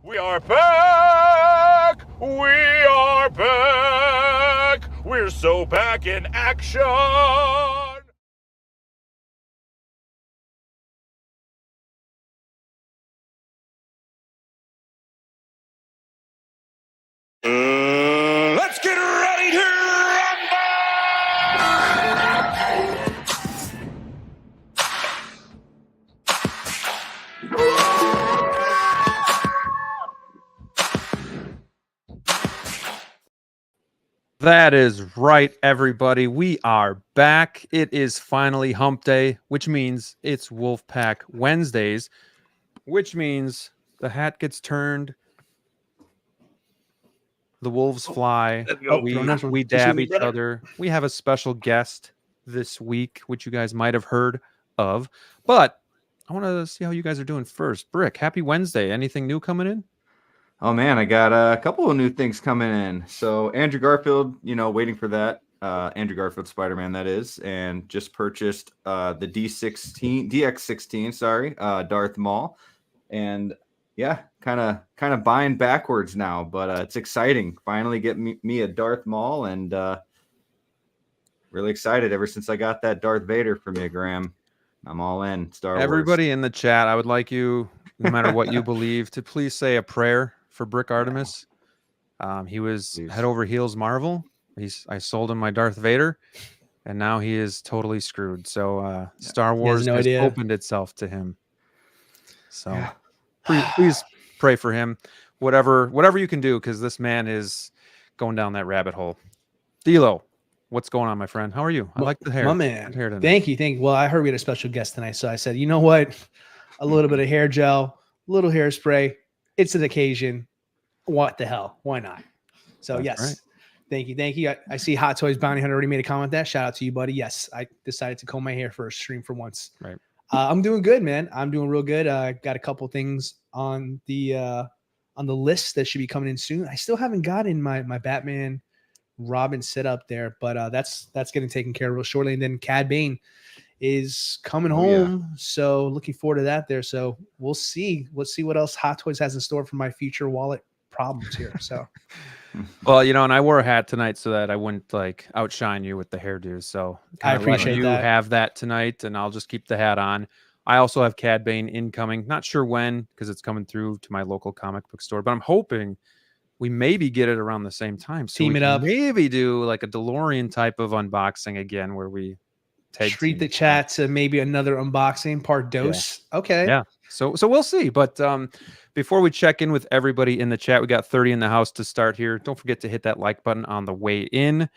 We are back! We are back! We're so back in action! Let's get ready to rumble! That is right, everybody. We are back. It is finally hump day, which means it's Wolfpack Wednesdays, which means the hat gets turned, the wolves fly, we dab each other. We have a special guest this week, which you guys might have heard of. But I want to see how you guys are doing first. Brick, happy Wednesday. Anything new coming in? Oh man, I got a couple of new things coming in. So Andrew Garfield, waiting for that. Andrew Garfield Spider-Man, that is, and just purchased the DX16, sorry, Darth Maul, and yeah, kind of buying backwards now, but it's exciting. Finally get me a Darth Maul, and really excited. Ever since I got that Darth Vader from you, Graham, I'm all in. Star Wars. Everybody in the chat, I would like you, no matter what you believe, to please say a prayer for Brick Artemis. He was head over heels Marvel. I sold him my Darth Vader, and now he is totally screwed. So Star Wars has opened itself to him. So please pray for him. Whatever you can do, because this man is going down that rabbit hole. DLO, what's going on, my friend? How are you? I like the hair. My man. Thank you. Well, I heard we had a special guest tonight, so I said, you know what? A little bit of hair gel, a little hairspray. It's an occasion. What the hell? Why not? So That's yes. right. Thank you. I see Hot Toys Bounty Hunter already made a comment there. Shout out to you, buddy. Yes, I decided to comb my hair for a stream for once. Right. I'm doing good, man. I'm doing real good. Got a couple things on the list that should be coming in soon. I still haven't gotten my Batman Robin set up there, but that's getting taken care of real shortly. And then Cad Bane is coming home, so looking forward to that there. So we'll see. Let's see what else Hot Toys has in store for my future wallet problems here. So well, and I wore a hat tonight so that I wouldn't outshine you with the hairdo. So I appreciate you have that tonight, and I'll just keep the hat on. I also have Cad Bane incoming. Not sure when, because it's coming through to my local comic book store, but I'm hoping we maybe get it around the same time. So team it up. Maybe do like a DeLorean type of unboxing again, where we treat the chat to maybe another unboxing part dose. Yeah. Okay. Yeah. So we'll see. But before we check in with everybody in the chat, we got 30 in the house to start here. Don't forget to hit that like button on the way in.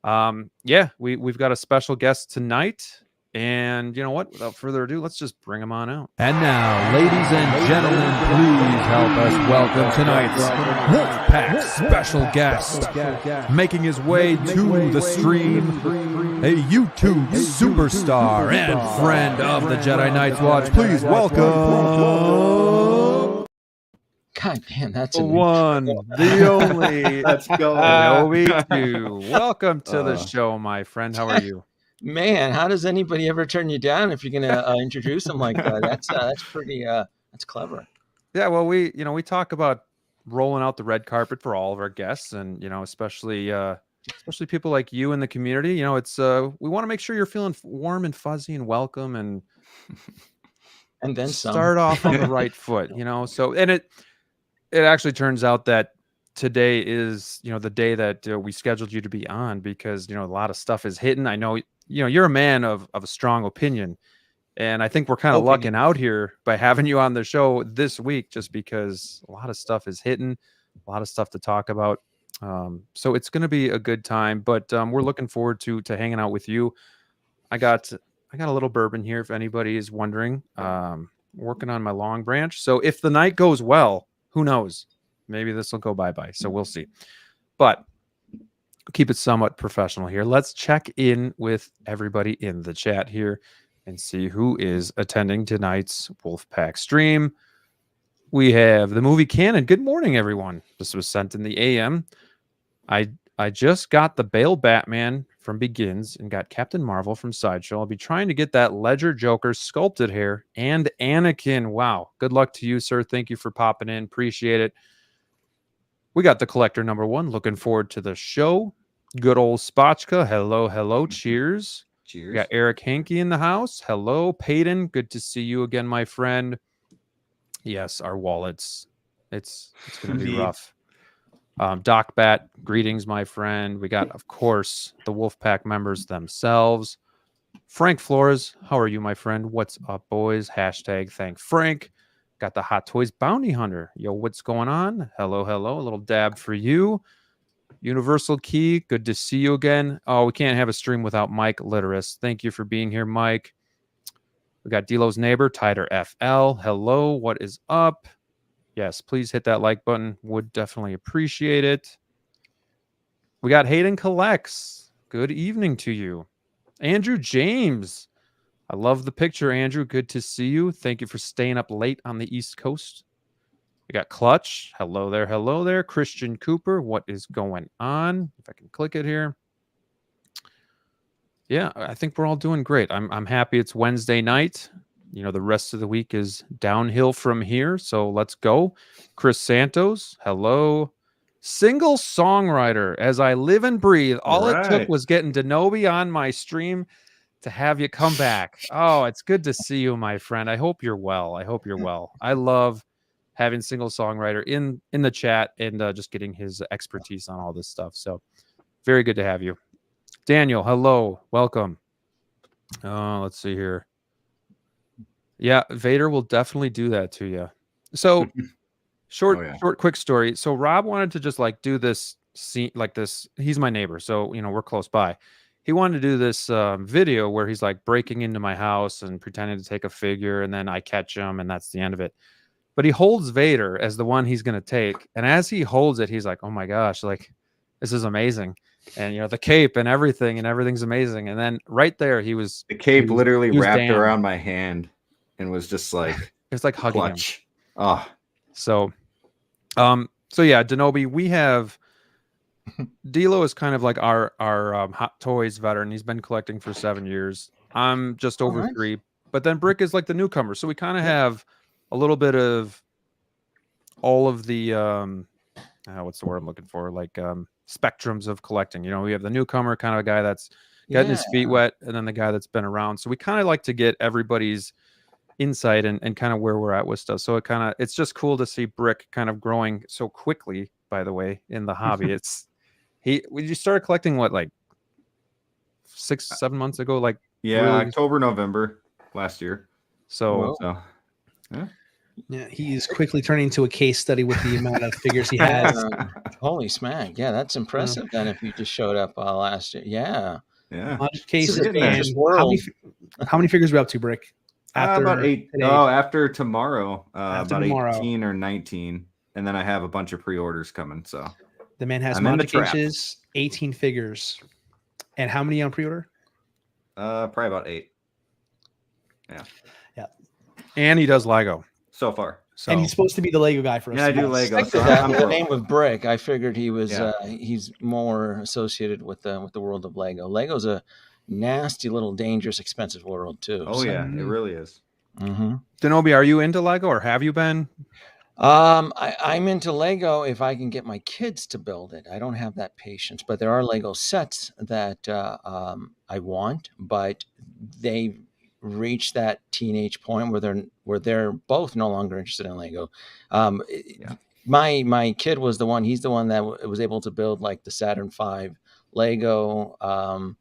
We've got a special guest tonight. And you know what? Without further ado, let's just bring him on out. And now, ladies and gentlemen, please help us welcome tonight's Wolfpack special guest, making his way to the stream, a YouTube superstar and friend of the Jedi Knights Watch. Please welcome. God damn, that's the one, the only. Let's go. Danoby. Welcome to the show, my friend. How are you? Man, how does anybody ever turn you down if you're going to introduce them like that? That's pretty, that's clever. Yeah, well, we talk about rolling out the red carpet for all of our guests, and especially people like you in the community. It's we want to make sure you're feeling warm and fuzzy and welcome, and then start off on the right foot. So and it actually turns out that today is the day that we scheduled you to be on, because a lot of stuff is hitting. I know you're a man of a strong opinion, and I think we're kind of lucking out here by having you on the show this week, just because a lot of stuff is hitting, a lot of stuff to talk about. So it's going to be a good time, but we're looking forward to hanging out with you. I got a little bourbon here, if anybody is wondering. Working on my long branch, so if the night goes well, who knows? Maybe this will go bye-bye. So we'll see. But keep it somewhat professional here. Let's check in with everybody in the chat here and see who is attending tonight's Wolfpack stream. We have the movie canon. Good morning, everyone. This was sent in the AM. I just got the Bale Batman from Begins and got Captain Marvel from Sideshow. I'll be trying to get that Ledger Joker sculpted hair and Anakin. Wow. Good luck to you, sir. Thank you for popping in. Appreciate it. We got the collector number 1. Looking forward to the show. Good old Spotchka. Hello, hello. Cheers. Cheers. We got Eric Hankey in the house. Hello, Peyton. Good to see you again, my friend. Yes, our wallets. It's going to be Indeed. rough. Doc Bat, greetings, my friend. We got, of course, the Wolfpack members themselves. Frank Flores, how are you, my friend? What's up, boys? Hashtag thank Frank. Got the Hot Toys Bounty Hunter. Yo, what's going on? Hello, hello. A little dab for you. Universal Key, good to see you again. Oh, we can't have a stream without Mike Literis. Thank you for being here, Mike. We got Delo's neighbor, Tider FL. Hello, what is up? Yes, please hit that like button. Would definitely appreciate it. We got Hayden Collects. Good evening to you. Andrew James. I love the picture, Andrew. Good to see you. Thank you for staying up late on the East Coast. We got Clutch. Hello there. Hello there. Christian Cooper. What is going on? If I can click it here. Yeah, I think we're all doing great. I'm happy it's Wednesday night. You know, the rest of the week is downhill from here. So let's go. Chris Santos. Hello. Single songwriter. As I live and breathe. All it took was getting Danoby on my stream to have you come back. Oh, it's good to see you, my friend. I hope you're well. I hope you're well. I love having single songwriter in the chat and just getting his expertise on all this stuff. So very good to have you. Daniel, hello. Welcome. Let's see here. Yeah, Vader will definitely do that to you. So short, quick story. So Rob wanted to just like do this scene like this. He's my neighbor. So, you know, we're close by. He wanted to do this video where he's like breaking into my house and pretending to take a figure. And then I catch him and that's the end of it. But he holds Vader as the one he's going to take. And as he holds it, he's like, oh my gosh, like this is amazing. And, you know, the cape and everything's amazing. And then right there, the cape literally wrapped around my hand and was just like, it's like hugging clutch. him. Oh, so yeah, Danoby, we have DLO is kind of like our Hot Toys veteran. He's been collecting for 7 years. I'm just over 3, but then Brick is like the newcomer. So we kind of have a little bit of all of the what's the word I'm looking for? Like spectrums of collecting. You know, we have the newcomer kind of a guy that's getting his feet wet, and then the guy that's been around. So we kind of like to get everybody's insight and kind of where we're at with stuff. So it's just cool to see Brick kind of growing so quickly, by the way, in the hobby. You started collecting what, like 6-7 months ago? Like really? October, November last year. So yeah, he's quickly turning into a case study with the amount of figures he has. Holy smack. Yeah, that's impressive then if you just showed up last year. Yeah. Cases. How many figures are we up to, Brick? About 8. Today? After tomorrow, After about 18 or 19. And then I have a bunch of pre-orders coming. So the man has modifications, 18 figures. And how many on pre-order? Probably about 8. Yeah. And he does Lego. So far. So. And he's supposed to be the Lego guy for us. Yeah, I do Lego. So I'm the name of Brick. I figured he was he's more associated with the world of Lego. Lego's a nasty little dangerous expensive world too. Oh yeah, it really is. Danoby, are you into Lego or have you been? I'm into Lego if I can get my kids to build it. I don't have that patience, but there are Lego sets that I want, but they reach that teenage point where they're both no longer interested in Lego. My kid was he's the one that was able to build like the Saturn V Lego.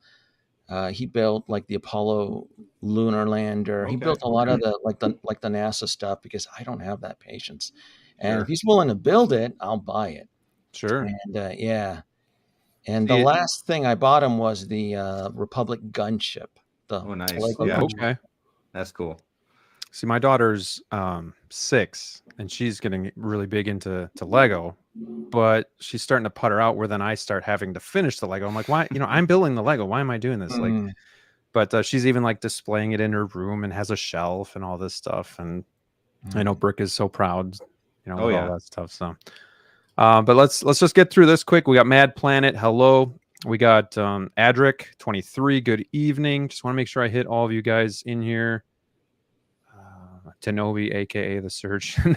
He built like the Apollo lunar lander. He built a lot of the NASA stuff because I don't have that patience. And if he's willing to build it, I'll buy it. Sure. And And the last thing I bought him was the Republic gunship. Nice. Okay. That's cool. See, my daughter's 6, and she's getting really big into Lego, but she's starting to putter out where then I start having to finish the Lego. I'm like, why? I'm building the Lego. Why am I doing this? But she's even like displaying it in her room and has a shelf and all this stuff. And I know Brick is so proud, with all that stuff. So, but let's just get through this quick. We got Mad Planet. Hello. We got Adric 23. Good evening. Just want to make sure I hit all of you guys in here. Danoby, aka the Surgeon.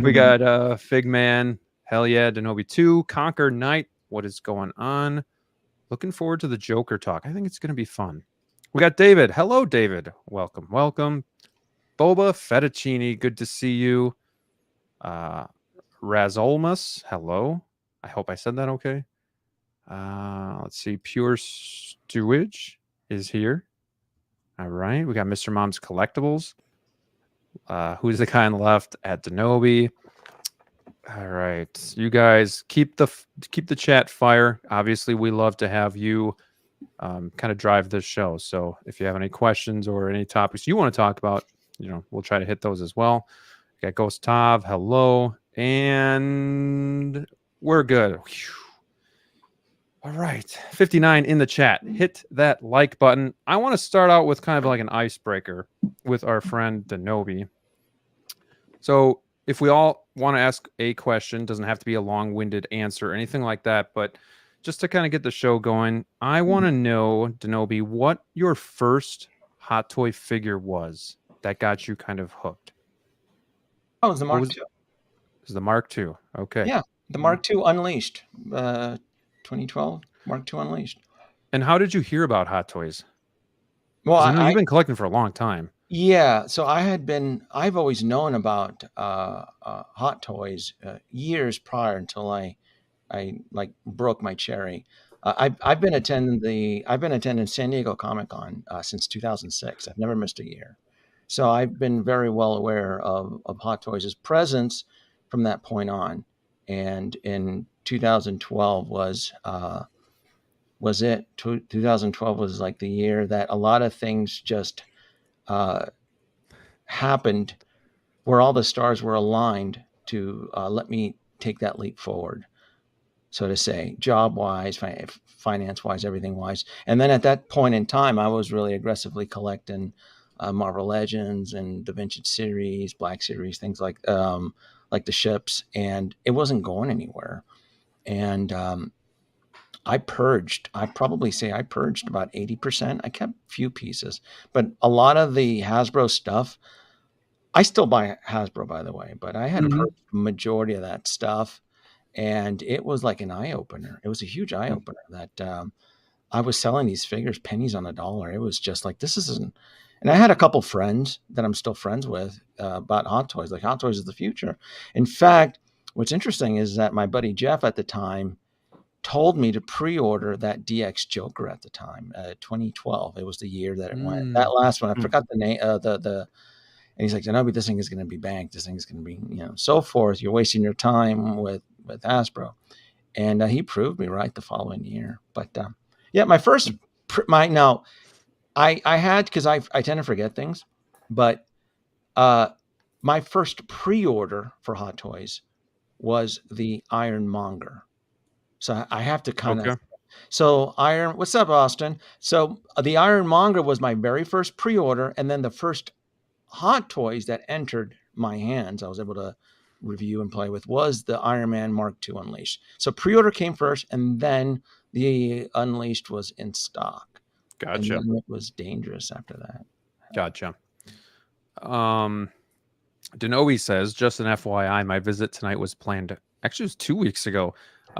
We got Figman. Hell yeah, Danoby 2. Conquer Knight. What is going on? Looking forward to the Joker talk. I think it's going to be fun. We got David. Hello, David. Welcome, welcome. Boba Fettuccine. Good to see you. Razolmus. Hello. I hope I said that okay. Let's see. Pure Stewage is here. All right. We got Mr. Mom's Collectibles. Who's the guy on the left? At Danoby. All right. You guys keep the chat fire. Obviously, we love to have you kind of drive this show. So if you have any questions or any topics you want to talk about, we'll try to hit those as well. We got Ghost Tav. Hello. And we're good. Whew. All right, 59 in the chat. Hit that like button. I want to start out with kind of like an icebreaker with our friend Danoby. So if we all want to ask a question, doesn't have to be a long-winded answer or anything like that, but just to kind of get the show going, I want to know, Danoby, what your first Hot Toy figure was that got you kind of hooked. Oh, it was the Mark II. It was the Mark II. Okay. Yeah, the Mark II Unleashed. 2012 Mark II Unleashed. And how did you hear about Hot Toys? Well, I know you've been collecting for a long time. Yeah, so I've always known about Hot Toys years prior until I like broke my cherry. I've been attending San Diego Comic-Con since 2006. I've never missed a year, so I've been very well aware of Hot Toys' presence from that point on. And in 2012 was it. 2012 was like the year that a lot of things just happened, where all the stars were aligned to let me take that leap forward, so to say, job-wise, finance-wise, everything-wise. And then at that point in time, I was really aggressively collecting Marvel Legends and the Vintage series, Black Series, things like the ships, and it wasn't going anywhere. And I purged. I probably say I purged about 80%. I kept a few pieces, but a lot of the Hasbro stuff, I still buy Hasbro, by the way, but I had purged the majority of that stuff, and it was like an eye-opener. It was a huge eye-opener that I was selling these figures pennies on the dollar. It was just like, this isn't. And I had a couple friends that I'm still friends with about Hot Toys. Like, Hot Toys is the future. In fact, what's interesting is that my buddy Jeff at the time told me to pre-order that DX Joker at the time, 2012. It was the year that it went. That last one, I forgot the name. And he's like, Danoby, this thing is going to be banked. This thing is going to be, so forth. You're wasting your time with Hasbro. And he proved me right the following year. But yeah, my first, I had, because I tend to forget things, but my first pre-order for Hot Toys was the Ironmonger. So I have to kind of. So what's up, Austin? So the Ironmonger was my very first pre-order, and then the first Hot Toys that entered my hands, I was able to review and play with, was the Iron Man Mark II Unleashed. So pre-order came first, and then the Unleashed was in stock. Gotcha. And it was dangerous after that. Gotcha. Danoby says, just an FYI, my visit tonight was planned. Actually, it was 2 weeks ago.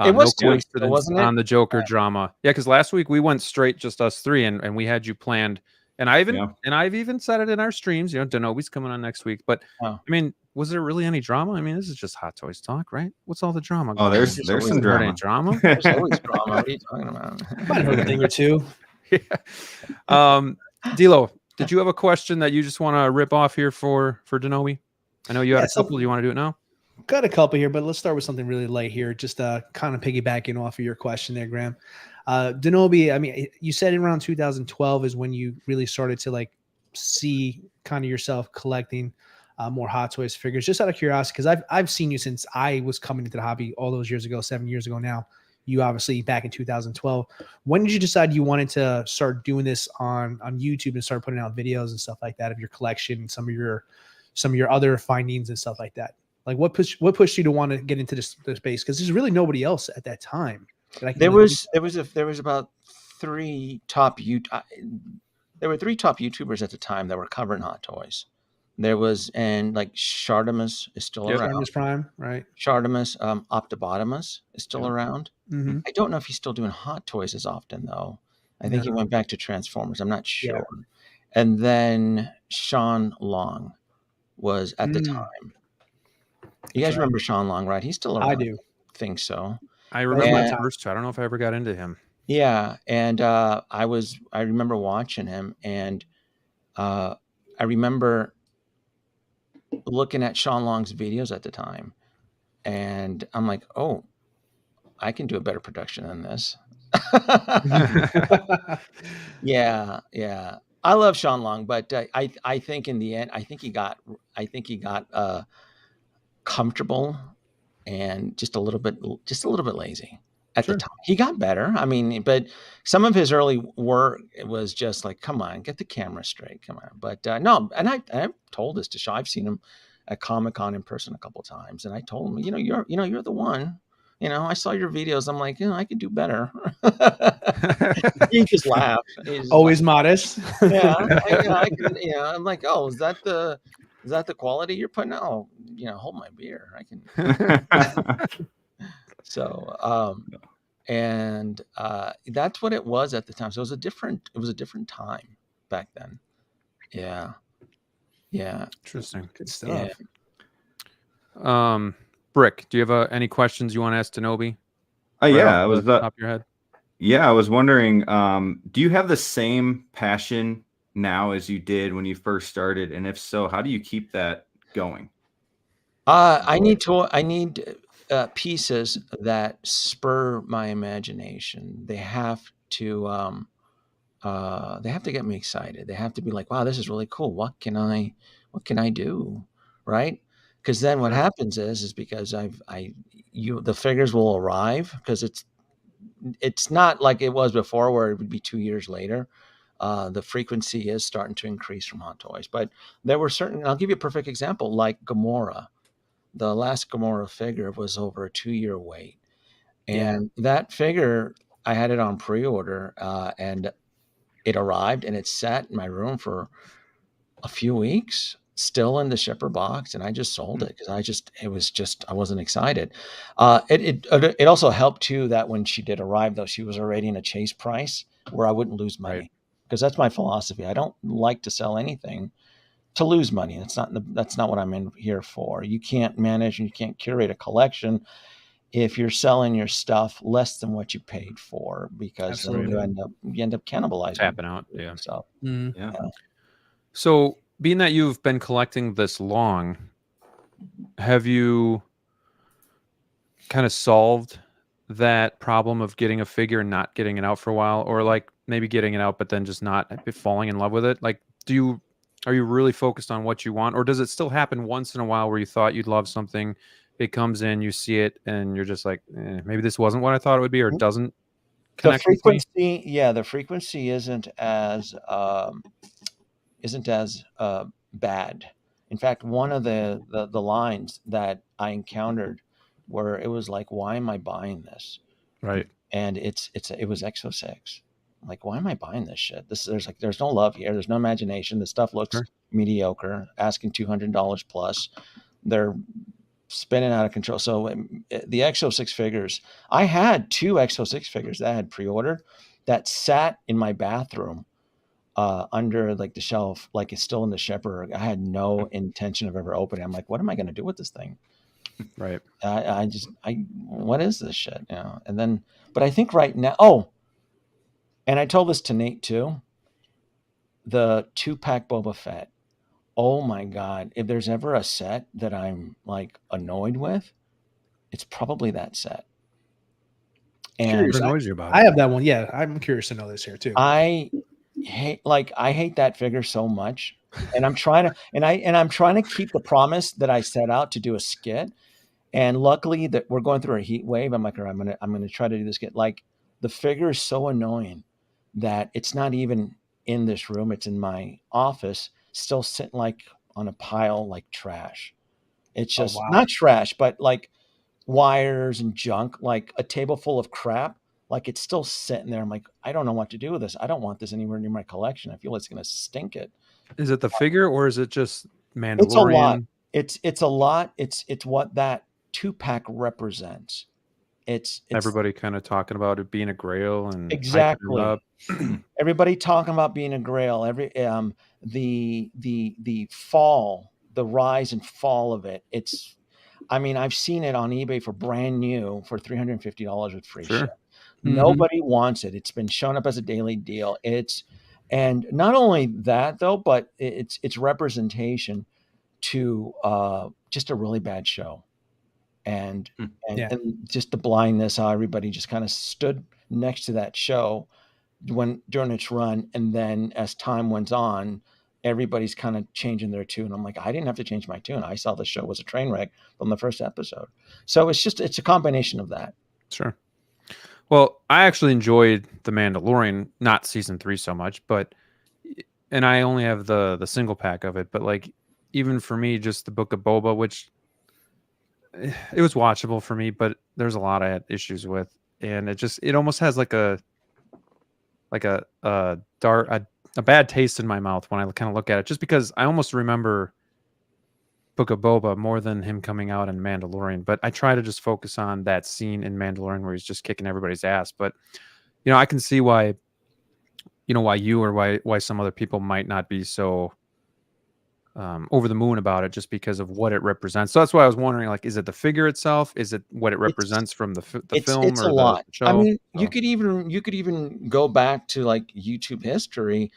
It was no 2 weeks coincidence ago, wasn't it? on the Joker drama. Yeah, because last week we went straight, just us three, and we had you planned. And I've even said it in our streams. Danoby's coming on next week. But I mean, was there really any drama? I mean, this is just Hot Toys talk, right? What's all the drama? Oh, there's some drama. Drama? There's always drama. What are you talking about? Might have heard a thing or two. Yeah. DLO, did you have a question that you just want to rip off here for Danoby? I know you had a couple. Do you want to do it now? Got a couple here, but let's start with something really light here. Just kind of piggybacking off of your question there, Graham. Danoby, I mean, you said around 2012 is when you really started to like see kind of yourself collecting more Hot Toys figures. Just out of curiosity, because I've seen you since I was coming into the hobby all those years ago, 7 years ago now. You obviously back in 2012. When did you decide you wanted to start doing this on YouTube and start putting out videos and stuff like that of your collection and some of your other findings and stuff like that? Like what pushed you to want to get into this space? Because there's really nobody else at that time. There was about three top there were three top YouTubers at the time that were covering hot toys. There was, and like Artemis is still around. Artemis Prime, right? Artemis, Optibotimus is still around. Mm-hmm. I don't know if he's still doing hot toys as often though. I think he went back to Transformers. I'm not sure. Yeah. And then Sean Long was at the time. You guys remember Sean Long, right? He's still around. I do. Think so. I remember the first two. I don't know if I ever got into him. Yeah, and I remember watching him, and I remember looking at Sean Long's videos at the time, and I'm like, oh, I can do a better production than this. Yeah. I love Sean Long, but I think in the end, I think he got comfortable and just a little bit lazy at the time. He got better. I mean, but some of his early work was just like, come on, get the camera straight. Come on. But no, and I've told this to Shaw. I've seen him at Comic-Con in person a couple of times. And I told him, you're the one. I saw your videos. I'm like, I could do better. He just laughed. Always modest. Yeah. I'm like, oh, is that the quality you're putting out? Oh, hold my beer. I can. So, and that's what it was at the time. So it was a different time back then. Yeah. Interesting. Good stuff. Yeah. Brick, do you have any questions you want to ask Danoby? Yeah, I was top of your head. Yeah, I was wondering, do you have the same passion now as you did when you first started? And if so, how do you keep that going? I need pieces that spur my imagination. They have to get me excited. They have to be like, wow, this is really cool. What can I do? Right? Because then what happens is because the figures will arrive, because it's not like it was before where it would be 2 years later. The frequency is starting to increase from Hot Toys, but there were I'll give you a perfect example, like Gamora. The last Gamora figure was over a 2-year wait. And that figure, I had it on pre-order, and it arrived and it sat in my room for a few weeks, still in the shipper box, and I just sold it because I wasn't excited. It also helped too that when she did arrive, though, she was already in a chase price where I wouldn't lose money, because that's my philosophy. I don't like to sell anything to lose money. That's not what I'm in here for. You can't manage and you can't curate a collection if you're selling your stuff less than what you paid for, because then you end up cannibalizing, tapping out. Yeah. So So being that you've been collecting this long, have you kind of solved that problem of getting a figure and not getting it out for a while, or like maybe getting it out but then just not falling in love with it? Like, are you really focused on what you want, or does it still happen once in a while where you thought you'd love something, it comes in, you see it, and you're just like, maybe this wasn't what I thought it would be, or it doesn't connect the frequency? Yeah, the frequency isn't as bad. In fact, one of the lines that I encountered where it was like, why am I buying this? Right. And it was X06. I'm like, why am I buying this shit? There's no love here. There's no imagination. The stuff looks mediocre, asking $200 plus. They're spinning out of control. So the X06 figures, I had 2 X06 figures that I had pre-ordered that sat in my bathroom under like the shelf, like it's still in the shipper. I had no intention of ever opening it. I'm like, what am I going to do with this thing? Right. What is this shit? And then, but I think right now, and I told this to Nate too, the 2-pack Boba Fett. Oh my God. If there's ever a set that I'm like annoyed with, it's probably that set. And annoys you about it. I have that one. Yeah. I'm curious to know this here too. I hate that figure so much. And I'm trying to keep the promise that I set out to do a skit. And luckily that we're going through a heat wave. I'm like, all right, I'm gonna try to do this skit. Like, the figure is so annoying that it's not even in this room. It's in my office, still sitting like on a pile like trash. It's just not trash, but like wires and junk, like a table full of crap, like it's still sitting there. I'm like, I don't know what to do with this. I don't want this anywhere near my collection. I feel it's going to stink it. Is it the figure or is it just Mandalorian? It's a lot. It's a lot. It's what that 2-pack represents. It's everybody kind of talking about it being a grail and exactly hyping it up. Everybody talking about being a grail. The fall, the rise and fall of it. I mean, I've seen it on eBay for brand new for $350 with free ship. Nobody wants it. It's been shown up as a daily deal. And not only that though, but it's representation to just a really bad show. And just the blindness, how everybody just kind of stood next to that show during its run, and then as time went on, everybody's kind of changing their tune. I'm like, I didn't have to change my tune. I saw the show was a train wreck from the first episode. So it's a combination of that. Sure. Well, I actually enjoyed The Mandalorian, not season 3 so much, and I only have the single pack of it, but like even for me, just the Book of Boba, which it was watchable for me, but there's a lot I had issues with, and it almost has like a bad taste in my mouth when I kind of look at it, just because I almost remember Book of Boba more than him coming out in Mandalorian. But I try to just focus on that scene in Mandalorian where he's just kicking everybody's ass. But I can see why you or why some other people might not be so over the moon about it, just because of what it represents. So that's why I was wondering, like, is it the figure itself? Is it what it represents from the film? It's or a lot. The show? I mean, you could even go back to like YouTube history,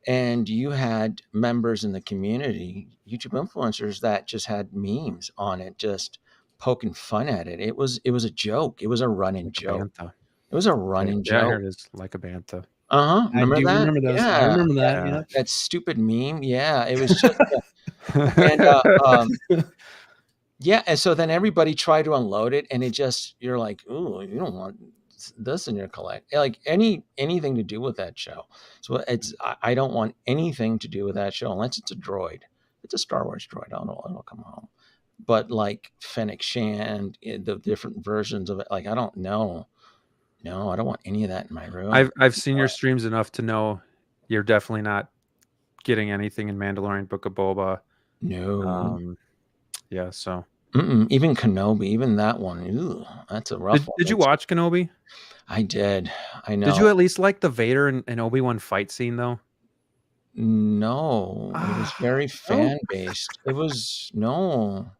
and you had members in the community, YouTube influencers, that just had memes on it, just poking fun at it. It was a joke. It was a running joke. It was a running joke. Yeah, here it is, like a bantha. Remember that? Remember those. Yeah. I remember that. Yeah. That stupid meme. Yeah, it was just. Yeah, and so then everybody tried to unload it, and you're like, ooh, you don't want this in your collect, like anything to do with that show. So I don't want anything to do with that show unless it's a droid. It's a Star Wars droid. It'll come home. But like Fennec Shand, the different versions of it, like I don't know. No, I don't want any of that in my room. I've seen your streams enough to know you're definitely not getting anything in Mandalorian, Book of Boba. No. Yeah, so even Kenobi, even that one. Ew, that's a rough one. Did you watch Kenobi? I did. I know. Did you at least like the Vader and Obi-Wan fight scene though? No, it was very fan based. It was no.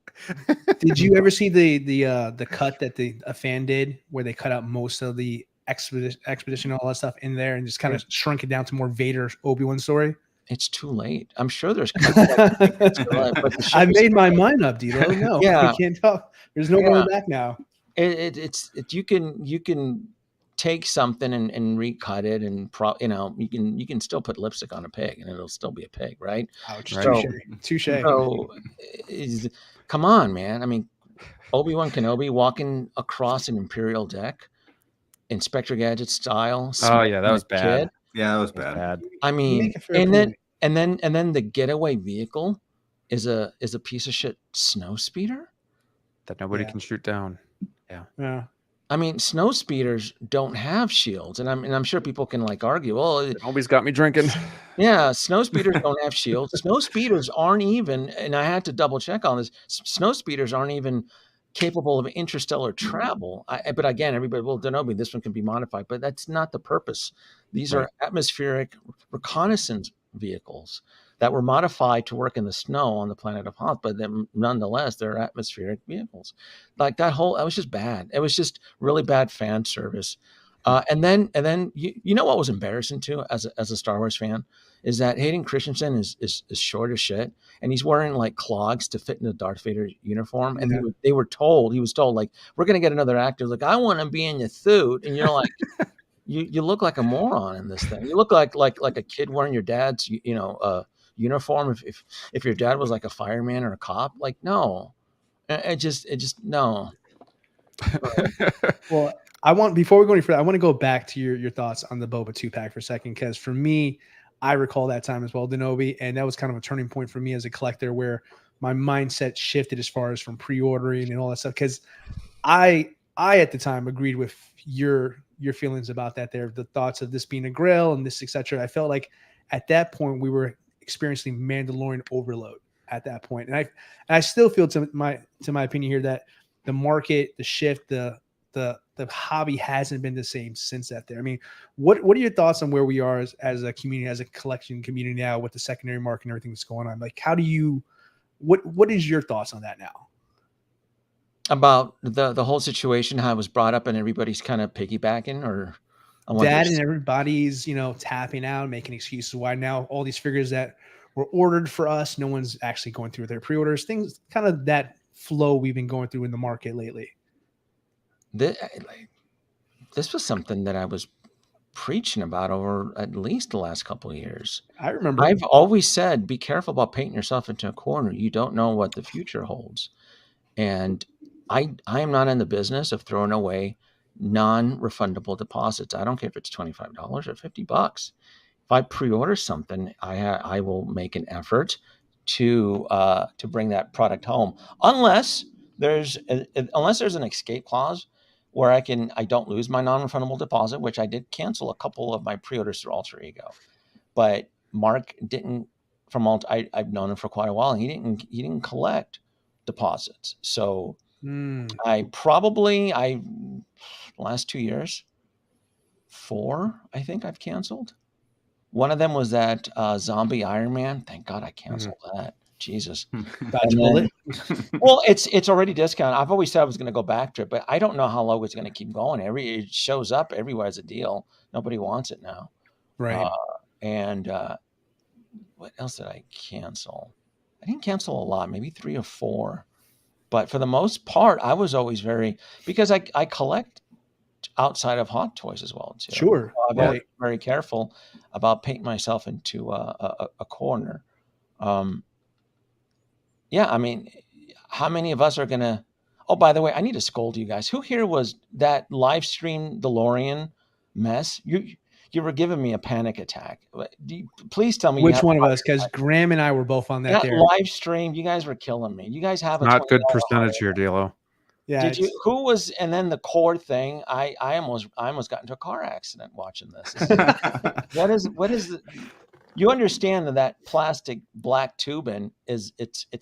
Did you ever see the cut that a fan did, where they cut out most of the expedition and all that stuff in there and just kind of shrunk it down to more Vader Obi-Wan story? It's too late. I'm sure there's cuts like that. I made my mind up, DLO. No, yeah, we can't talk. There's no going back now. You can take something and recut it, and you can still put lipstick on a pig and it'll still be a pig, right? Ouch. So, touche. So, come on, man. I mean, Obi-Wan Kenobi walking across an Imperial deck, Inspector Gadget style. Oh yeah, that was bad. Yeah, that was bad. I mean, and then the getaway vehicle is a piece of shit snow speeder that nobody can shoot down. Yeah. I mean, snow speeders don't have shields, and I'm sure people can like argue. Well, nobody's got me drinking. Yeah, snow speeders don't have shields. Snow speeders aren't even, and I had to double check on this. Snow speeders aren't even capable of interstellar travel. But again, everybody, well, Danoby, this one can be modified, but that's not the purpose. These are atmospheric reconnaissance vehicles that were modified to work in the snow on the planet of Hoth, but then nonetheless, they're atmospheric vehicles. Like that was just bad. It was just really bad fan service. And then you know what was embarrassing too, as a Star Wars fan, is that Hayden Christensen is short as shit, and he's wearing like clogs to fit in the Darth Vader uniform. And he was told like, we're gonna get another actor. Like, I want to be in your suit, and you're like, you look like a moron in this thing. You look like a kid wearing your dad's uniform. If your dad was like a fireman or a cop, like no, it just no. Well, before we go any further, I want to go back to your thoughts on the Boba 2-pack for a second, because for me, I recall that time as well, Danoby, and that was kind of a turning point for me as a collector, where my mindset shifted as far as from pre-ordering and all that stuff. Because I at the time agreed with your your feelings about that there, the thoughts of this being a grill and this, etc. I felt like at that point we were experiencing Mandalorian overload at that point. And I still feel to my opinion here that the market, the shift, the hobby hasn't been the same since that there. I mean, what are your thoughts on where we are as a community, as a collection community now with the secondary market and everything that's going on? Like, how do you, what is your thoughts on that now? About the whole situation, how it was brought up and everybody's kind of piggybacking, or that, and everybody's, you know, tapping out, making excuses why now all these figures that were ordered for us, no one's actually going through their pre-orders, things, kind of that flow we've been going through in the market lately. This was something that I was preaching about over at least the last couple of years. I remember I've always said, be careful about painting yourself into a corner. You don't know what the future holds. And I am not in the business of throwing away non-refundable deposits. I don't care if it's $25 or $50. If I pre-order something, I will make an effort to bring that product home, unless there's an escape clause where I don't lose my non-refundable deposit, which I did cancel a couple of my pre-orders through Alter Ego. But Mark didn't, from I've known him for quite a while, and he didn't collect deposits. So last 2 years, 4, I think I've canceled. One of them was that zombie Iron Man. Thank God I canceled that. Jesus. Well, it's already discounted. I've always said I was going to go back to it, but I don't know how long it's going to keep going. It shows up everywhere as a deal. Nobody wants it now. Right. What else did I cancel? I didn't cancel a lot, maybe 3 or 4. But for the most part, I was always because I collect outside of Hot Toys as well too. Sure. So I'm very careful about painting myself into a corner. I mean, how many of us are gonna? Oh, by the way, I need to scold you guys. Who here was that live stream DeLorean mess? You were giving me a panic attack. Please tell me which one of us, because Graham and I were both on that live stream. You guys were killing me. You guys have not good percentage here, DLO. Yeah. Did you? Who was? And then the core thing. I almost got into a car accident watching this. What is the? You understand that plastic black tubing it's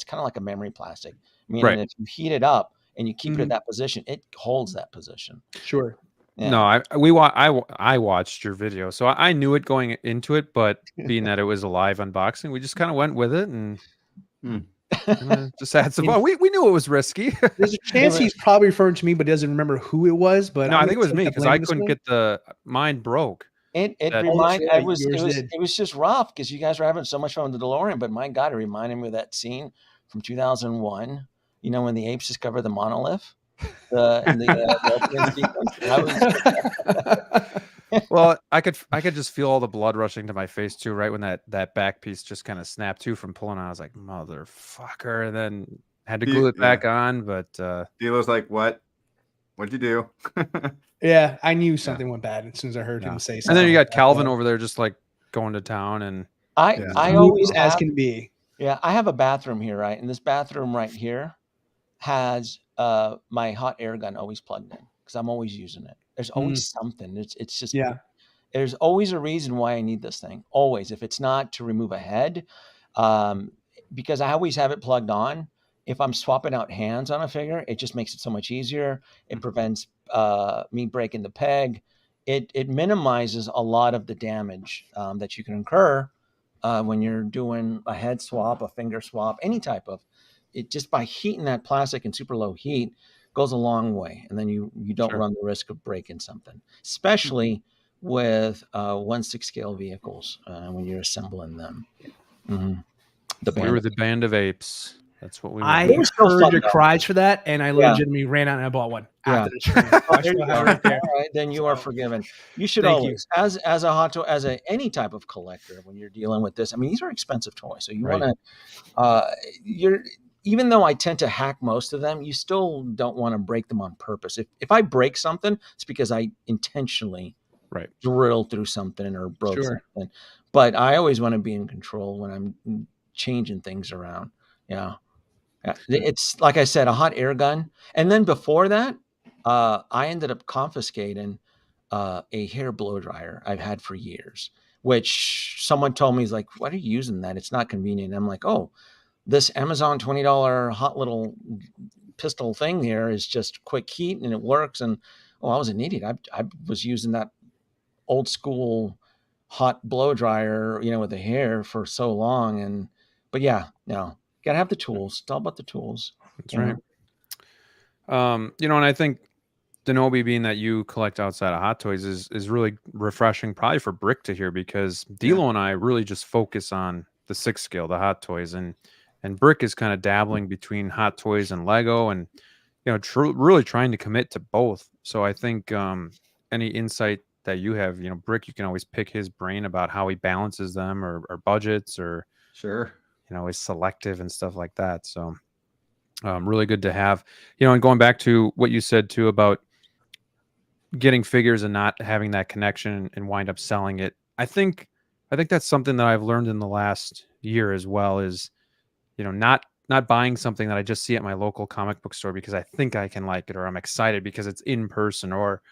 kind of like a memory plastic. Meaning if you heat it up and you keep it in that position, it holds that position. Sure. Yeah. No, I watched your video, so I knew it going into it, but being that it was a live unboxing, we just kind of went with it and just had some fun. We knew it was risky. There's a chance he's probably referring to me, but doesn't remember who it was. But no, I think it was me because I couldn't get mine broke. It was just rough because you guys were having so much fun with the DeLorean, but my God, it reminded me of that scene from 2001. You know, when the apes discovered the monolith. Well, I could just feel all the blood rushing to my face too, right when that back piece just kind of snapped too from pulling on. I was like, motherfucker, and then had to glue it back on. But Delo's like, what'd you do? Yeah, I knew something went bad as soon as I heard him say something. And then you got Calvin over there just like going to town, and I always as can be. Yeah, I have a bathroom here, right? And this bathroom right here has my hot air gun always plugged in because I'm always using it. There's always something. It's just there's always a reason why I need this thing. Always. If it's not to remove a head, because I always have it plugged on. If I'm swapping out hands on a figure, it just makes it so much easier. It prevents me breaking the peg. It minimizes a lot of the damage that you can incur when you're doing a head swap, a finger swap, any type of. It just by heating that plastic in super low heat goes a long way, and then you don't run the risk of breaking something, especially with 1/6 scale vehicles when you're assembling them. We were the band of apes. That's what we were. I heard your cries for that, and I legitimately ran out and I bought one after the stream. All right, then you are forgiven. You should always, as a hot toy, any type of collector, when you're dealing with this. I mean, these are expensive toys, so you want to. Even though I tend to hack most of them, you still don't want to break them on purpose. If I break something, it's because I intentionally drilled through something or broke something. But I always want to be in control when I'm changing things around. Yeah. It's like I said, a hot air gun. And then before that, I ended up confiscating a hair blow dryer I've had for years, which someone told me is like, "What are you using that? It's not convenient." I'm like, "Oh, this Amazon $20 hot little pistol thing here is just quick heat and it works." And oh, I was an idiot. I was using that old school hot blow dryer, with the hair for so long. But yeah, no, gotta have the tools. It's all about the tools. That's right. And I think Danoby, being that you collect outside of Hot Toys, is really refreshing, probably for Brick to hear, because DLO and I really just focus on the 6 scale, the Hot Toys, and Brick is kind of dabbling between Hot Toys and Lego, and really trying to commit to both. So I think any insight that you have, Brick, you can always pick his brain about how he balances them, or budgets, or Sure. is selective and stuff like that. So really good to have, and going back to what you said too about getting figures and not having that connection and wind up selling it. I think that's something that I've learned in the last year as well, is, not buying something that I just see at my local comic book store because I think I can like it, or I'm excited because it's in person, or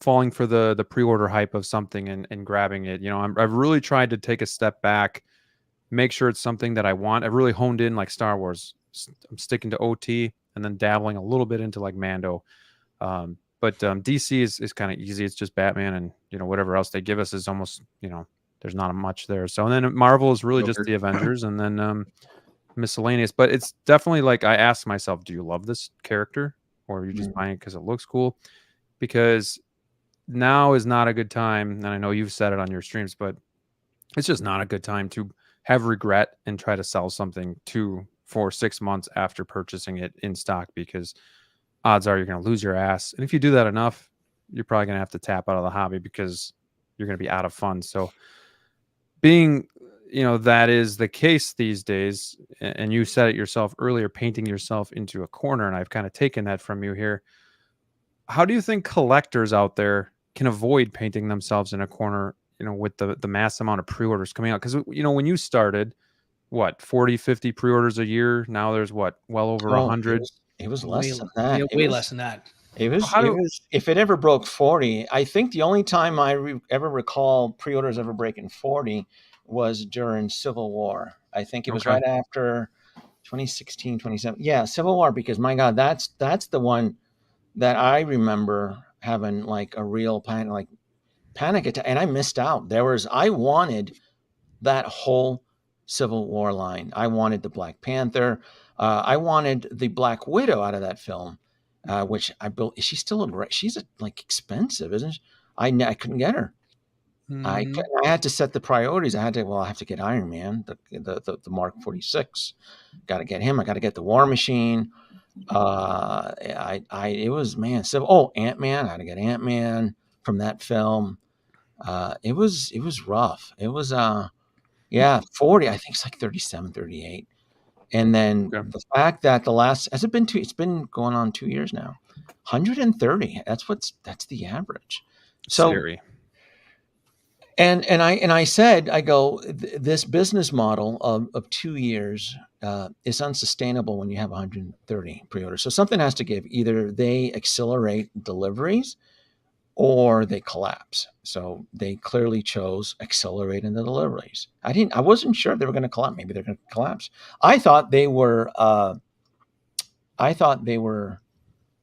falling for the pre-order hype of something and grabbing it. I've really tried to take a step back, make sure it's something that I want. I've really honed in, like Star Wars. I'm sticking to OT and then dabbling a little bit into like Mando. But DC is kind of easy. It's just Batman, and whatever else they give us is almost, there's not much there. So, and then Marvel is really just the Avengers, and then miscellaneous. But it's definitely like, I ask myself, do you love this character, or are you just buying it because it looks cool? Because now is not a good time, and I know you've said it on your streams, but it's just not a good time to have regret and try to sell something 2, 4, 6 months after purchasing it in stock, because odds are you're going to lose your ass. And if you do that enough, you're probably going to have to tap out of the hobby because you're going to be out of funds. So being, that is the case these days, and you said it yourself earlier, painting yourself into a corner, and I've kind of taken that from you here. How do you think collectors out there can avoid painting themselves in a corner, with the mass amount of pre-orders coming out? Because, when you started, what, 40, 50 pre-orders a year? Now there's what, well over 100? It was less than that. Way less than that. It was, if it ever broke 40, I think the only time I ever recall pre-orders ever breaking 40 was during Civil War. I think it was right after 2016, 2017. Yeah, Civil War, because my God, that's the one that I remember having like a real panic attack, and I missed out. I wanted that whole Civil War line. I wanted the Black Panther. I wanted the Black Widow out of that film, which I built. Is she still she's expensive, isn't she? I couldn't get her. I had to set the priorities. I have to get Iron Man, the Mark 46. Got to get him. I got to get the War Machine. It was, man. So, Ant-Man. I had to get Ant-Man from that film. It was rough. It was 40. I think it's like 37, 38. And then the fact that it's been going on 2 years now, 130. That's the average. So scary. And I said, I go, this business model of 2 years is unsustainable when you have 130 pre-orders. So something has to give. Either they accelerate deliveries or they collapse. So they clearly chose accelerating the deliveries. I wasn't sure they were going to collapse. Maybe they're going to collapse. I thought they were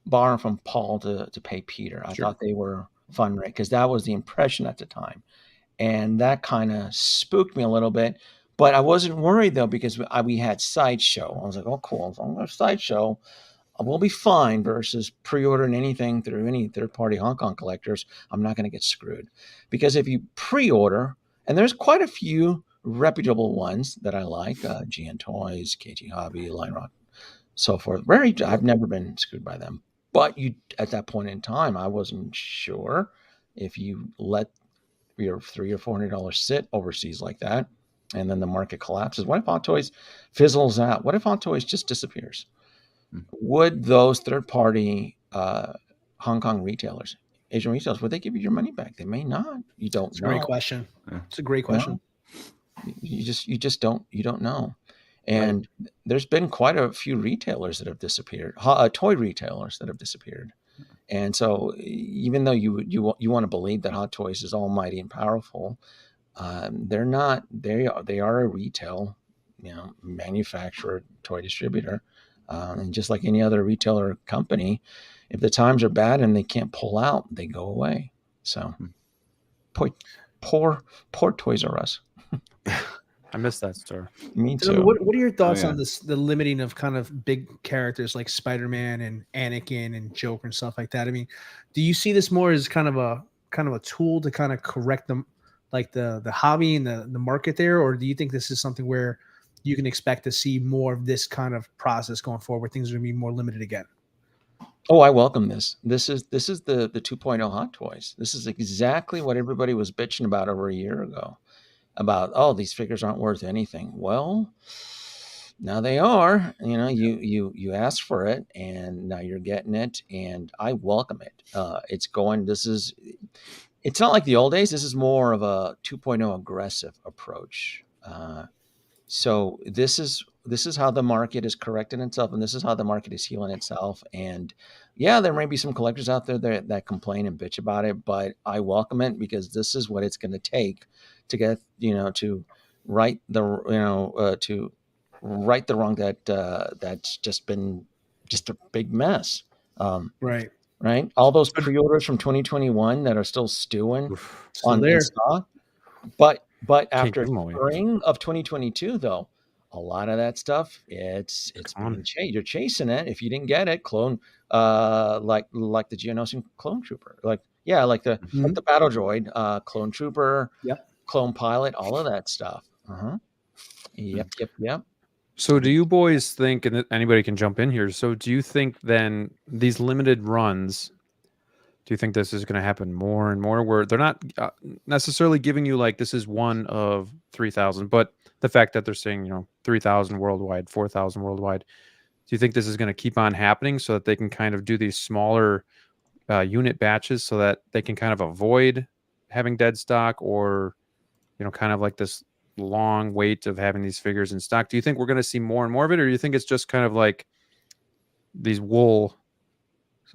borrowing from Paul to pay Peter. I thought they were fundraising, because that was the impression at the time. And that kind of spooked me a little bit. But I wasn't worried, though, because we had Sideshow. I was like, oh, cool. If I'm going to Sideshow, we'll be fine, versus pre-ordering anything through any third-party Hong Kong collectors. I'm not going to get screwed. Because if you pre-order, and there's quite a few reputable ones that I like, GN Toys, KG Hobby, Line Rock, so forth. I've never been screwed by them. But at that point in time, I wasn't sure if you let your $300 or $400 sit overseas like that, and then the market collapses. What if Hot Toys fizzles out? What if Hot Toys just disappears? Would those third-party Hong Kong retailers, Asian retailers, would they give you your money back? They may not. You don't know. It's a great question. It's a great question. You just don't know. And there's been quite a few retailers that have disappeared, toy retailers that have disappeared. And so, even though you want to believe that Hot Toys is almighty and powerful, they're not. They are a retail, manufacturer, toy distributor, and just like any other retailer or company, if the times are bad and they can't pull out, they go away. So, poor Toys R Us. I missed that store. Me So too. what are your thoughts yeah. on this, the limiting of kind of big characters like Spider-Man and Anakin and Joker and stuff like that? I mean, do you see this more as kind of a tool to kind of correct them, like the hobby and the market there, or do you think this is something where you can expect to see more of this kind of process going forward, where things are going to be more limited again? Oh, I welcome this. This is the 2.0 Hot Toys. This is exactly what everybody was bitching about over a year ago. About, oh, these figures aren't worth anything. Well, now they are. You asked for it, and now you're getting it, and I welcome it. It's not like the old days. This is more of a 2.0 aggressive approach. So this is how the market is correcting itself, and this is how the market is healing itself. And yeah, there may be some collectors out there that complain and bitch about it, but I welcome it, because this is what it's going to take to get, to right the wrong that's just been just a big mess. Right. Right. All those pre-orders from 2021 that are still stewing Still on there. in stock. But Can't after give 'em away. spring of 2022, though, a lot of that stuff, it's being chased. You're chasing it. If you didn't get it, clone, like the Geonosian clone trooper, like the battle droid, clone trooper, Yep. clone pilot, all of that stuff. Yep. So do you boys think, and anybody can jump in here, so do you think then these limited runs, do you think this is going to happen more and more, where they're not necessarily giving you like this is one of 3,000, but the fact that they're saying 3,000 worldwide, 4,000 worldwide, do you think this is going to keep on happening so that they can kind of do these smaller unit batches so that they can kind of avoid having dead stock, or kind of like this long wait of having these figures in stock? Do you think we're going to see more and more of it, or do you think it's just kind of like these wool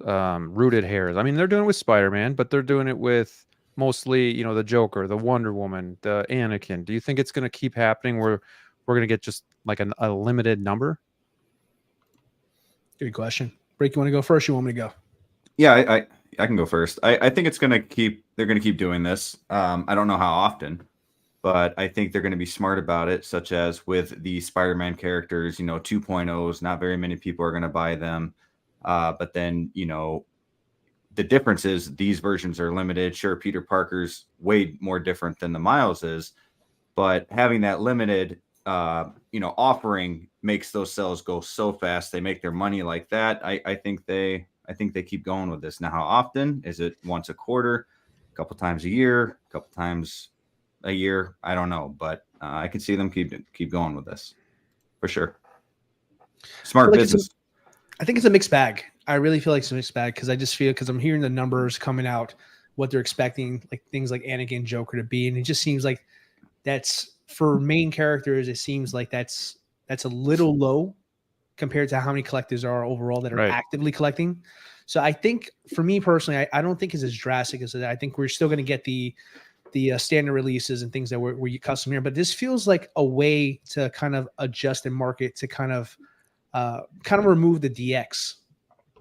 rooted hairs? I mean, they're doing it with Spider-Man, but they're doing it with mostly the Joker, the Wonder Woman, the Anakin. Do you think it's going to keep happening where we're going to get just like a limited number? Good question. Break, you want to go first? You want me to go? Yeah, I can go first. I think they're going to keep doing this. I don't know how often, but I think they're going to be smart about it, such as with the Spider-Man characters, 2.0s, not very many people are going to buy them. But then, the difference is these versions are limited. Sure, Peter Parker's way more different than the Miles is, but having that limited, offering makes those sales go so fast. They make their money like that. I think they keep going with this. Now, how often? Is it once a quarter, a couple times a year, a couple times a year? I don't know, but I can see them keep going with this for sure. Smart business. I think it's a mixed bag. I really feel like it's a mixed bag, because I just feel, because I'm hearing the numbers coming out, what they're expecting, like things like Anakin, Joker to be, and it just seems like that's, for main characters, it seems like that's a little low compared to how many collectors there are overall that are actively collecting. So I think, for me personally, I don't think it's as drastic as that. I think we're still going to get the standard releases and things that we're custom here, but this feels like a way to kind of adjust and market to kind of remove the DX,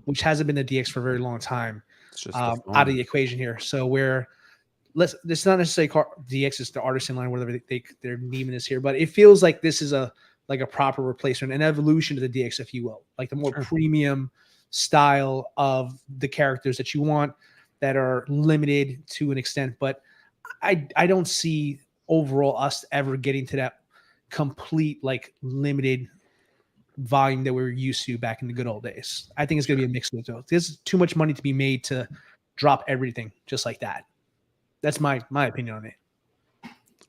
which hasn't been the DX for a very long time, out of the equation here. So it's not necessarily DX is the artisan line, whatever they're naming this here, but it feels like this is a proper replacement, an evolution of the DX, if you will, like the more premium style of the characters that you want that are limited to an extent. But I don't see overall us ever getting to that complete like limited volume that we were used to back in the good old days. I think it's going to be a mix of those. There's too much money to be made to drop everything just like that. That's my opinion on it.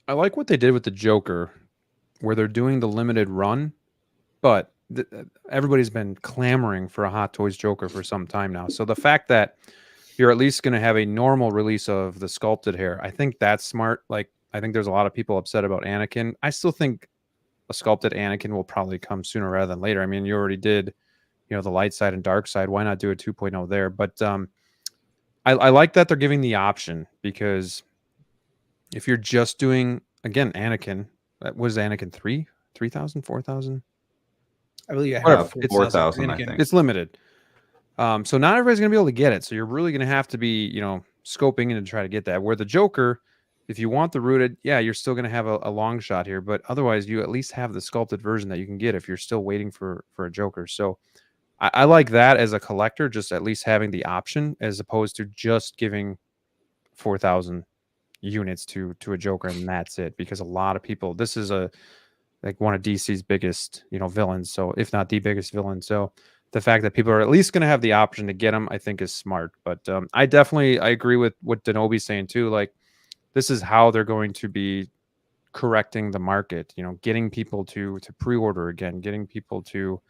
I like what they did with the Joker, where they're doing the limited run, but everybody's been clamoring for a Hot Toys Joker for some time now. So the fact that you're at least going to have a normal release of the sculpted hair, I think that's smart. Like, I think there's a lot of people upset about Anakin. I still think a sculpted Anakin will probably come sooner rather than later. I mean, you already did the light side and dark side. Why not do a 2.0 there? But I like that they're giving the option, because if you're just doing, again, Anakin, was Anakin 3,000, 4,000? I believe I have Whatever. 4,000, I Anakin. think. It's limited. So not everybody's going to be able to get it. So you're really going to have to be, scoping in to try to get that. Where the Joker, if you want the rooted, yeah, you're still going to have a long shot here. But otherwise, you at least have the sculpted version that you can get if you're still waiting for a Joker. So I like that as a collector, just at least having the option, as opposed to just giving 4,000 units to a Joker and that's it. Because a lot of people, this is like one of DC's biggest, villains. So if not the biggest villain. So the fact that people are at least going to have the option to get them, I think, is smart. But I agree with what Danoby's saying too. Like, this is how they're going to be correcting the market. Getting people to pre-order again, getting people to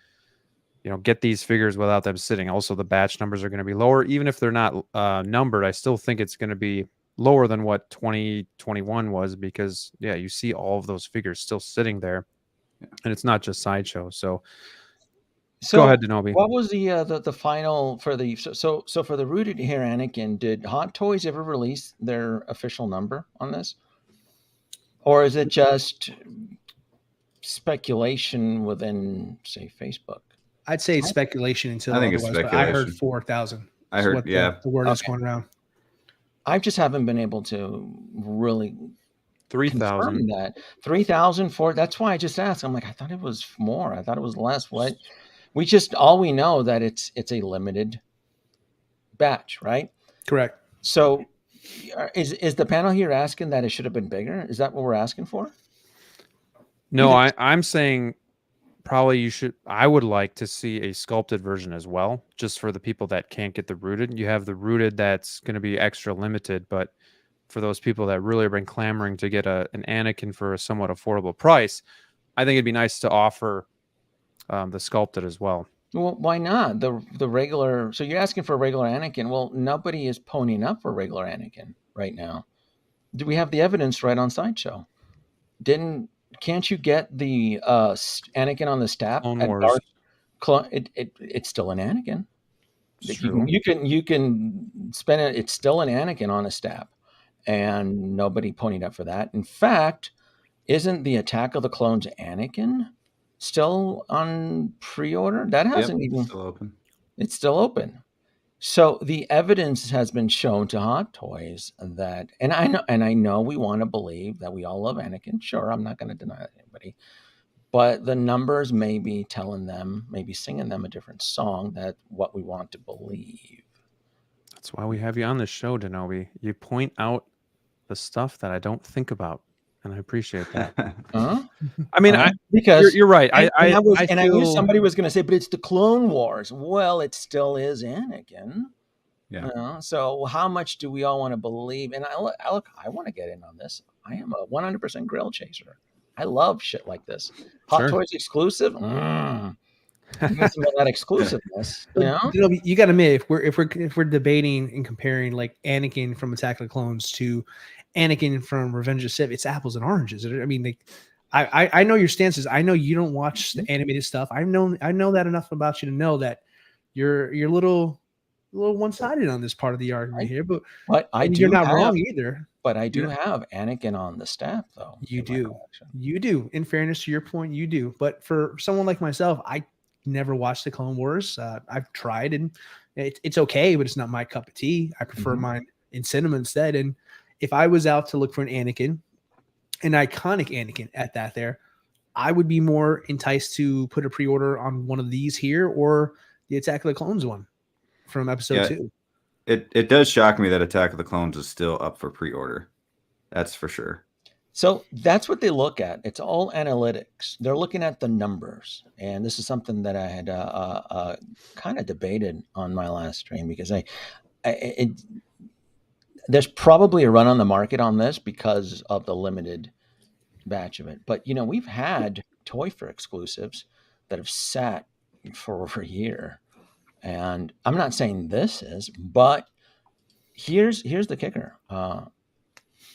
get these figures without them sitting. Also, the batch numbers are going to be lower, even if they're not numbered. I still think it's going to be lower than what 2021 was, because you see all of those figures still sitting there, and it's not just Sideshow. So go ahead, Danoby. What was the final for the so for the rooted here, Anakin? Did Hot Toys ever release their official number on this, or is it just speculation within, say, Facebook? I'd say it's speculation until I think it's otherwise, but I heard speculation. 4,000. I heard, the word is going around. I just haven't been able to really 3,000. that 3,000 for. That's why I just asked. I'm like, I thought it was more. I thought it was less. What? All we know that it's a limited batch, right? Correct. So is the panel here asking that it should have been bigger? Is that what we're asking for? No, I'm saying probably I would like to see a sculpted version as well, just for the people that can't get the rooted. You have the rooted that's going to be extra limited, but for those people that really have been clamoring to get an Anakin for a somewhat affordable price, I think it'd be nice to offer the sculpted as well. Well, why not the regular? So you're asking for a regular Anakin. Well, nobody is ponying up for regular Anakin right now. Do we have the evidence right on Sideshow? Can't you get the Anakin on the staff? It's still an Anakin. You can spend it. It's still an Anakin on a staff, and nobody ponied up for that. In fact, isn't the Attack of the Clones Anakin still on pre-order? That hasn't even still open. It's still open. So the evidence has been shown to Hot Toys that, and I know we want to believe that we all love Anakin. Sure, I'm not going to deny that to anybody, but the numbers may be telling them, maybe singing them a different song that what we want to believe. That's why we have you on this show, Danoby. You point out the stuff that I don't think about, and I appreciate that. I mean, because you're right. I knew somebody was going to say, but it's the Clone Wars. Well, it still is Anakin. Yeah. So how much do we all want to believe? And I want to get in on this. I am a 100% grill chaser. I love shit like this. Hot Toys exclusive. Some of that exclusiveness, you got to admit, if we're debating and comparing like Anakin from Attack of the Clones to Anakin from Revenge of the Sith, it's apples and oranges. I mean, I know your stances. I know you don't watch the animated stuff. I know that enough about you to know that you're a little one-sided on this part of the argument here. But you're not wrong either. But I do have Anakin on the staff, though. You do. In fairness to your point, you do. But for someone like myself, I never watched the Clone Wars. I've tried, and it's okay, but it's not my cup of tea. I prefer mine in cinema instead. And if I was out to look for an iconic Anakin at that there, I would be more enticed to put a pre-order on one of these here or the Attack of the Clones one from episode 2. It does shock me that Attack of the Clones is still up for pre-order. That's for sure. So that's what they look at. It's all analytics. They're looking at the numbers. And this is something that I had kind of debated on my last stream, because there's probably a run on the market on this because of the limited batch of it. But, we've had Toy Fair exclusives that have sat for over a year. And I'm not saying this is, but here's the kicker.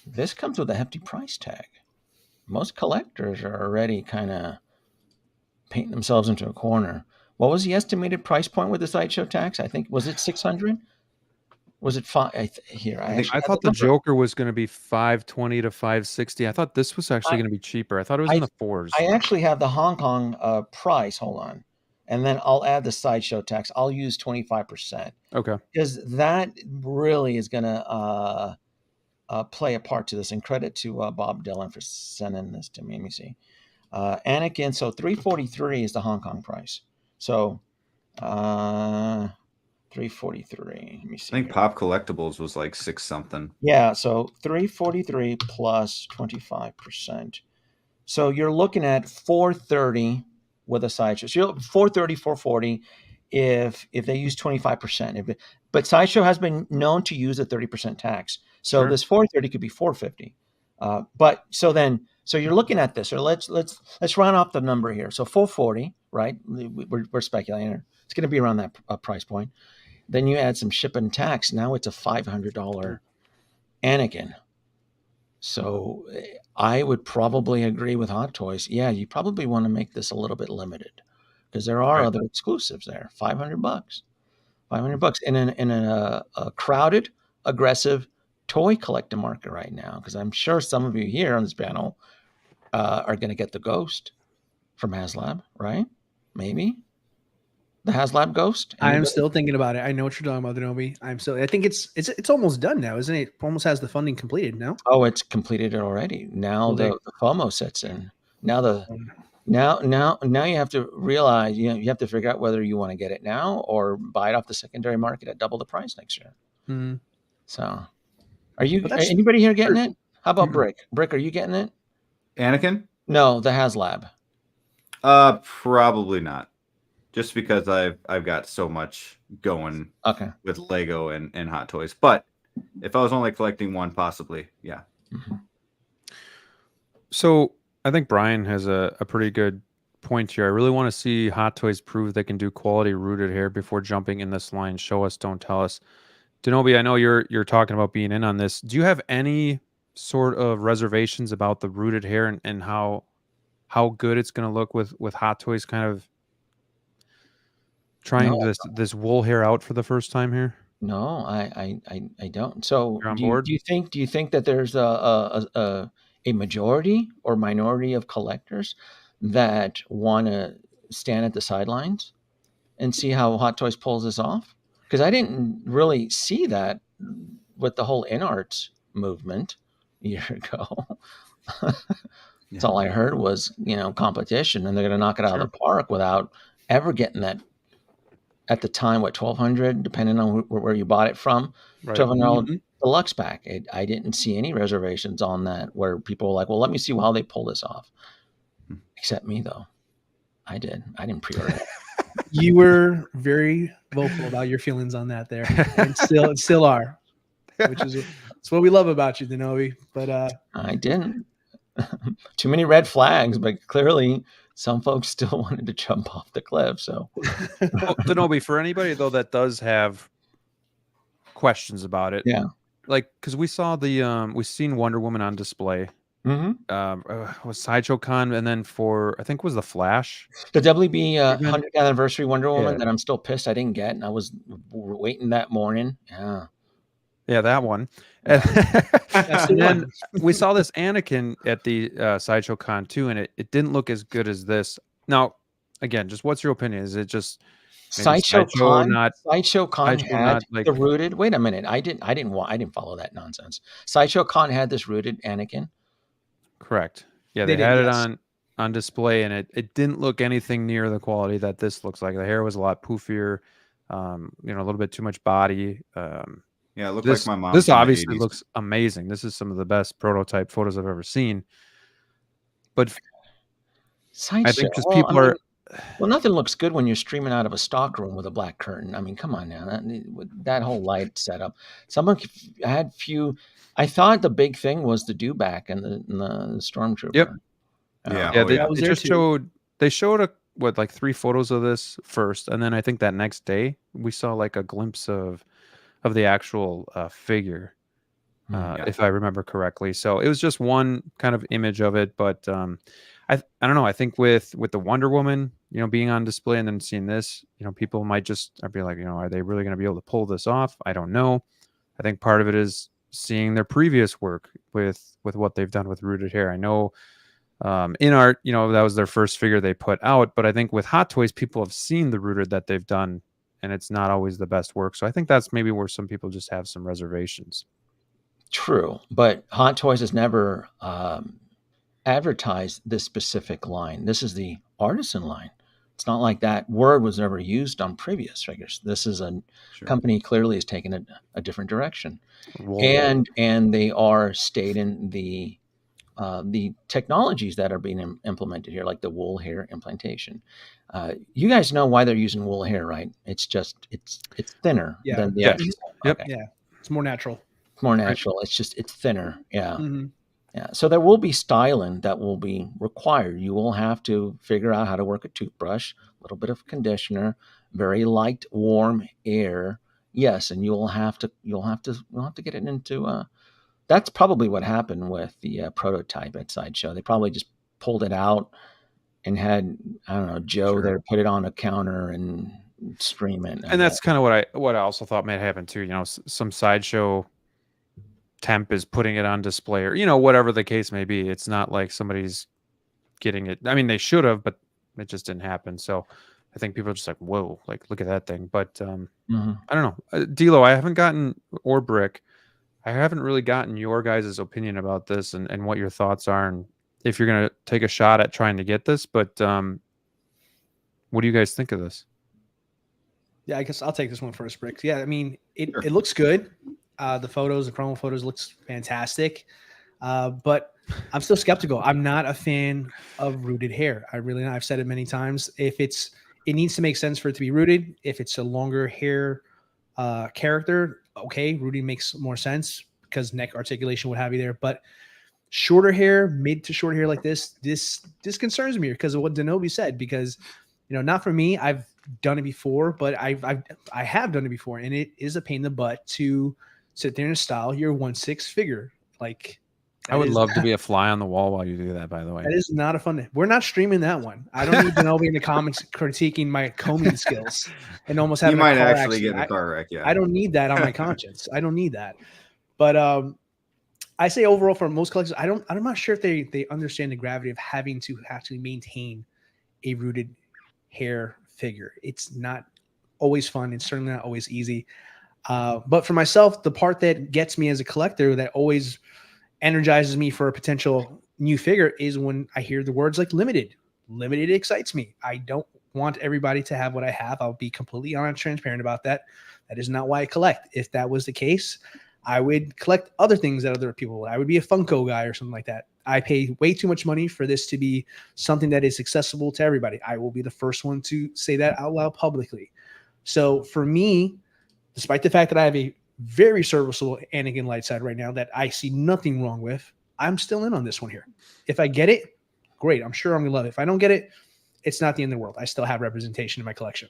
This comes with a hefty price tag. Most collectors are already kind of painting themselves into a corner. What was the estimated price point with the sideshow tax? I think was it 600? Was it five? I thought the Joker was going to be 520 to 560. I thought this was actually going to be cheaper. I thought it was in the fours. I actually have the Hong Kong price. Hold on, and then I'll add the sideshow tax. I'll use 25%. Okay, because that really is going to play a part to this. And credit to Bob Dylan for sending this to me. Let me see. Anakin. So 343 is the Hong Kong price. So 343. Let me see. I think Pop Collectibles was like 6 something. Yeah, so 343 plus 25%. So you're looking at 430 with a sideshow. So you're 430, 440 if they use 25%. But sideshow has been known to use a 30% tax. So this 430 could be 450. But so you're looking at this. So let's round off the number here. So 440, right? We're speculating. It's going to be around that price point. Then you add some shipping tax. Now it's a $500 Anakin. So I would probably agree with Hot Toys. Yeah, you probably want to make this a little bit limited because there are other exclusives there. $500, $500 in a crowded, aggressive toy collector market right now. Because I'm sure some of you here on this panel are going to get the Ghost from HasLab, right? Maybe. The HasLab Ghost? I'm still thinking about it. I know what you're talking about, Danoby. I think it's almost done now, isn't it? Almost has the funding completed now. Oh, it's completed already. Now the FOMO sets in. Now you have to realize you have to figure out whether you want to get it now or buy it off the secondary market at double the price next year. Mm-hmm. So, anybody here getting it? How about Brick? Brick, are you getting it? Anakin? No, the HasLab. Probably not. Just because I've got so much going with Lego and Hot Toys. But if I was only collecting one, possibly, yeah. Mm-hmm. So I think Brian has a pretty good point here. I really want to see Hot Toys prove they can do quality rooted hair before jumping in this line. Show us, don't tell us. Danoby, I know you're talking about being in on this. Do you have any sort of reservations about the rooted hair and how good it's going to look with Hot Toys kind of trying this wool hair out for the first time here? No, I don't. So You're on board? Do you think that there's a majority or minority of collectors that want to stand at the sidelines and see how Hot Toys pulls this off? Because I didn't really see that with the whole Inart movement a year ago. That's all I heard was competition, and they're going to knock it out of the park without ever getting that. At the time, $1,200, depending on where you bought it from, $1,200 deluxe pack. I didn't see any reservations on that where people were like, well, let me see how they pull this off. Except me, though. I did. I didn't pre-order it. You were very vocal about your feelings on that there, and still are, which is it's what we love about you, Danoby. But I didn't. Too many red flags, but clearly some folks still wanted to jump off the cliff. So, Danoby, for anybody though that does have questions about it, like because we saw we've seen Wonder Woman on display. Was Sideshow Con, and then I think was the Flash, the WB 100th anniversary Wonder Woman that I'm still pissed I didn't get, and I was waiting that morning. Yeah, that one. And then we saw this Anakin at the Sideshow Con too, and it didn't look as good as this. Now, again, just what's your opinion? Is it just Sideshow Con? Sideshow Con Sideshow had the rooted. Wait a minute, I didn't follow that nonsense. Sideshow Con had this rooted Anakin. Correct. Yeah, they had it on display, and it didn't look anything near the quality that this looks like. The hair was a lot poofier, a little bit too much body. Yeah, it looked like my mom. This obviously looks amazing. This is some of the best prototype photos I've ever seen. But Sideshow, I think just people are. Well, nothing looks good when you're streaming out of a stock room with a black curtain. I mean, come on now. That whole light setup. Someone had few. I thought the big thing was the dewback and the stormtrooper. Yep. Yeah. They showed like 3 photos of this first, and then I think that next day we saw like a glimpse of the actual figure, if I remember correctly. So it was just one kind of image of it, but I don't know. I think with the Wonder Woman, being on display and then seeing this, people might just be like, are they really going to be able to pull this off? I don't know. I think part of it is seeing their previous work with what they've done with rooted hair. I know Inart, that was their first figure they put out, but I think with Hot Toys, people have seen the rooted that they've done, and it's not always the best work. So I think that's maybe where some people just have some reservations. True, but Hot Toys has never advertised this specific line. This is the artisan line. It's not like that word was never used on previous figures. This is a company clearly has taken a different direction. Whoa. And they are stating the technologies that are being implemented here, like the wool hair implantation. You guys know why they're using wool hair, right? It's just it's thinner than the actual. Yep. Yeah, it's more natural. It's more natural. Right. It's thinner. Yeah. Mm-hmm. Yeah. So there will be styling that will be required. You will have to figure out how to work a toothbrush, a little bit of conditioner, very light, warm air. Yes, and you'll have to get it into. That's probably what happened with the prototype at Sideshow. They probably just pulled it out and had, I don't know, Joe there put it on a counter and stream it. And that's kind of what I also thought might happen too. Some Sideshow temp is putting it on display, or whatever the case may be. It's not like somebody's getting it. I mean, they should have, but it just didn't happen. So I think people are just like, whoa, like look at that thing. But I don't know, DLO, I haven't gotten, or Brick, I haven't really gotten your guys' opinion about this and what your thoughts are, and if you're gonna take a shot at trying to get this. But what do you guys think of this? Yeah, I guess I'll take this one first, Brick. Yeah, I mean, it looks good. The promo photos looks fantastic, but I'm still skeptical. I'm not a fan of rooted hair. I really not. I've said it many times. If it needs to make sense for it to be rooted. If it's a longer hair character, okay, rooting makes more sense because neck articulation would have you there. But shorter hair, mid to short hair like this concerns me because of what Danoby said. Because not for me. I've done it before, but I have done it before, and it is a pain in the butt to sit there and style your 1/6 figure. Like, I would love to be a fly on the wall while you do that, by the way. That is not a fun. We're not streaming that one. I don't need Danoby in the comments critiquing my combing skills and almost having. You might actually get in a car wreck. Yeah, I don't need that on my conscience. I don't need that. But I say overall for most collectors, I'm not sure if they understand the gravity of having to actually maintain a rooted hair figure. It's not always fun. It's certainly not always easy. But for myself, the part that gets me as a collector, that always energizes me for a potential new figure, is when I hear the words like limited. Limited excites me. I don't want everybody to have what I have. I'll be completely honest, transparent about that. That is not why I collect. If that was the case, I would collect other things that other people would. I would be a Funko guy or something like that. I pay way too much money for this to be something that is accessible to everybody. I will be the first one to say that out loud publicly. So for me, despite the fact that I have a very serviceable Anakin light side right now that I see nothing wrong with, I'm still in on this one here. If I get it, great. I'm sure I'm going to love it. If I don't get it, it's not the end of the world. I still have representation in my collection.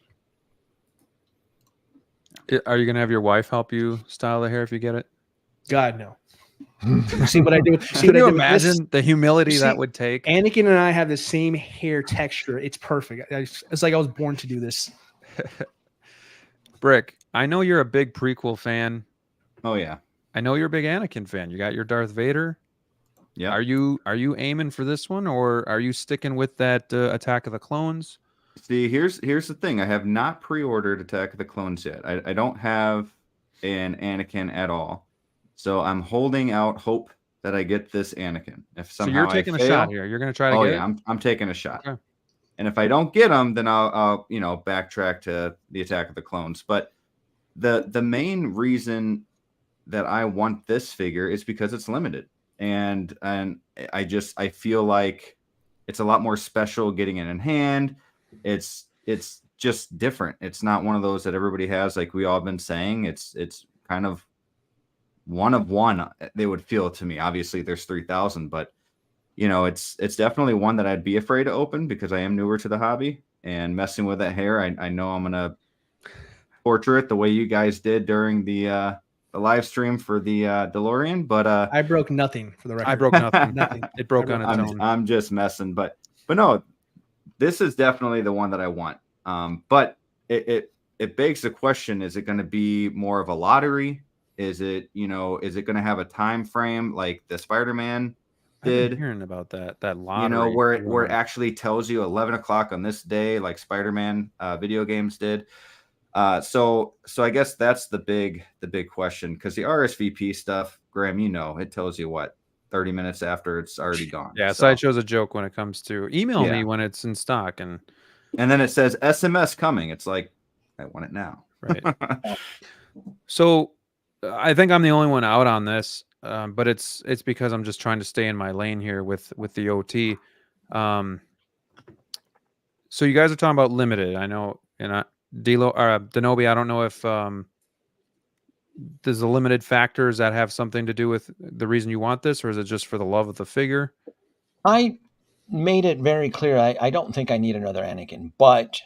Are you going to have your wife help you style the hair if you get it? God, no. See what I do? Can you imagine the humility that would take? Anakin and I have the same hair texture. It's perfect. It's like I was born to do this. Brick, I know you're a big prequel fan. Oh yeah. I know you're a big Anakin fan. You got your Darth Vader. Yeah. Are you aiming for this one, or are you sticking with that Attack of the Clones? See, here's the thing. I have not pre-ordered Attack of the Clones yet. I don't have an Anakin at all. So I'm holding out hope that I get this Anakin. If somehow so you're taking a shot here. You're going to try to get it? I'm taking a shot. Okay. And if I don't get them, then I'll backtrack to the Attack of the Clones. But the main reason that I want this figure is because it's limited. And I feel like it's a lot more special getting it in hand. It's just different. It's not one of those that everybody has, like we all been saying. It's kind of one of one, they would feel to me. Obviously there's 3,000, but it's definitely one that I'd be afraid to open because I am newer to the hobby, and messing with that hair, I know I'm gonna torture it the way you guys did during the live stream for the DeLorean. But I broke nothing, for the record. I broke nothing. Nothing. It broke on its own. I'm just messing, but no, this is definitely the one that I want. But it begs the question: is it going to be more of a lottery? Is it going to have a time frame like the Spider-Man I've been did? hearing about that lottery. Where it actually tells you 11 o'clock on this day, like Spider-Man video games did. So I guess that's the big question, because the RSVP stuff, Graham, it tells you what 30 minutes after it's already gone. Yeah, so. Sideshow's a joke when it comes to email me when it's in stock, and then it says SMS coming. It's like, I want it now. Right. So I think I'm the only one out on this, but it's because I'm just trying to stay in my lane here with the OT. So you guys are talking about limited. I know, and Danoby, I don't know if does the limited factors that have something to do with the reason you want this, or is it just for the love of the figure? I made it very clear I don't think I need another Anakin, but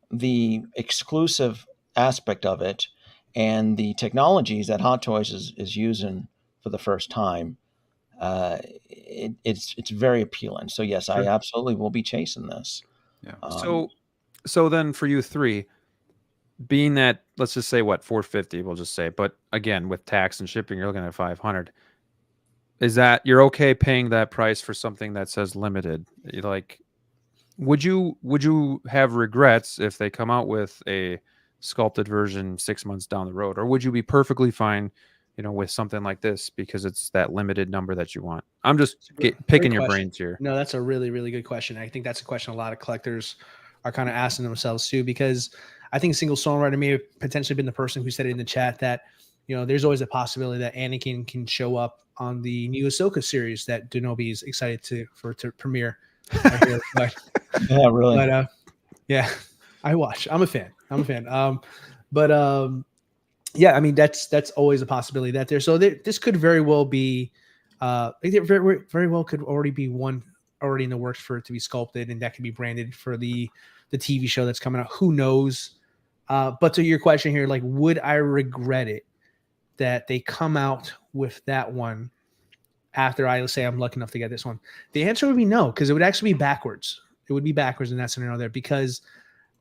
the exclusive aspect of it and the technologies that Hot Toys is using for the first time, it's very appealing. So yes, I absolutely will be chasing this. Yeah. So then for you three, being that, let's just say what, 450, we'll just say, but again, with tax and shipping, you're looking at 500. Is that you're okay paying that price for something that says limited? Like, would you have regrets if they come out with a sculpted version 6 months down the road, or would you be perfectly fine, with something like this because it's that limited number that you want? I'm just picking your brains here. No, that's a really, really good question. I think that's a question a lot of collectors are kind of asking themselves too, because I think Single Songwriter may have potentially been the person who said it in the chat that, there's always a possibility that Anakin can show up on the new Ahsoka series that Danoby is excited to premiere. But, yeah, really. But yeah, I watch. I'm a fan. Yeah, I mean that's always a possibility that there. So this could very well be, very, very well could already be one already in the works for it to be sculpted, and that could be branded for the TV show that's coming out. Who knows? But to your question here, like, would I regret it that they come out with that one after I say I'm lucky enough to get this one? The answer would be no, because it would actually be backwards. It would be backwards in that scenario there, because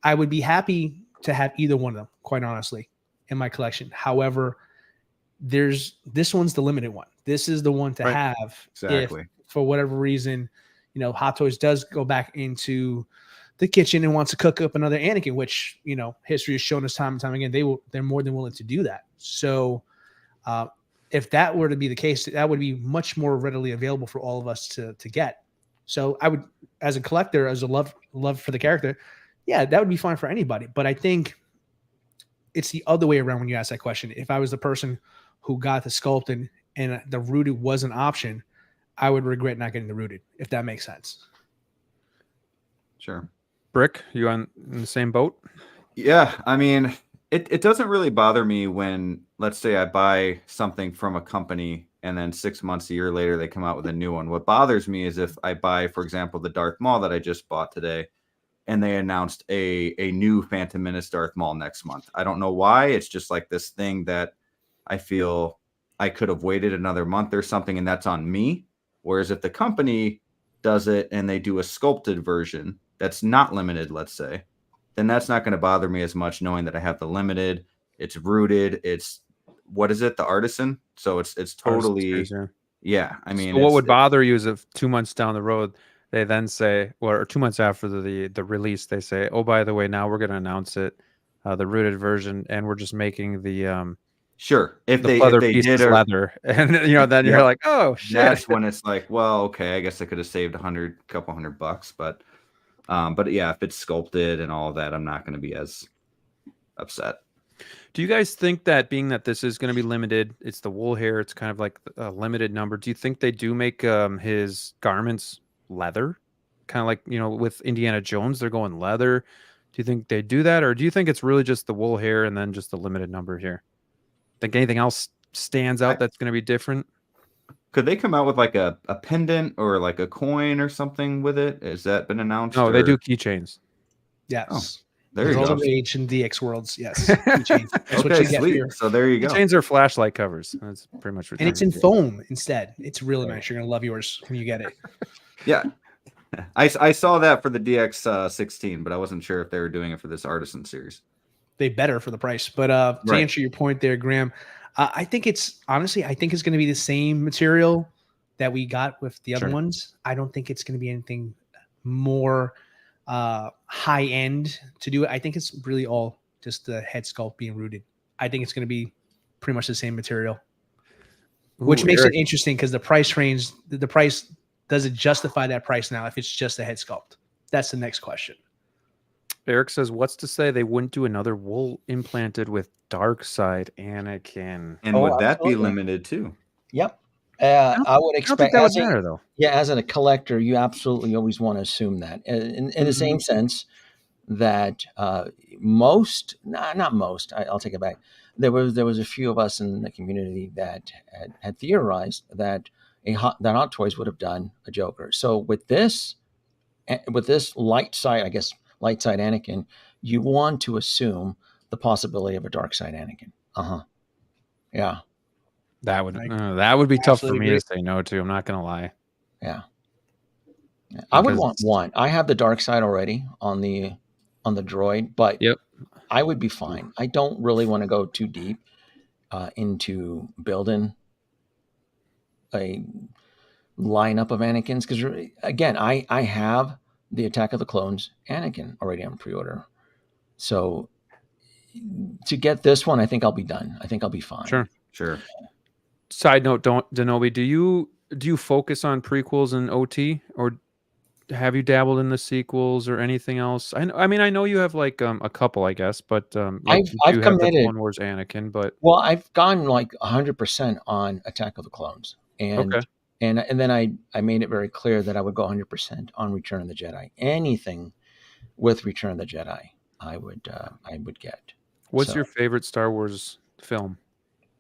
I would be happy to have either one of them, quite honestly, in my collection. However, this one's the limited one. This is the one to have. Exactly. If, for whatever reason, Hot Toys does go back into the kitchen and wants to cook up another Anakin, which, history has shown us time and time again, they're more than willing to do that. So if that were to be the case, that would be much more readily available for all of us to get. So I would, as a collector, as a love for the character, yeah, that would be fine for anybody. But I think it's the other way around when you ask that question. If I was the person who got the sculpted and the rooted was an option, I would regret not getting the rooted, if that makes sense. Sure. Brick, you in the same boat? Yeah, I mean, it doesn't really bother me when, let's say, I buy something from a company and then 6 months, a year later, they come out with a new one. What bothers me is if I buy, for example, the Darth Maul that I just bought today, and they announced a new Phantom Menace Darth Maul next month. I don't know why. It's just like this thing that I feel I could have waited another month or something, and that's on me. Whereas if the company does it and they do a sculpted version that's not limited, let's say, then that's not going to bother me as much, knowing that I have the limited, it's rooted, it's, what is it, the artisan? So it's totally, yeah. I mean, so what would bother you is if 2 months down the road, they then say, or 2 months after the release, they say, oh, by the way, now we're going to announce it, the rooted version, and we're just making the sure, if they did leather, and then you're like, oh shit. That's when it's like, well, okay, I guess I could have saved couple hundred bucks, but yeah, if it's sculpted and all of that, I'm not going to be as upset. Do you guys think that, being that this is going to be limited, it's the wool hair, it's kind of like a limited number, do you think they do make his garments leather, kind of like with Indiana Jones, they're going leather? Do you think they do that, or do you think it's really just the wool hair and then just the limited number here? Think anything else stands out that's going to be different? Could they come out with like a pendant or like a coin or something with it? Has that been announced? No, they do keychains. Yes. Oh, there you go. All the rage in DX worlds. Yes. Keychains. That's okay, what you get sweet. here. So there you go. Keychains are flashlight covers. That's pretty much what. And it's in foam instead. It's really nice. You're going to love yours when you get it. Yeah. I saw that for the DX16, but I wasn't sure if they were doing it for this Artisan series. They better for the price. But to Right. answer your point there, Graham, I think it's going to be the same material that we got with the other Sure. ones. I don't think it's going to be anything more high end to do it. I think it's really all just the head sculpt being rooted. I think it's going to be pretty much the same material, which makes Eric. it interesting because the price range, the price, does it justify that price now if it's just a head sculpt? That's the next question. Eric says, "What's to say they wouldn't do another wool implanted with dark side Anakin?" And would that be limited too? Yep. I would I don't expect think that would matter though. Yeah, as a collector, you absolutely always want to assume that. In the same sense that not most, I'll take it back. There was a few of us in the community that had theorized that Hot Toys would have done a Joker. So with this light side Anakin, you want to assume the possibility of a dark side Anakin. Yeah. That would be tough for me agree. to say no to. I'm not gonna lie. Yeah. I would want one. I have the dark side already on the droid, but Yep. I would be fine. I don't really want to go too deep into building a lineup of Anakins because again, I have the Attack of the Clones Anakin already on pre-order. So to get this one, I think I'll be done. I think I'll be fine. Sure. Side note, Danoby, do you focus on prequels and OT, or have you dabbled in the sequels or anything else? I mean, I know you have like a couple, I guess, but I've you have committed. the Clone Wars Anakin, but Well, I've gone like 100% on Attack of the Clones, and Okay. and then I made it very clear that I would go 100% on Return of the Jedi. Anything with Return of the Jedi, I would get. What's So, your favorite Star Wars film?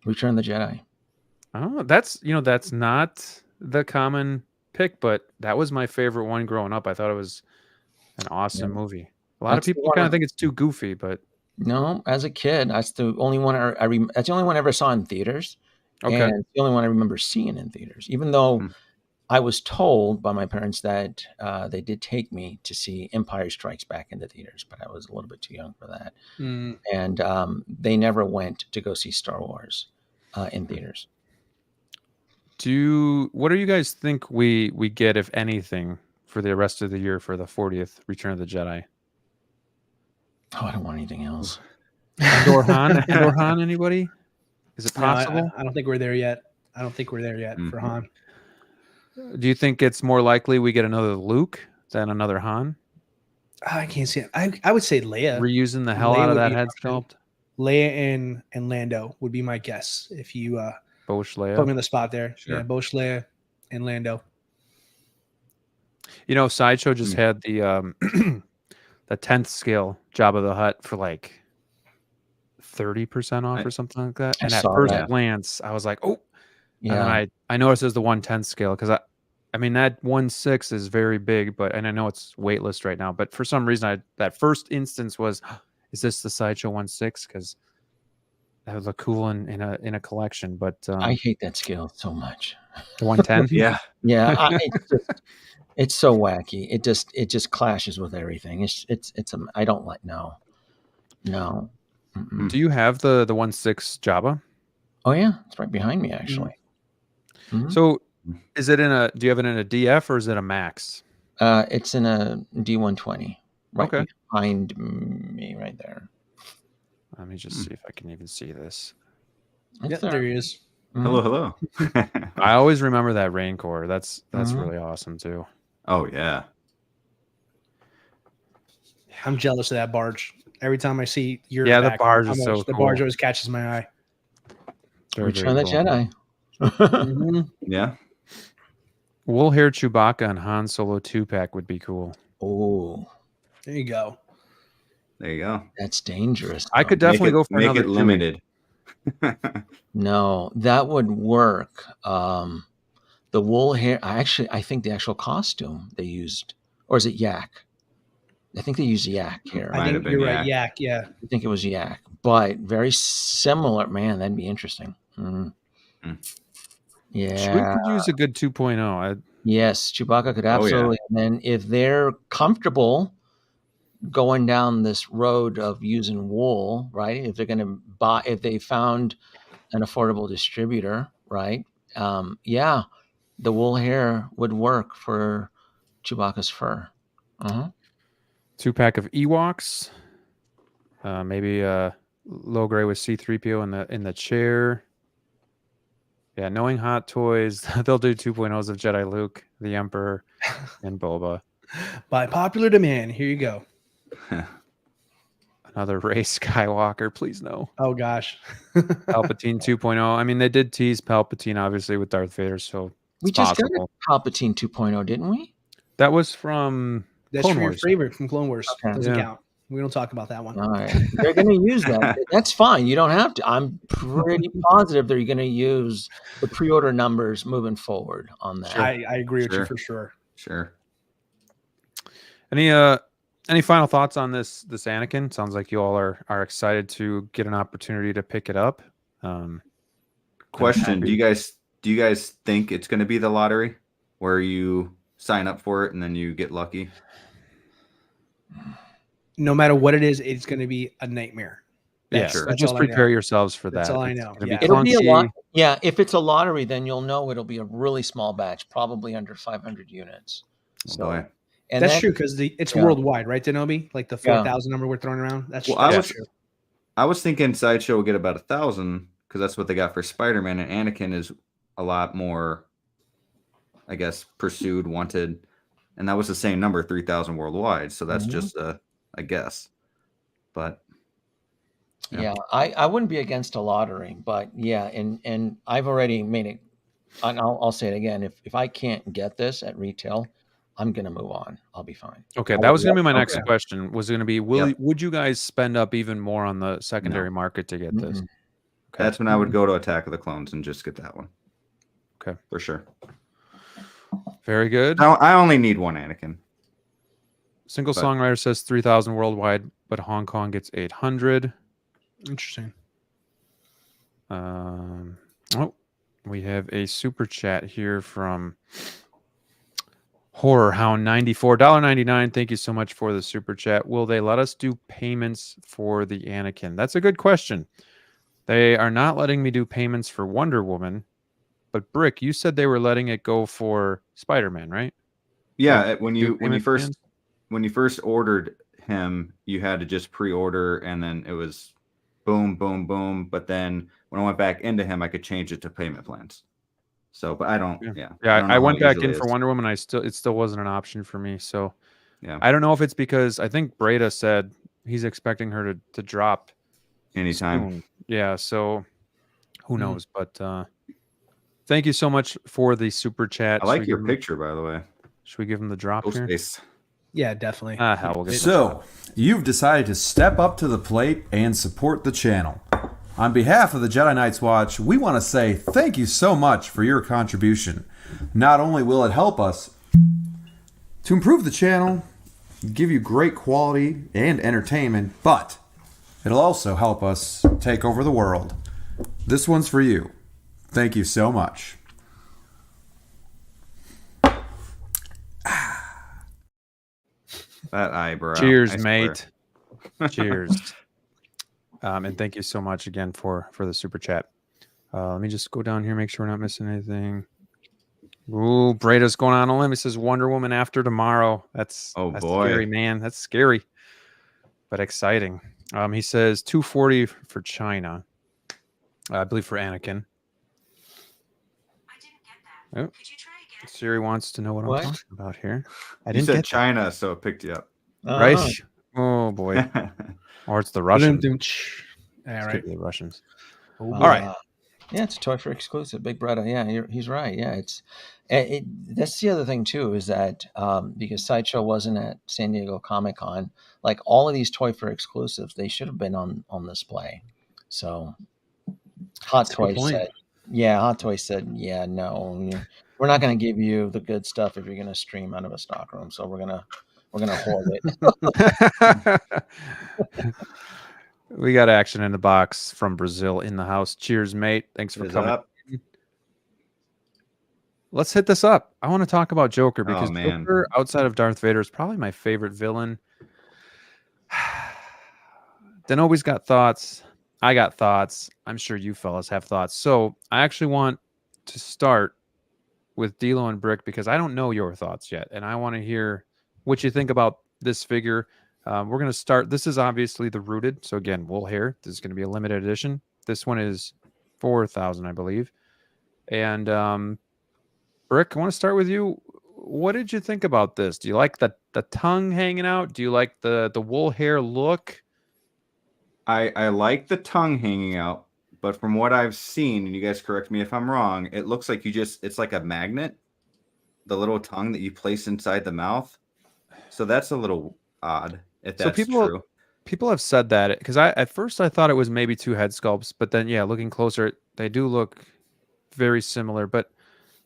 Return of the Jedi? Oh, that's not the common pick, but that was my favorite one growing up. I thought it was an awesome movie. A lot That's of the people one kind of think it's too goofy, but No, as a kid, that's the only one that's the only one I ever saw in theaters, okay. and it's the only one I remember seeing in theaters. Even though I was told by my parents that they did take me to see Empire Strikes Back in the theaters, but I was a little bit too young for that, and they never went to go see Star Wars in theaters. What do you guys think we get, if anything, for the rest of the year for the 40th Return of the Jedi? Oh, I don't want anything else. Andor Han, anybody? Is it possible? No, I don't think we're there yet. For Han. Do you think it's more likely we get another Luke than another Han? I can't see it. I would say Leia. Reusing the hell Leia out of would that be head an option. sculpt? Leia and Lando would be my guess if you Bosch put me Leia. in the spot there. Sure. Yeah, Bosch, Leia, and Lando. You know, Sideshow just had the the 10th scale Jabba the Hutt for like 30% off or something like that. And at first glance, I was like, oh, Yeah. And I noticed it was the 1/10 scale because I mean that 1/6 is very big, and I know it's waitlist right now, but for some reason that first instance was, is this the Sideshow 1/6? Because that would look cool in a collection. But I hate that scale so much. The 110? Yeah. It's so wacky. It just clashes with everything. I don't like no. Do you have the 1/6 Jabba? Oh yeah, it's right behind me actually. So is it do you have it in a DF or is it a Max? It's in a D120 right Okay. behind me right there. Let me just see if I can even see this. Yeah, there he is. Hello. I always remember that Rancor. That's really awesome too. Oh yeah. I'm jealous of that barge. Every time I see your the barge is so the cool. barge always catches my eye. Very, Return of the very Jedi. Yeah. Wool hair Chewbacca and Han Solo 2-pack would be cool. Oh, There you go. There you go. that's dangerous. I could definitely go for make another it limited. No, that would work. The wool hair. I think the actual costume they used, or is it yak? I think they used yak hair. Might I have think been you're right. Yak, yeah. I think it was yak, but very similar. Man, that'd be interesting. Yeah. We could use a good 2.0. Yes, Chewbacca could Oh, yeah. absolutely. And then if they're comfortable going down this road of using wool, right? If they're going to buy, if they found an affordable distributor, right? Yeah, the wool hair would work for Chewbacca's fur. 2-pack of Ewoks. Maybe low gray with C-3PO in the chair. Yeah, knowing Hot Toys, they'll do 2.0s of Jedi Luke, the Emperor, and Boba. By popular demand, here you go. Another Rey Skywalker, please no. Oh gosh. Palpatine 2.0. I mean, they did tease Palpatine obviously with Darth Vader, so We it's just possible. got a Palpatine 2.0, didn't we? That was from That's Clone from your Wars. favorite from Clone Wars. Okay. Doesn't Yeah. count. We don't talk about that one. All right. They're going to use that. That's fine. You don't have to. I'm pretty positive they're going to use the pre-order numbers moving forward on that. I agree with you Sure. for sure. Sure. Any final thoughts on this Anakin? Sounds like you all are excited to get an opportunity to pick it up. Question: Do you guys think it's going to be the lottery where you sign up for it and then you get lucky? No matter what it is, it's going to be a nightmare. Yes, Sure. That's just all I know. prepare yourselves for that. That's all I It's know. gonna Yeah. be It'll be a lot. clunky. Yeah, if it's a lottery, then you'll know it'll be a really small batch, probably under 500 units. Oh, boy. And That's that- true because it's Yeah. worldwide, right, Danoby? Like the Yeah. 4,000 number we're throwing around. That's Well, that's true. I was thinking Sideshow will get about 1,000 because that's what they got for Spider-Man, and Anakin is a lot more, I guess, pursued, wanted, and that was the same number, 3,000 worldwide. So that's just a guess, but Yeah, I wouldn't be against a lottery, but yeah, and I've already made it. And I'll say it again. If I can't get this at retail, I'm gonna move on. I'll be fine. Okay, that was going to be my next Okay. question. Was going to be, would you guys spend up even more on the secondary market to get this? Mm-mm. Okay. that's when I would go to Attack of the Clones and just get that one. Okay. For sure. Very good. I only need one Anakin. Single but- songwriter says 3,000 worldwide, but Hong Kong gets 800. Interesting. We have a super chat here from Horror Hound 94, $1.99. Thank you so much for the super chat. Will they let us do payments for the Anakin? That's a good question. They are not letting me do payments for Wonder Woman, but Brick, you said they were letting it go for Spider-Man, right? Yeah, Like, when do you payment plans? first ordered him, you had to just pre-order, and then it was boom, boom, boom. But then when I went back into him, I could change it to payment plans. So, but I don't. Yeah, I don't know I how went back easily in it for is. Wonder Woman. It still wasn't an option for me. So Yeah, I don't know if it's because I think Breda said he's expecting her to drop anytime. soon. Yeah, so who knows? But thank you so much for the super chat. I like your picture, by the way. Should we give him the drop Ghost here? Space. Yeah, definitely. Hell, we'll get the So, drop. you've decided to step up to the plate and support the channel. On behalf of the Jedi Knights Watch, we want to say thank you so much for your contribution. Not only will it help us to improve the channel, give you great quality and entertainment, but it'll also help us take over the world. This one's for you. Thank you so much. That eyebrow. I Cheers, swear. mate. Cheers. And thank you so much again for the super chat. Let me just go down here, make sure we're not missing anything. Ooh, Breda's going on a limb. He says Wonder Woman after tomorrow. That's boy. scary, man. That's scary, but exciting. He says 240 for China. I believe for Anakin. I didn't get that. Oh. Could you try again? Siri wants to know what What? I'm talking about here. I You didn't said get China, so it picked you up. that, right. Oh boy, or it's the Russians. All It right. could be the Russians. All right. Yeah, it's a toy for exclusive. Big Brother. Yeah, he's right. Yeah, that's the other thing too, is that because Sideshow wasn't at San Diego Comic-Con, like all of these toy for exclusives, they should have been on display. So Hot a good Toys point. said, Hot Toys said, yeah, no, we're not going to give you the good stuff if you're going to stream out of a stock room. So we're gonna hoard it. We got action in the box from Brazil in the house. Cheers, mate. Thanks for Is coming. up? let's hit this up. I want to talk about Joker Oh, because man. Joker, outside of Darth Vader, is probably my favorite villain. Danoby's got thoughts. I got thoughts. I'm sure you fellas have thoughts. So I actually want to start with DLO and Brick because I don't know your thoughts yet, and I want to hear what you think about this figure. We're going to start. This is obviously the rooted. So again, wool hair. This is going to be a limited edition. This one is 4,000, I believe. And Brick, I want to start with you. What did you think about this? Do you like the tongue hanging out? Do you like the wool hair look? I like the tongue hanging out, but from what I've seen, and you guys correct me if I'm wrong, it looks like it's like a magnet, the little tongue that you place inside the mouth. So that's a little odd if that's true. People have said that because at first I thought it was maybe two head sculpts, but then looking closer, they do look very similar. But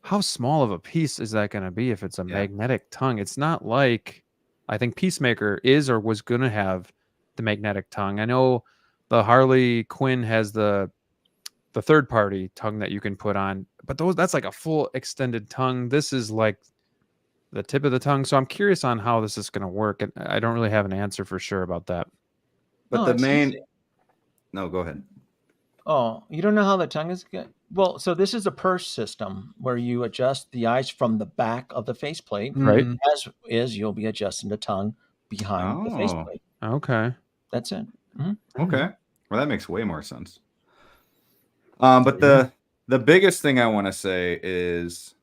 how small of a piece is that going to be if it's a magnetic tongue? It's not like I think Peacemaker is or was going to have the magnetic tongue. I know the Harley Quinn has the third party tongue that you can put on, but that's like a full extended tongue. This is like the tip of the tongue. So I'm curious on how this is going to work. And I don't really have an answer for sure about that. But the main, no, go ahead. Oh, you don't know how the tongue is good? Well, so this is a purse system where you adjust the eyes from the back of the faceplate. Right. As is, you'll be adjusting the tongue behind the faceplate. Okay. That's it. Okay. Well, that makes way more sense. But the biggest thing I want to say is,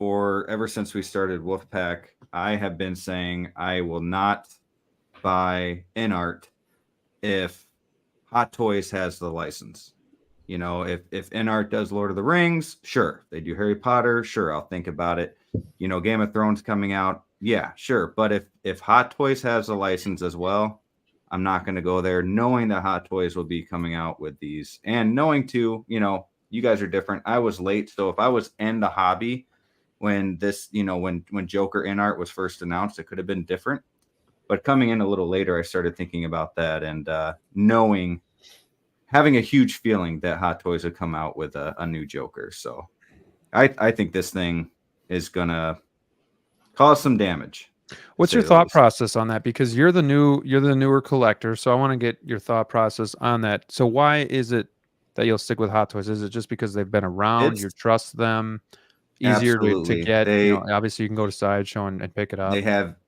ever since we started Wolfpack, I have been saying I will not buy Inart if Hot Toys has the license. You know, if Inart does Lord of the Rings, sure. They do Harry Potter, sure, I'll think about it. You know, Game of Thrones coming out, yeah, sure. But if Hot Toys has a license as well, I'm not going to go there, knowing that Hot Toys will be coming out with these, and knowing too, you know, you guys are different. I was late, so if I was in the hobby when this, you know, when Joker Inart was first announced, it could have been different. But coming in a little later, I started thinking about that and having a huge feeling that Hot Toys would come out with a new Joker. So I think this thing is gonna cause some damage. What's your thought process on that? Because you're the newer collector, so I want to get your thought process on that. So why is it that you'll stick with Hot Toys? Is it just because they've been around, you trust them, easier to get? Obviously you can go to Sideshow and pick it up.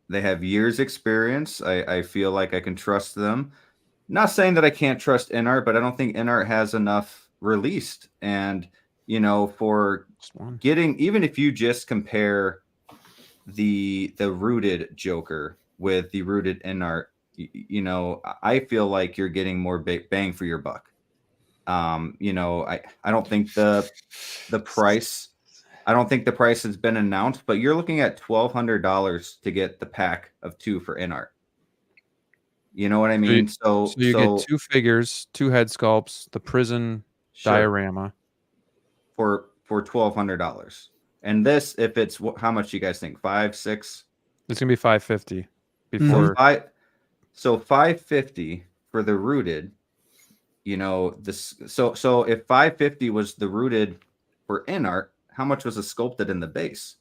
They have years experience. I feel like I can trust them. Not saying that I can't trust Inart, but I don't think Inart has enough released. And, you know, for getting, even if you just compare the rooted Joker with the rooted Inart, you know, I feel like you're getting more bang for your buck. You know, I don't think the price, I don't think the price has been announced, but you're looking at $1,200 to get the pack of 2 for Inart. You know what I mean? So you get 2 figures, 2 head sculpts, the prison diorama for $1,200. And this, if it's how much do you guys think? 5, 6? It's gonna be $550 before. So $550 for the rooted. You know this. So if $550 was the rooted for Inart, how much was the sculpted in the base?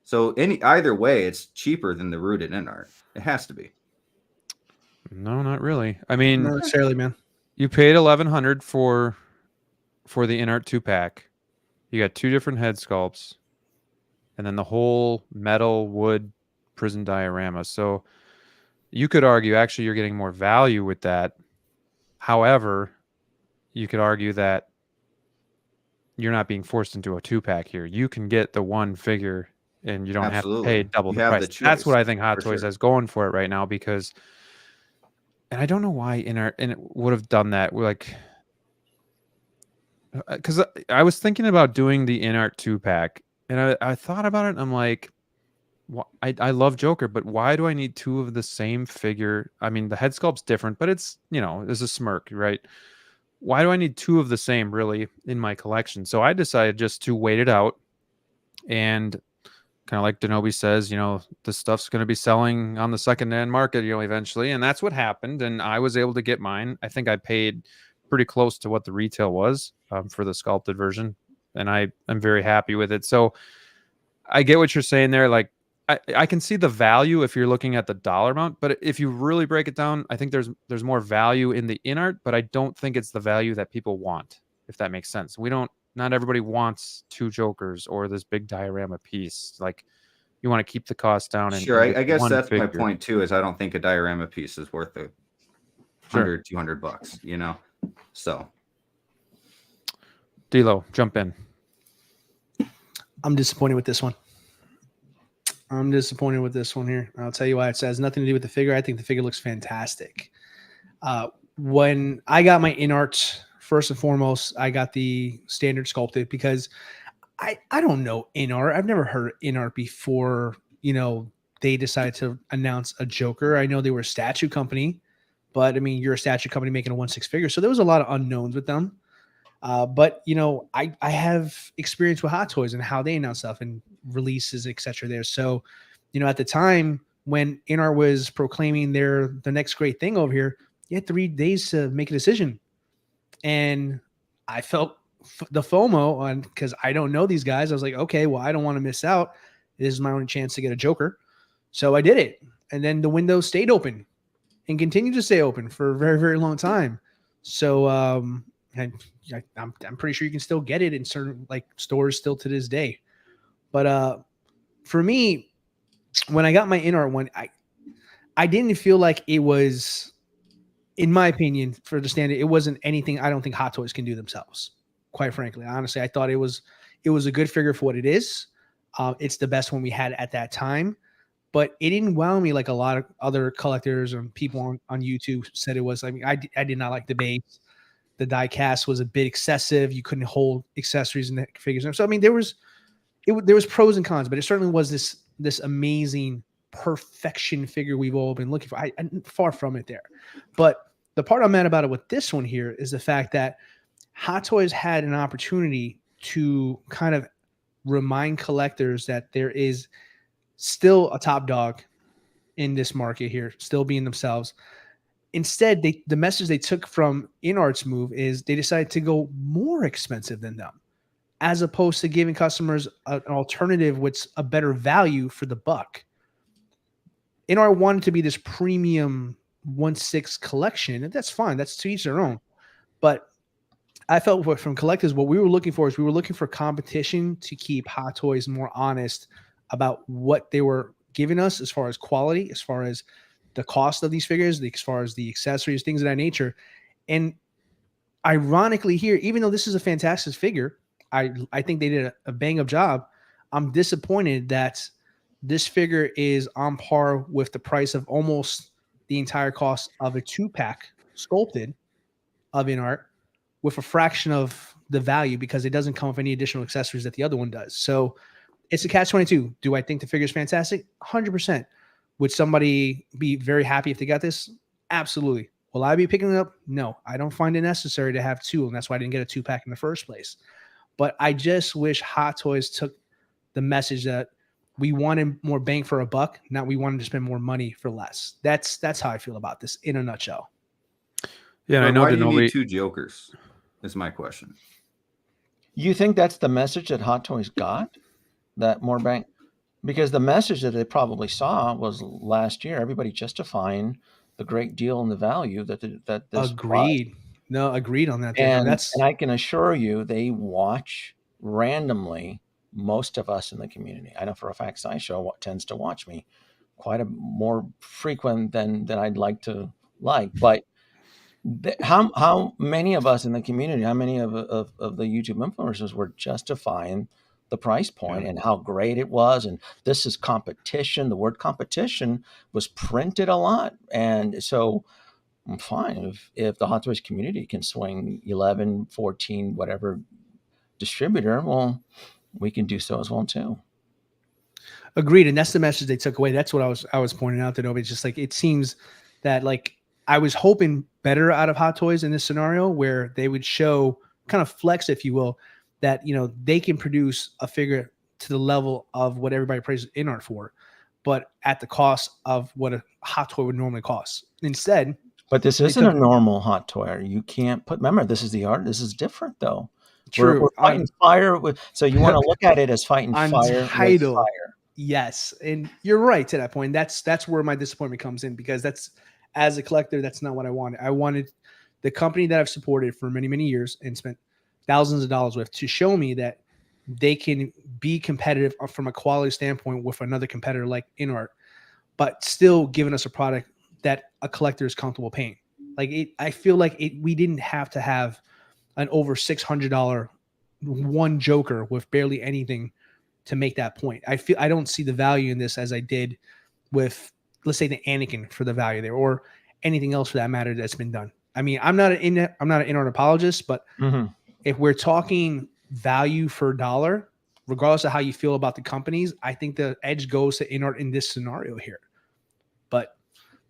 So either way, it's cheaper than the rooted Inart. It has to be. No, not really. I mean, not necessarily, man. You paid $1,100 for the Inart 2-pack. You got 2 different head sculpts, and then the whole metal wood prison diorama. So you could argue actually you're getting more value with that. However, you could argue that you're not being forced into a 2-pack here. You can get the one figure, and you don't have to pay double the price. That's what I think Hot Toys has going for it right now, because. And I don't know why Inart would have done that. Like, because I was thinking about doing the Inart 2-pack, and I thought about it, and I'm like, I love Joker, but why do I need 2 of the same figure? I mean, the head sculpt's different, but it's, you know, there's a smirk, right? Why do I need 2 of the same really in my collection? So I decided just to wait it out, and kind of like Danoby says, you know, this stuff's going to be selling on the second-hand market, you know, eventually. And that's what happened. And I was able to get mine. I think I paid pretty close to what the retail was for the sculpted version. and I'm very happy with it. So I get what you're saying there. Like I can see the value if you're looking at the dollar amount, but if you really break it down, I think there's more value in the Inart, but I don't think it's the value that people want, if that makes sense. Not everybody wants 2 Jokers or this big diorama piece. Like, you want to keep the cost down. And sure, and I guess that's figure. my point too. Is I don't think a diorama piece is worth $100, $200. You know, so DLO, jump in. I'm disappointed with this one. I'm disappointed with this one here. I'll tell you why. It has nothing to do with the figure. I think the figure looks fantastic. When I got my Inart, first and foremost, I got the standard sculpted because I don't know Inart. I've never heard of Inart before, they decided to announce a Joker. I know they were a statue company, but I mean, you're a statue company making a 1/6 figure. So there was a lot of unknowns with them. But I have experience with Hot Toys and how they announce stuff and releases, etc. there. So, at the time when Inart was proclaiming the next great thing over here, you had 3 days to make a decision. And I felt the FOMO on, because I don't know these guys. I was like, okay, well, I don't want to miss out. This is my only chance to get a Joker. So I did it. And then the window stayed open and continued to stay open for a very, very long time. So, and I'm pretty sure you can still get it in certain stores still to this day. But for me, when I got my Inart one, I didn't feel like it was, in my opinion, for the standard, it wasn't anything I don't think Hot Toys can do themselves. Quite frankly, honestly, I thought it was a good figure for what it is. It's the best one we had at that time, but it didn't wow me like a lot of other collectors and people on YouTube said it was. I mean, I did not like the base. The die cast was a bit excessive. You couldn't hold accessories in the figures. So I mean, there was pros and cons, but it certainly was this amazing perfection figure we've all been looking for. I'm far from it there. But the part I'm mad about it with this one here is the fact that Hot Toys had an opportunity to kind of remind collectors that there is still a top dog in this market here, still being themselves. Instead, the message they took from Inart's move is they decided to go more expensive than them, as opposed to giving customers an alternative with a better value for the buck. Inart wanted to be this premium 1/6 collection, and that's fine. That's to each their own. But I felt from collectors, what we were looking for is we were looking for competition to keep Hot Toys more honest about what they were giving us as far as quality, as far as the cost of these figures, as far as the accessories, things of that nature. And ironically here, even though this is a fantastic figure, I think they did a bang-up job. I'm disappointed that this figure is on par with the price of almost the entire cost of a 2-pack sculpted of Inart, with a fraction of the value because it doesn't come with any additional accessories that the other one does. So it's a catch-22. Do I think the figure is fantastic? 100%. Would somebody be very happy if they got this? Absolutely. Will I be picking it up? No. I don't find it necessary to have 2, and that's why I didn't get a 2-pack in the first place. But I just wish Hot Toys took the message that we wanted more bang for a buck, not we wanted to spend more money for less. That's how I feel about this in a nutshell. Yeah, and I know why do you Danoby, need 2 Jokers? Is my question. You think that's the message that Hot Toys got? That more bang? Because the message that they probably saw was last year, everybody justifying the great deal and the value that this agreed. was. No, agreed on that. And I can assure you, they watch randomly most of us in the community. I know for a fact SciShow tends to watch me quite a more frequent than I'd like to but how many of us in the community, how many of the YouTube influencers were justifying the price point and how great it was, and this is competition. The word competition was printed a lot, and so I'm fine if the Hot Toys community can swing 11, 14, whatever distributor, well, we can do so as well too. Agreed, and that's the message they took away. That's what I was pointing out to Danoby. It's just it seems that I was hoping better out of Hot Toys in this scenario where they would show, kind of flex, if you will, that they can produce a figure to the level of what everybody praises Inart for, but at the cost of what a Hot Toy would normally cost. Instead, but this isn't a normal Hot Toy. You can't remember, this is the art. This is different though. True. We're fighting fire with. So you want to look at it as fighting On fire with title. fire. Yes, and you're right to that point. That's where my disappointment comes in, because that's, as a collector, that's not what I wanted. I wanted the company that I've supported for many, many years and spent thousands of dollars with to show me that they can be competitive from a quality standpoint with another competitor like Inart, but still giving us a product that a collector is comfortable paying. Like I feel like we didn't have to have an over $600 one Joker with barely anything to make that point. I don't see the value in this as I did with, let's say, the Anakin for the value there, or anything else for that matter that's been done. I mean, I'm not an Inart apologist, but if we're talking value for dollar, regardless of how you feel about the companies, I think the edge goes to Inart in this scenario here. But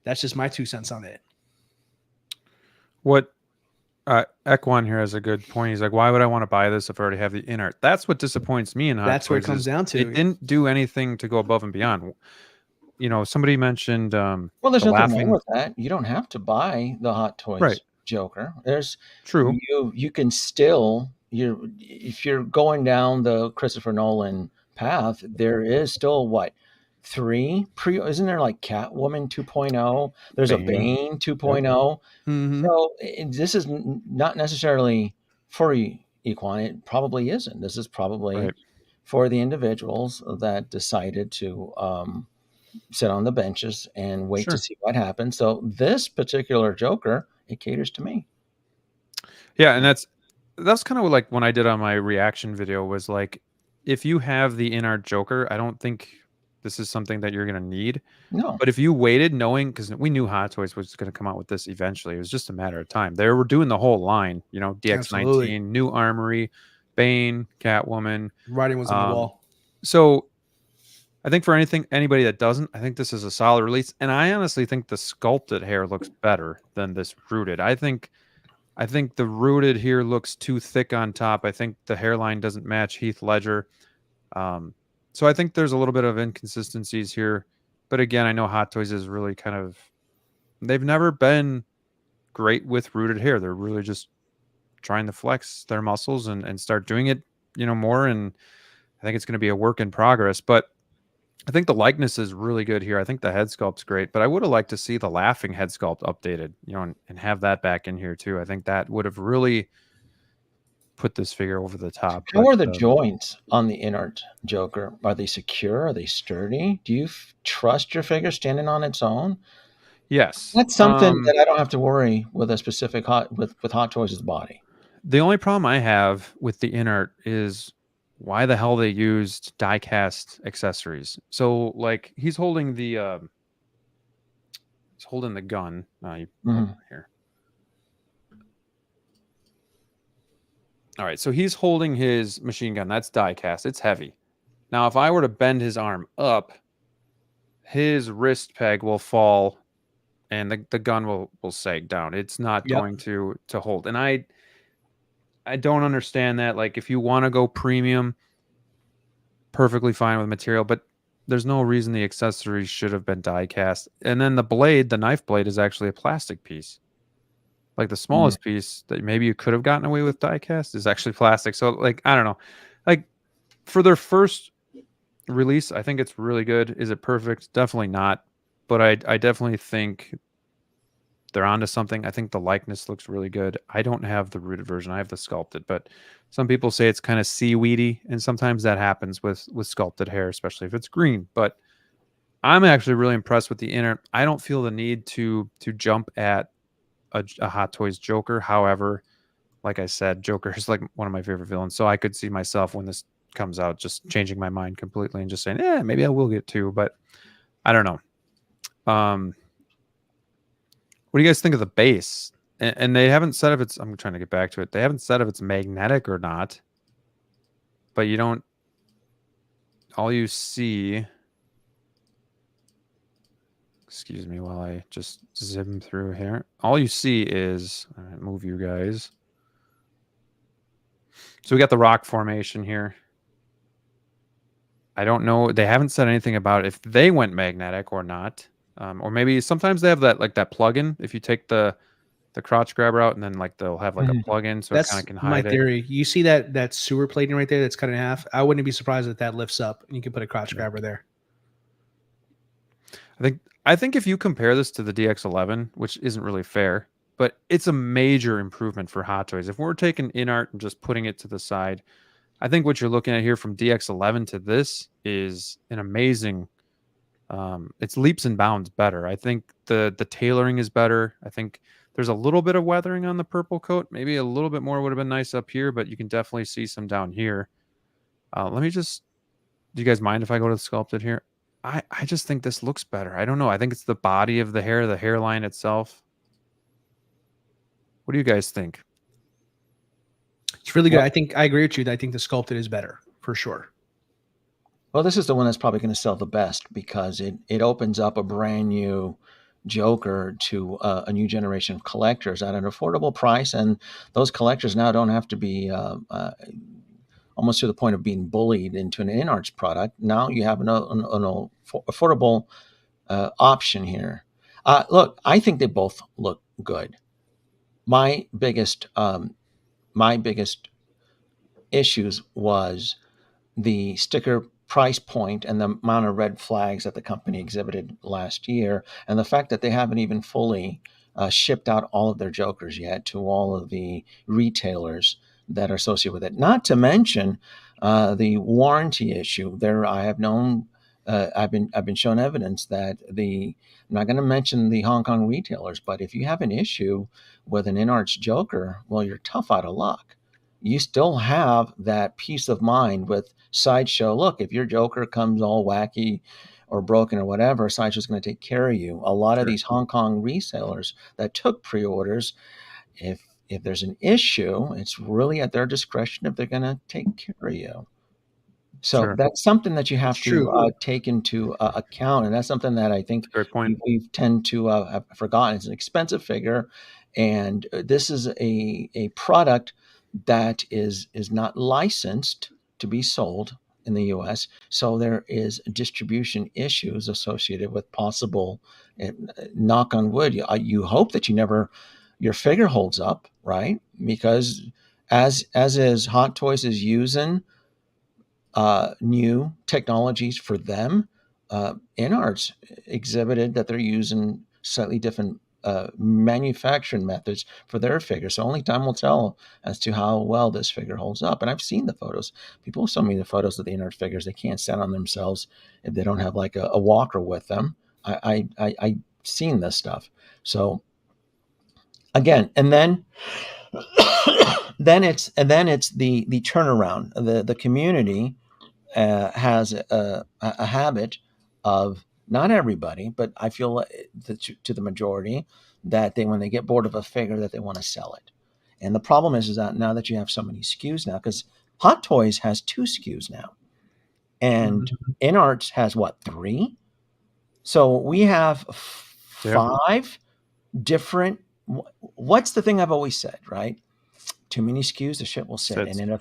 that's just my 2 cents on it. What Ekwan here has a good point. He's like, why would I want to buy this if I already have the Inart? That's what disappoints me in Hot That's what it Toys comes is down to. It didn't do anything to go above and beyond. You know, somebody mentioned well, there's the nothing wrong with that. You don't have to buy the Hot Toys Joker. There's True. You can still, if you're going down the Christopher Nolan path, there is still what, 3 isn't there like Catwoman 2.0? There's a Bane 2.0. So this is not necessarily for Equine. It probably isn't. This is probably for the individuals that decided to sit on the benches and wait to see what happens. So this particular Joker, it caters to me. Yeah, and that's kind of like when I did on my reaction video, was like, if you have the Inart Joker, I don't think this is something that you're going to need. No. But if you waited, knowing, because we knew Hot Toys was going to come out with this eventually, it was just a matter of time. They were doing the whole line, you know, DX19, Absolutely. New Armory, Bane, Catwoman. Writing was on the wall. So I think for anybody that doesn't, I think this is a solid release. And I honestly think the sculpted hair looks better than this rooted. I think the rooted here looks too thick on top. I think the hairline doesn't match Heath Ledger. So I think there's a little bit of inconsistencies here. But again, I know Hot Toys is really kind of, they've never been great with rooted hair. They're really just trying to flex their muscles and start doing it, you know, more. And I think it's going to be a work in progress. But I think the likeness is really good here. I think the head sculpt's great, but I would have liked to see the laughing head sculpt updated, you know, and have that back in here too. I think that would have really put this figure over the top. How are the joints on the Inart Joker? Are they secure? Are they sturdy? Do you trust your figure standing on its own? Yes. That's something that I don't have to worry with a specific with Hot Toys' body. The only problem I have with the Inart is why the hell they used die-cast accessories. So like he's holding the gun. Here. All right, so he's holding his machine gun. That's die-cast. It's heavy. Now, if I were to bend his arm up, his wrist peg will fall and the gun will sag down. It's not going to hold. And I don't understand that. Like, if you want to go premium, perfectly fine with material, but there's no reason the accessories should have been die cast. And then the blade, the knife blade, is actually a plastic piece. Like the smallest piece that maybe you could have gotten away with die cast is actually plastic. So like, I don't know. Like for their first release, I think it's really good. Is it perfect? Definitely not. But I definitely think they're onto something. I think the likeness looks really good. I don't have the rooted version. I have the sculpted, but some people say it's kind of seaweedy, and sometimes that happens with sculpted hair, especially if it's green. But I'm actually really impressed with the Inart. I don't feel the need to jump at a Hot Toys Joker. However, like I said, Joker is like one of my favorite villains, so I could see myself when this comes out just changing my mind completely and just saying, maybe I will get two, but I don't know. What do you guys think of the base? And they haven't said if it's, I'm trying to get back to it. They haven't said if it's magnetic or not, but you don't, all you see, excuse me while I just zoom through here. All you see is, all right, move you guys. So we got the rock formation here. I don't know. They haven't said anything about if they went magnetic or not. Or maybe sometimes they have that, like that plug-in. If you take the the crotch grabber out, and then like they'll have like a plug-in so it kind of can hide my it. theory. You see that sewer plating right there that's cut in half? I wouldn't be surprised if that lifts up and you can put a crotch grabber there. I think if you compare this to the DX11, which isn't really fair, but it's a major improvement for Hot Toys. If we're taking Inart and just putting it to the side, I think what you're looking at here from DX11 to this is an amazing. It's leaps and bounds better. I think the tailoring is better. I think there's a little bit of weathering on the purple coat. Maybe a little bit more would have been nice up here, but you can definitely see some down here. Let me just. Do you guys mind if I go to the sculpted here? I just think this looks better. I don't know. I think it's the body of the hair, the hairline itself. What do you guys think? It's really good. I think I agree with you. I think the sculpted is better for sure. Well, this is the one that's probably going to sell the best because it opens up a brand new Joker to a new generation of collectors at an affordable price, and those collectors now don't have to be almost to the point of being bullied into an Inart's product. Now you have an affordable option here. Look, I think they both look good. My biggest issues was the sticker price point and the amount of red flags that the company exhibited last year, and the fact that they haven't even fully shipped out all of their Jokers yet to all of the retailers that are associated with it. Not to mention the warranty issue. There, I have known. I've been shown evidence that I'm not going to mention the Hong Kong retailers, but if you have an issue with an Inart's Joker, well, you're tough out of luck. You still have that peace of mind with Sideshow. Look, if your Joker comes all wacky or broken or whatever, Sideshow's going to take care of you. A lot of these Hong Kong resellers that took pre-orders, if there's an issue, it's really at their discretion if they're going to take care of you. So that's something that you have to take into account, and that's something that I think we tend to have forgotten. It's an expensive figure, and this is a product that is not licensed to be sold in the U.S. So there is distribution issues associated with possible, knock on wood. You hope that your figure holds up, right? Because as is Hot Toys is using new technologies for them, Inart's exhibited that they're using slightly different manufacturing methods for their figure. So only time will tell as to how well this figure holds up. And I've seen the photos. People show me the photos of the Inart figures. They can't stand on themselves if they don't have like a walker with them. I've seen this stuff. So again, and then it's the turnaround. The community has a habit of, not everybody, but I feel to the majority, that when they get bored of a figure, that they want to sell it. And the problem is that now that you have so many SKUs now, because Hot Toys has 2 SKUs now, and Inart has 3? So we have 5 different. What's the thing I've always said, right? Too many SKUs, the shit will sit, and it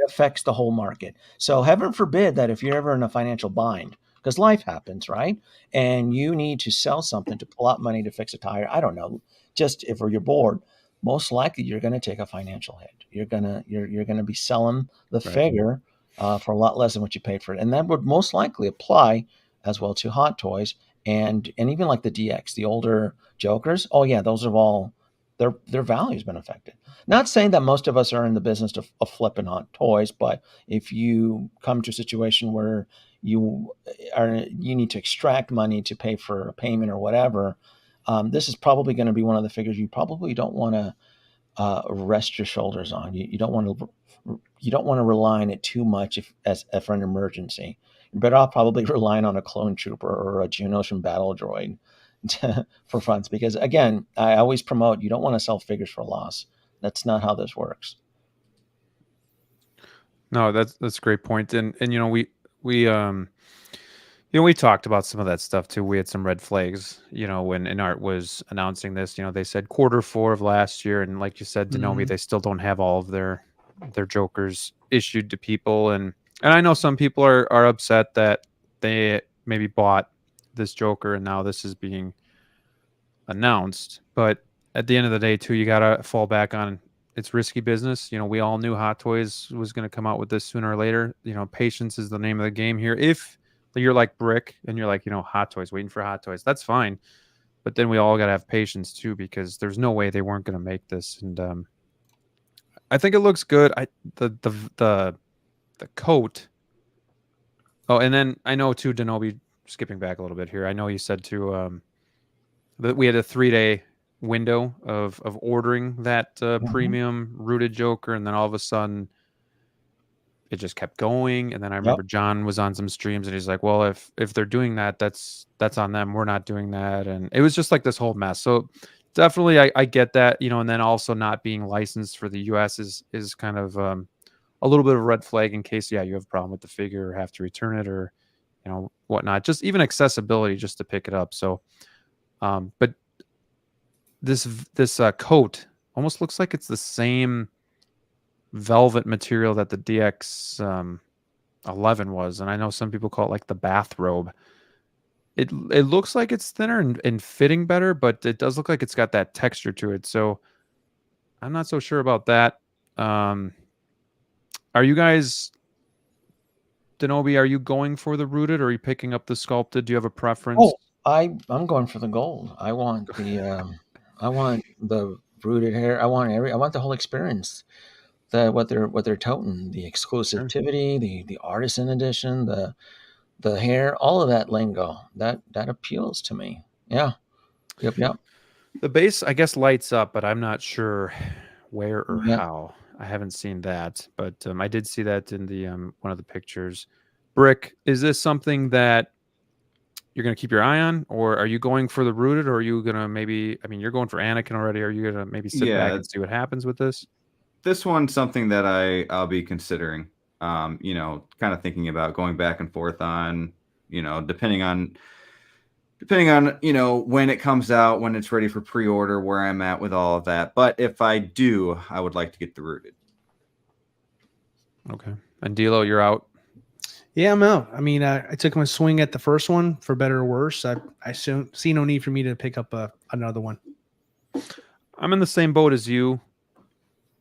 affects the whole market. So heaven forbid that if you're ever in a financial bind, because life happens, right? And you need to sell something to pull out money to fix a tire. I don't know. Just if you're bored, most likely you're going to take a financial hit. You're gonna be selling the figure for a lot less than what you paid for it, and that would most likely apply as well to Hot Toys and even like the DX, the older Jokers. Oh yeah, those have all their value's been affected. Not saying that most of us are in the business of flipping Hot Toys, but if you come to a situation where you need to extract money to pay for a payment or whatever, this is probably going to be one of the figures you probably don't want to rest your shoulders on. You don't want to rely on it too much for an emergency. You're better off probably relying on a clone trooper or a Geonosian battle droid for funds, because again, I always promote, you don't want to sell figures for loss. That's not how this works. No, that's a great point. And we talked about some of that stuff too. We had some red flags, when Inart was announcing this. They said Q4 of last year, and like you said, Danoby, they still don't have all of their Jokers issued to people, and I know some people are upset that they maybe bought this Joker and now this is being announced. But at the end of the day, too, you gotta fall back on it's risky business. You know, we all knew Hot Toys was going to come out with this sooner or later. You know, patience is the name of the game here. If you're like Brick and you're like, you know, Hot Toys, waiting for Hot Toys, that's fine. But then we all got to have patience too, because there's no way they weren't going to make this. And I think it looks good. The coat. Oh, and then I know too, Danoby, skipping back a little bit here. I know you said too that we had a 3-day window of ordering that premium rooted Joker, and then all of a sudden it just kept going. And then I remember John was on some streams and he's like, well, if they're doing that, that's on them, we're not doing that. And it was just like this whole mess. So definitely I get that, you know. And then also not being licensed for the US is kind of a little bit of a red flag in case you have a problem with the figure or have to return it or, you know, whatnot. Just even accessibility just to pick it up. So but this coat almost looks like it's the same velvet material that the DX 11 was, and I know some people call it like the bathrobe. It looks like it's thinner and fitting better, but it does look like it's got that texture to it. So I'm not so sure about that. Are you guys, Danoby, are you going for the rooted or are you picking up the sculpted? Do you have a preference? Oh, I'm going for the gold. I want the rooted hair. I want the whole experience. What they're toting, the exclusivity, the artisan edition, the hair, all of that lingo that appeals to me. Yeah. Yep. The base, I guess, lights up, but I'm not sure where or how. I haven't seen that, but I did see that in the one of the pictures. Brick, is this something that you're going to keep your eye on, or are you going for the rooted, or are you going to maybe, I mean, you're going for Anakin already. Are you going to maybe sit back and see what happens with this? This one's something that I'll be considering, you know, kind of thinking about going back and forth on, you know, depending on, you know, when it comes out, when it's ready for pre-order, where I'm at with all of that. But if I do, I would like to get the rooted. Okay. And DLO, you're out. Yeah, I'm out. I mean, I took my swing at the first one, for better or worse. I see no need for me to pick up another one. I'm in the same boat as you.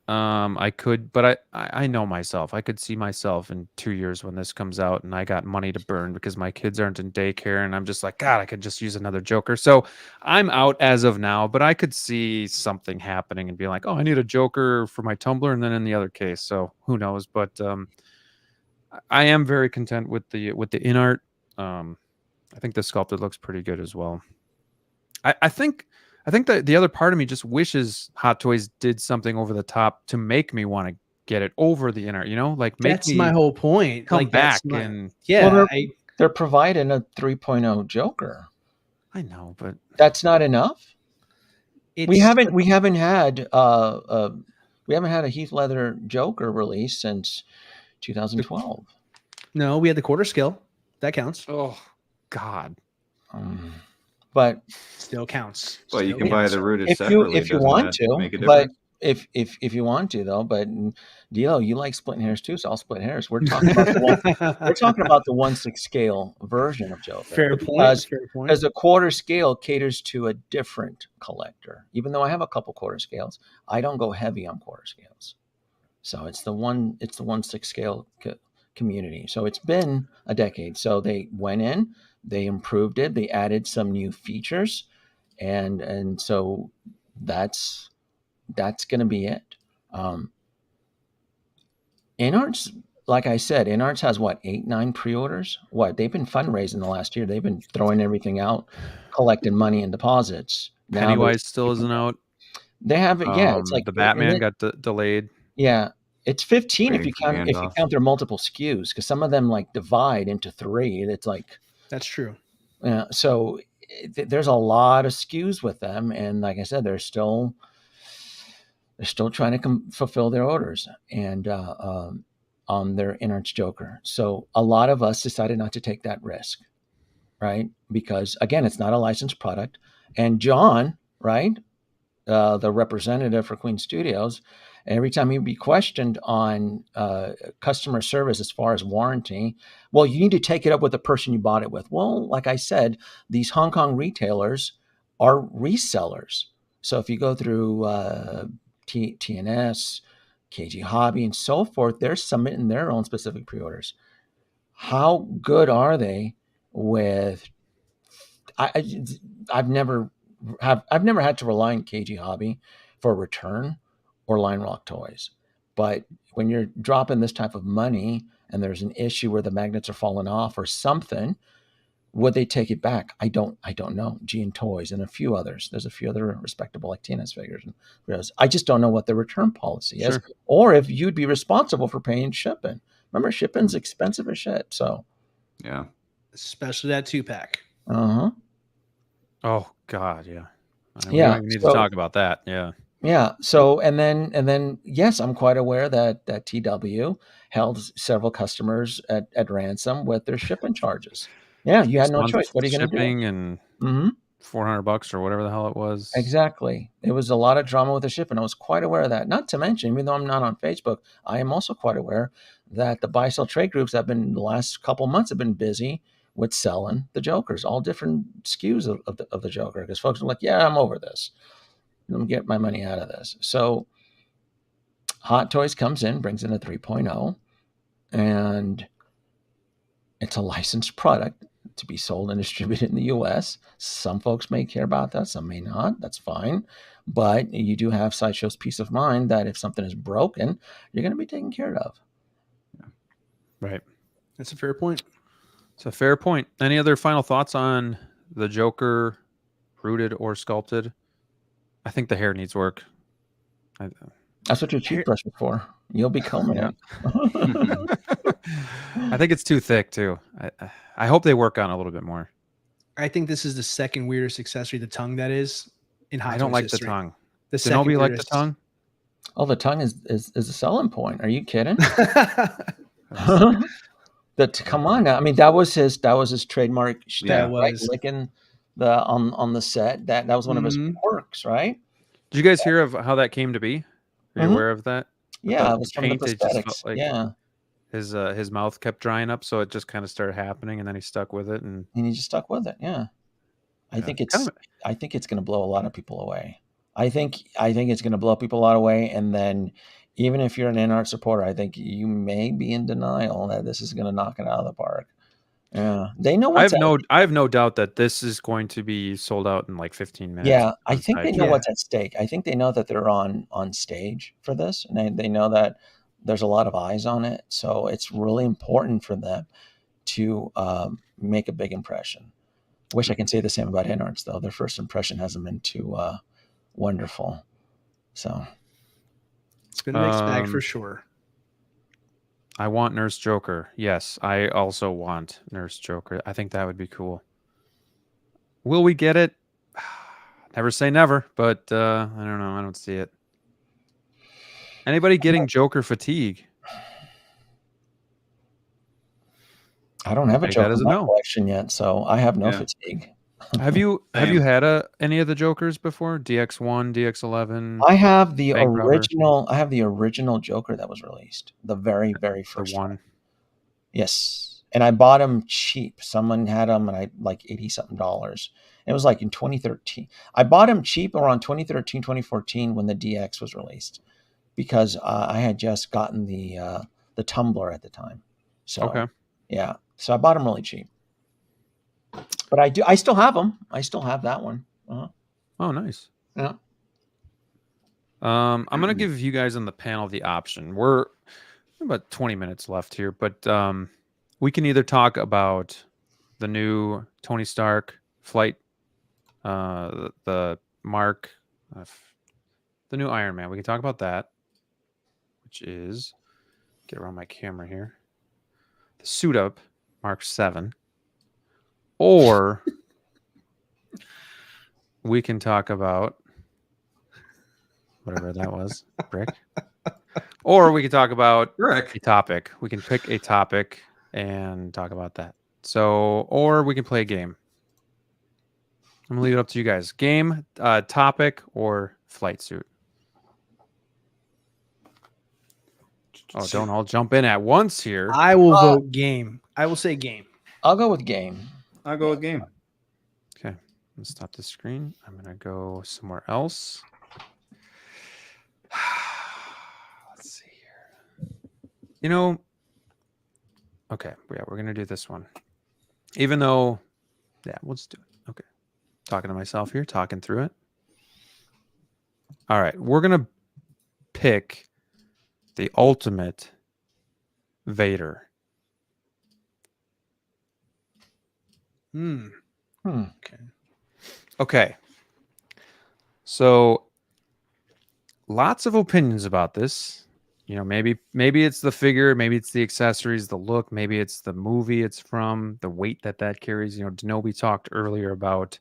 I could, but I know myself. I could see myself in 2 years when this comes out and I got money to burn because my kids aren't in daycare and I'm just like, God, I could just use another Joker. So I'm out as of now, but I could see something happening and be like, oh, I need a Joker for my Tumblr and then in the other case. So who knows? But I am very content with the Inart. I think the sculpted looks pretty good as well. I think that the other part of me just wishes Hot Toys did something over the top to make me want to get it over the Inart, you know, like make that's my whole point. Come like back and well, they're providing a 3.0 Joker. I know, but that's not enough. We haven't had a Heath Leather Joker release since 2012. No, we had the quarter scale. That counts. Oh God. But still counts. Well, you can buy the rooted separately if you want to. But if you want to, though, but DLO, you like splitting hairs too, so I'll split hairs. We're talking about the 1/6 scale version of Joker. Fair point. As a quarter scale caters to a different collector. Even though I have a couple quarter scales, I don't go heavy on quarter scales. So it's the 1/6 scale community. So it's been a decade. So they went in. They improved it. They added some new features, and so that's going to be it. Inart's, like I said, Inart's has 8-9 pre-orders. They've been fundraising the last year. They've been throwing everything out, collecting money and deposits. Pennywise still isn't out. They have it. Yeah, it's like the Batman got delayed. Yeah. It's 15 if you count their multiple SKUs, because some of them like divide into 3. It's like. That's true. So there's a lot of SKUs with them, and like I said, they're still trying to fulfill their orders and on their Inart's Joker. So a lot of us decided not to take that risk, right? Because again, it's not a licensed product. And John, right, the representative for Queen Studios, every time he'd be questioned on customer service as far as warranty, well, you need to take it up with the person you bought it with. Well, like I said, these Hong Kong retailers are resellers. So if you go through TNS, KG Hobby, and so forth, they're submitting their own specific pre-orders. How good are they with? I've never had to rely on KG Hobby for a return or Line Rock toys, but when you're dropping this type of money and there's an issue where the magnets are falling off or something, would they take it back? I don't know. G Toys and a few others. There's a few other respectable like TNS figures. And I just don't know what the return policy is, or if you'd be responsible for paying shipping. Remember, shipping's expensive as shit. So, yeah, especially that 2-pack. Oh God, yeah. We Yeah, don't even need to talk about that. Yeah. Yeah. So and then yes, I'm quite aware that TW held several customers at ransom with their shipping charges. Yeah, you had no choice. What are you going to do? Shipping and $400 or whatever the hell it was. Exactly. It was a lot of drama with the shipping. I was quite aware of that. Not to mention, even though I'm not on Facebook, I am also quite aware that the buy sell trade groups have been the last couple months have been busy with selling the Jokers, all different SKUs of the Joker, because folks are like, yeah, I'm over this. Let me get my money out of this. So Hot Toys comes in, brings in a 3.0, and it's a licensed product to be sold and distributed in the US. Some folks may care about that, some may not. That's fine. But you do have Sideshow's peace of mind that if something is broken, you're going to be taken care of. Right. That's a fair point. It's a fair point. Any other final thoughts on the Joker, rooted or sculpted? I think the hair needs work. That's what your toothbrush is for. You'll be combing it. I think it's too thick too. I hope they work on it a little bit more. I think this is the second weirdest accessory, the tongue that is in Hot Toys I don't like history. the tongue. The Danoby like the tongue? Oh, the tongue is a selling point. Are you kidding? Come on now. I mean, that was his trademark. That right? was Licking the on the set. That was one of his quirks, right? Did you guys hear of how that came to be? Are you aware of that? Yeah, it was from the prosthetics. Like his mouth kept drying up, so it just kind of started happening, and then he stuck with it, and he just stuck with it. Yeah, I think it's going to blow a lot of people away. I think it's going to blow people a lot away, and then even if you're an Inart supporter, I think you may be in denial that this is going to knock it out of the park. Yeah, they know. I have no doubt that this is going to be sold out in like 15 minutes. Yeah, I think they know what's at stake. I think they know that they're on stage for this, and they know that there's a lot of eyes on it. So it's really important for them to make a big impression. Wish I can say the same about Inarts, though. Their first impression hasn't been too wonderful. So it's been a mixed bag for sure. I want Nurse Joker. Yes, I also want Nurse Joker. I think that would be cool. Will we get it? Never say never, but I don't know. I don't see it. Anybody getting Joker fatigue? I don't have a Joker in my collection yet, so I have no fatigue. Have you had any of the Jokers before? DX1, DX11? I have the original. I have the original Joker that was released, the very, very first one. Yes, and I bought them cheap. Someone had them, and I like $80-something. It was like in 2013. I bought them cheap around 2013, 2014 when the DX was released, because I had just gotten the Tumbler at the time. So yeah, so I bought them really cheap. But I still have them. I still have that one. Oh, nice. Yeah. I'm going to give you guys on the panel the option. We're about 20 minutes left here, but we can either talk about the new Tony Stark flight, the Mark, the new Iron Man. We can talk about that, which is, get around my camera here, the suit up Mark 7. Or we can talk about whatever that was, Brick. Or we can talk about a topic. We can pick a topic and talk about that. So, or we can play a game. I'm going to leave it up to you guys. Game, topic, or flight suit. Oh, don't all jump in at once here. I will vote game. I will say game. I'll go with game. I'll go with game. Okay. Let's stop the screen. I'm going to go somewhere else. Let's see here. You know, okay, yeah, we're going to do this one. Even though, yeah, we'll just do it. Okay. Talking to myself here, talking through it. All right, we're going to pick the ultimate Vader. Okay. Okay. So lots of opinions about this. You know, maybe it's the figure, maybe it's the accessories, the look, maybe it's the movie it's from, the weight that carries. You know, Danoby talked earlier about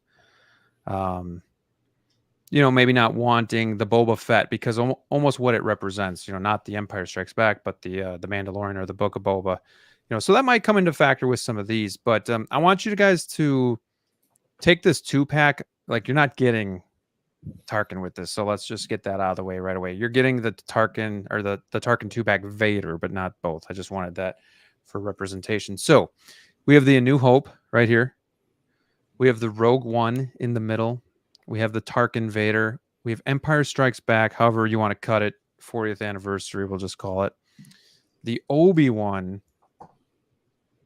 you know, maybe not wanting the Boba Fett because almost what it represents, you know, not the Empire Strikes Back, but the Mandalorian or the Book of Boba. You know, so that might come into factor with some of these, but I want you guys to take this 2-pack. Like, you're not getting Tarkin with this, so let's just get that out of the way right away. You're getting the Tarkin or the Tarkin 2-pack Vader, but not both. I just wanted that for representation. So we have the A New Hope right here. We have the Rogue One in the middle. We have the Tarkin Vader. We have Empire Strikes Back, however you want to cut it. 40th anniversary, we'll just call it. The Obi-Wan.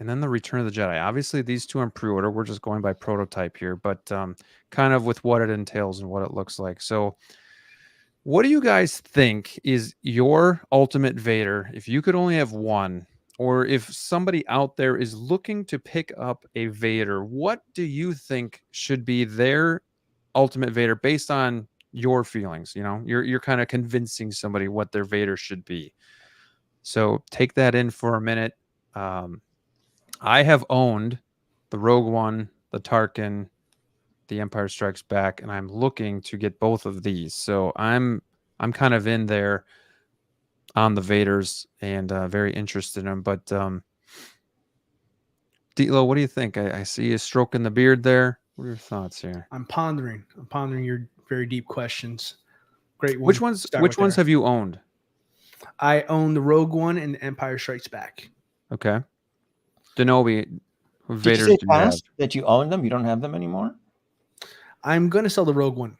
And then the Return of the Jedi. Obviously, these two in pre-order. We're just going by prototype here, but kind of with what it entails and what it looks like. So what do you guys think is your ultimate Vader? If you could only have one, or if somebody out there is looking to pick up a Vader, what do you think should be their ultimate Vader based on your feelings? You know, you're kind of convincing somebody what their Vader should be. So take that in for a minute. I have owned the Rogue One, the Tarkin, the Empire Strikes Back, and I'm looking to get both of these. So I'm kind of in there on the Vaders and very interested in them. But DLO, what do you think? I see you stroking the beard there. What are your thoughts here? I'm pondering your very deep questions. Great one. Which ones have you owned? I own the Rogue One and the Empire Strikes Back. Okay. Danoby, Did Vaders you say do you have? that you own them? You don't have them anymore? I'm going to sell the Rogue One.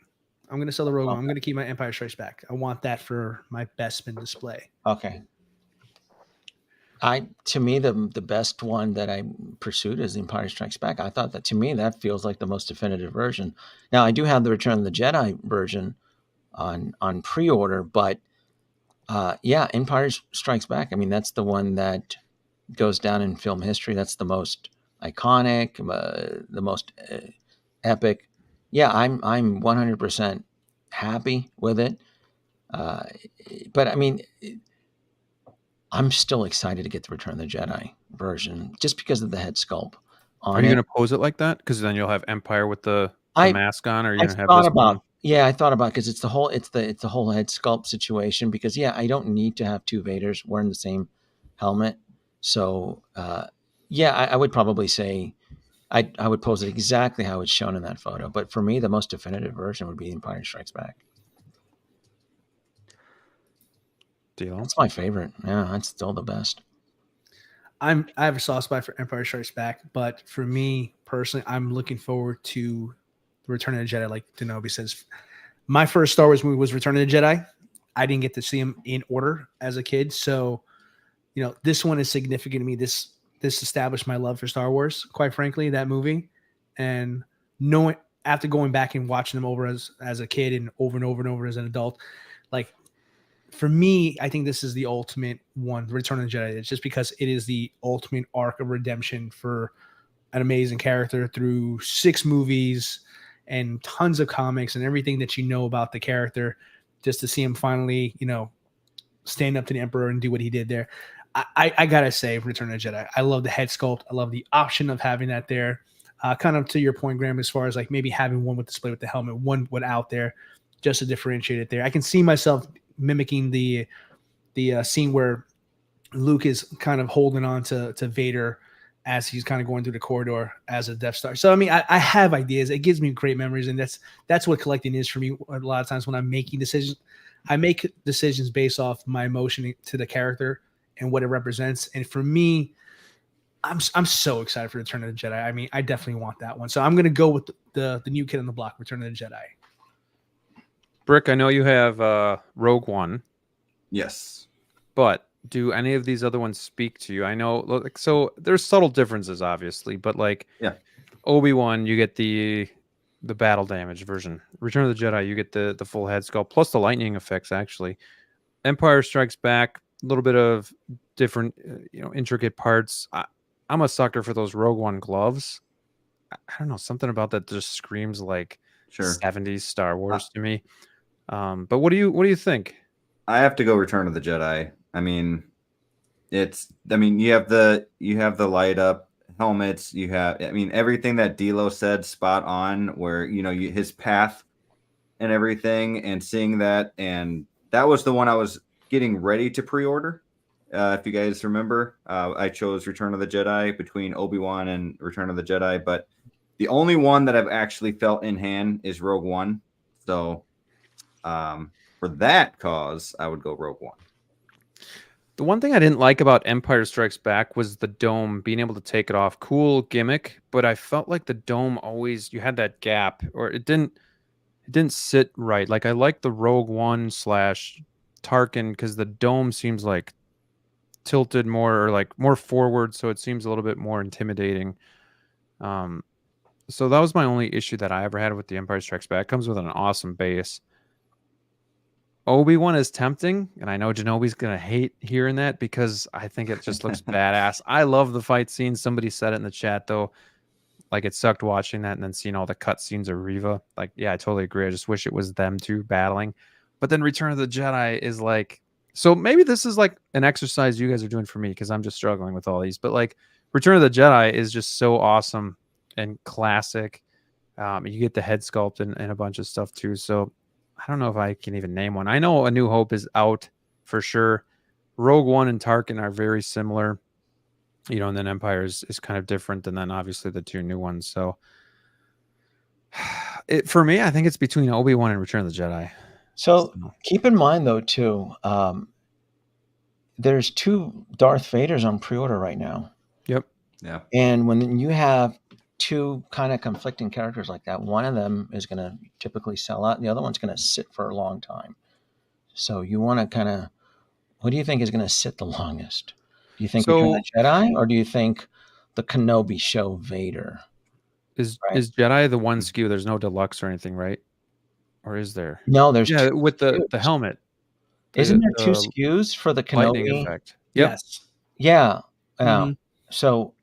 I'm going to sell the Rogue One. I'm Okay. going to keep my Empire Strikes Back. I want that for my Bespin display. Okay. To me, the best one that I pursued is the Empire Strikes Back. I thought that, to me, that feels like the most definitive version. Now, I do have the Return of the Jedi version on pre-order, but yeah, Empire Strikes Back. I mean, that's the one that goes down in film history. That's the most iconic, the most epic. Yeah, I'm 100% happy with it. But I mean, I'm still excited to get the Return of the Jedi version just because of the head sculpt. Are you going to pose it like that? Because then you'll have Empire with the mask on, or are you going to have this one? Yeah, I thought about, because it's the whole head sculpt situation. Because yeah, I don't need to have two Vaders wearing the same helmet. So yeah, I would probably say I would pose it exactly how it's shown in that photo. But for me, the most definitive version would be Empire Strikes Back. Deal. That's my favorite. Yeah, that's still the best. I have a soft spot for Empire Strikes Back, but for me personally, I'm looking forward to the Return of the Jedi. Like Danoby says, my first Star Wars movie was Return of the Jedi. I didn't get to see them in order as a kid, so you know this one is significant to me. This established my love for Star Wars, quite frankly, that movie, and knowing after going back and watching them over as a kid and over as an adult, like. For me, I think this is the ultimate one, Return of the Jedi. It's just because it is the ultimate arc of redemption for an amazing character through 6 movies and tons of comics and everything that you know about the character, just to see him finally, you know, stand up to the Emperor and do what he did there. I gotta say, Return of the Jedi. I love the head sculpt. I love the option of having that there. Kind of to your point, Graham, as far as like maybe having one with display with the helmet, one without there, just to differentiate it there. I can see myself mimicking the scene where Luke is kind of holding on to Vader as he's kind of going through the corridor as a Death Star. So I mean, I have ideas. It gives me great memories, and that's what collecting is for me. A lot of times when I'm making decisions, I make decisions based off my emotion to the character and what it represents. And for me, I'm so excited for Return of the Jedi. I mean, I definitely want that one. So I'm gonna go with the new kid on the block, Return of the Jedi. Brick, I know you have Rogue One, Yes. but do any of these other ones speak to you? I know, like, so there's subtle differences, obviously, but like, Yeah. Obi-Wan, you get the battle damage version. Return of the Jedi, you get the full head sculpt plus the lightning effects. Actually, Empire Strikes Back, a little bit of different, intricate parts. I'm a sucker for those Rogue One gloves. I don't know, something about that just screams like Sure. 70s Star Wars to me. But what do you think? I have to go Return of the Jedi. I mean, you have the light up helmets. Everything that DLO said spot on, where his path and everything, and seeing that, and that was the one I was getting ready to pre-order. If you guys remember, I chose Return of the Jedi between Obi-Wan and Return of the Jedi, but the only one that I've actually felt in hand is Rogue One. So for that cause, I would go Rogue One. The one thing I didn't like about Empire Strikes Back was the dome, being able to take it off. Cool gimmick, but I felt like the dome always, you had that gap, or it didn't sit right. Like, I like the Rogue One / Tarkin because the dome seems like tilted more, or like more forward, so it seems a little bit more intimidating. So that was my only issue that I ever had with the Empire Strikes Back. It comes with an awesome base. Obi-Wan is tempting, and I know Danoby's gonna hate hearing that because I think it just looks badass. I love the fight scenes. Somebody said it in the chat though, like it sucked watching that and then seeing all the cut scenes of Reva. Like, yeah, I totally agree. I just wish it was them two battling. But then Return of the Jedi is like, so maybe this is like an exercise you guys are doing for me because I'm just struggling with all these. But like, Return of the Jedi is just so awesome and classic. You get the head sculpt and a bunch of stuff too. So I don't know if I can even name one. I know A New Hope is out for sure. Rogue One and Tarkin are very similar, and then Empire is kind of different, and then obviously the two new ones. So for me, I think it's between Obi-Wan and Return of the Jedi. So keep in mind though too, there's 2 Darth Vaders on pre-order right now. Yep. Yeah. And when you have 2 kind of conflicting characters like that, one of them is going to typically sell out, and the other one's going to sit for a long time. So you want to kind of, what do you think is going to sit the longest? Do you think Return of the Jedi, or do you think the Kenobi show Vader? Is Jedi the one SKU? There's no deluxe or anything, right? Or is there? No, there's two SKUs. with the helmet. Isn't there 2 SKUs for the Kenobi effect? Yep. Yes. Yeah. So,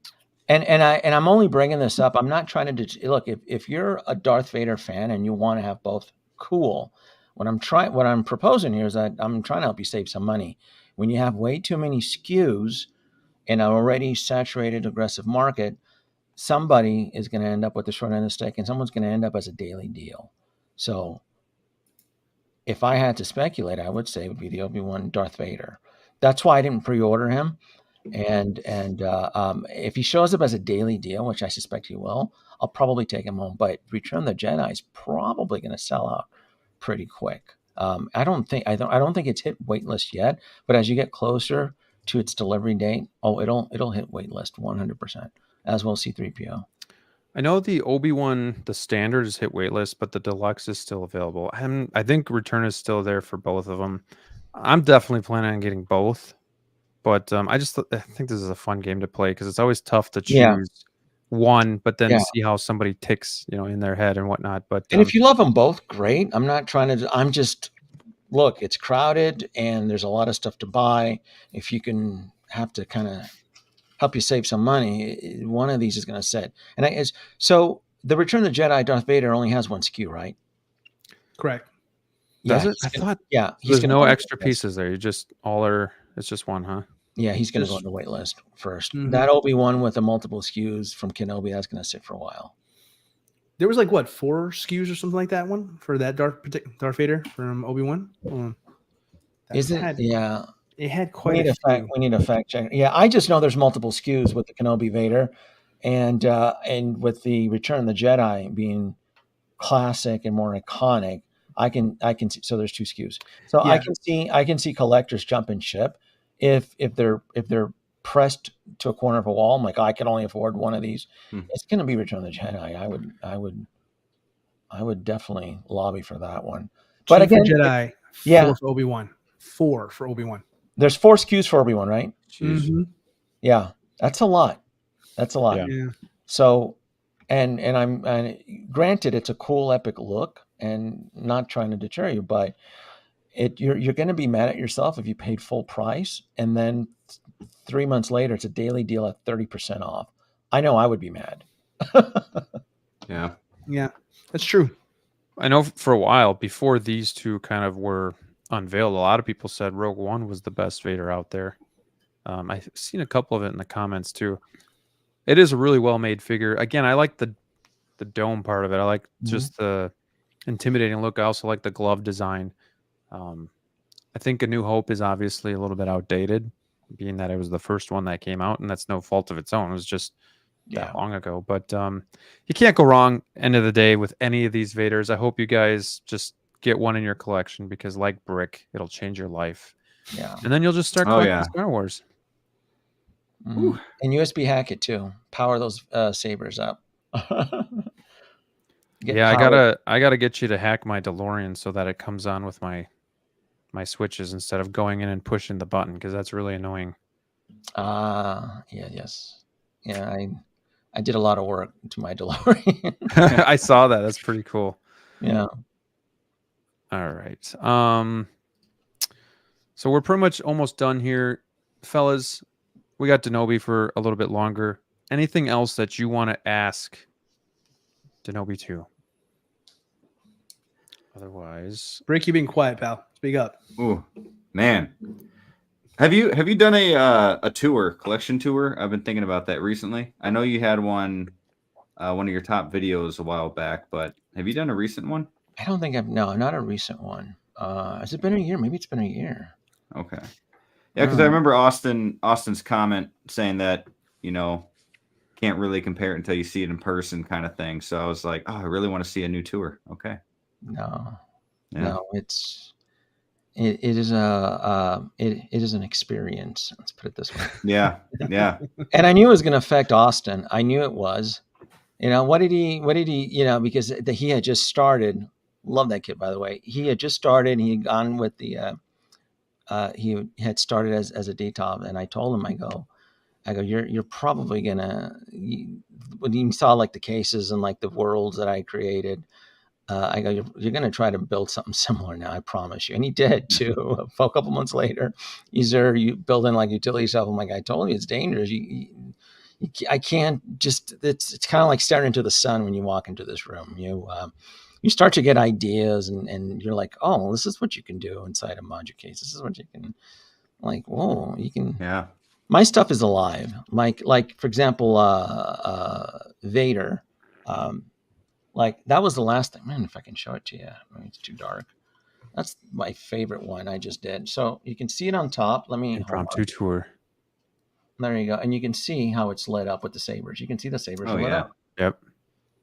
and I'm only bringing this up. I'm not trying to look. If you're a Darth Vader fan and you want to have both, cool. What I'm proposing here is that I'm trying to help you save some money. When you have way too many SKUs in an already saturated, aggressive market, somebody is going to end up with the short end of the stick, and someone's going to end up as a daily deal. So, if I had to speculate, I would say it would be the Obi-Wan Darth Vader. That's why I didn't pre-order him. And if he shows up as a daily deal, which I suspect he will, I'll probably take him home. But Return of the Jedi is probably going to sell out pretty quick. I don't think it's hit waitlist yet. But as you get closer to its delivery date, it'll hit waitlist 100%, as will C-3PO. I know the Obi-Wan, the standard is hit waitlist, but the deluxe is still available. I think return is still there for both of them. I'm definitely planning on getting both, but I think this is a fun game to play because it's always tough to choose one, but then see how somebody ticks, in their head and whatnot. But and if you love them both, great. I'm not trying to. I'm just look. It's crowded and there's a lot of stuff to buy. If you can have to kind of help you save some money, one of these is going to sit. And so the Return of the Jedi Darth Vader only has 1 SKU, right? Correct. Does it? I thought there's no extra pieces there. It's just one, huh? Yeah, he's going to go on the wait list first. Mm-hmm. That Obi-Wan with the multiple SKUs from Kenobi, that's going to sit for a while. There was 4 SKUs or something like that one for that Darth Vader from Obi-Wan? Is it? Yeah. It had quite we need a fact check. Yeah, I just know there's multiple SKUs with the Kenobi Vader, and with the Return of the Jedi being classic and more iconic, I can see. So there's 2 SKUs. So I can see collectors jumping ship if they're pressed to a corner of a wall. I'm like, I can only afford one of these. Hmm. It's going to be Return of the Jedi. I would definitely lobby for that one. But Two for again, Jedi, yeah. 4 for Obi-Wan. 4 for Obi-Wan. There's 4 SKUs for Obi-Wan, right? Mhm. Yeah, that's a lot. That's a lot. Yeah. Yeah. So, and granted, it's a cool, epic look, and not trying to deter you, but you're going to be mad at yourself if you paid full price, and then 3 months later, it's a daily deal at 30% off. I know I would be mad. Yeah. Yeah. That's true. I know for a while before these two kind of were unveiled, a lot of people said Rogue One was the best Vader out there. I've seen a couple of it in the comments too. It is a really well made figure. Again, I like the dome part of it. I like just the intimidating look. I also like the glove design. I think A New Hope is obviously a little bit outdated, being that it was the first one that came out, and that's no fault of its own. It was just that long ago. But you can't go wrong, end of the day, with any of these Vaders. I hope you guys just get one in your collection because, like Brick, it'll change your life. Yeah. And then you'll just start collecting Star Wars. And USB hack it too. Power those sabers up. Yeah, I gotta get you to hack my DeLorean so that it comes on with my switches instead of going in and pushing the button, because that's really annoying. Yes. Yeah, I did a lot of work to my DeLorean. I saw that. That's pretty cool. Yeah. All right. So we're pretty much almost done here, fellas. We got Danoby for a little bit longer. Anything else that you want to ask Danoby to? Otherwise, Brick, you being quiet, pal. Speak up. Ooh, man. Have you done a tour, collection tour? I've been thinking about that recently. I know you had one of your top videos a while back, but have you done a recent one? I don't think not a recent one. Has it been a year? Maybe it's been a year. Okay. Yeah, because I remember Austin's comment saying that, can't really compare it until you see it in person kind of thing. So I was like, oh, I really want to see a new tour. Okay. No, it is an experience. Let's put it this way. Yeah. And I knew it was going to affect Austin. I knew it was. What did he? Because he had just started. Love that kid, by the way. He had just started. He had gone with the. He had started as a DTOP, and I told him, I go, you're probably gonna. When he saw like the cases and like the worlds that I created, I go, you're gonna try to build something similar now. I promise you, and he did too. A couple months later, he's there. You building like utility stuff. I'm like, I told you it's dangerous. I can't just. It's kind of like staring into the sun when you walk into this room. You start to get ideas, and you're like, oh, this is what you can do inside a module case. This is what you can, like, whoa, you can. Yeah. My stuff is alive. Like for example, Vader. Like that was the last thing. Man, if I can show it to you, it's too dark. That's my favorite one I just did. So you can see it on top. Let me impromptu tour. There you go, and you can see how it's lit up with the sabers. You can see the sabers lit up. Yep.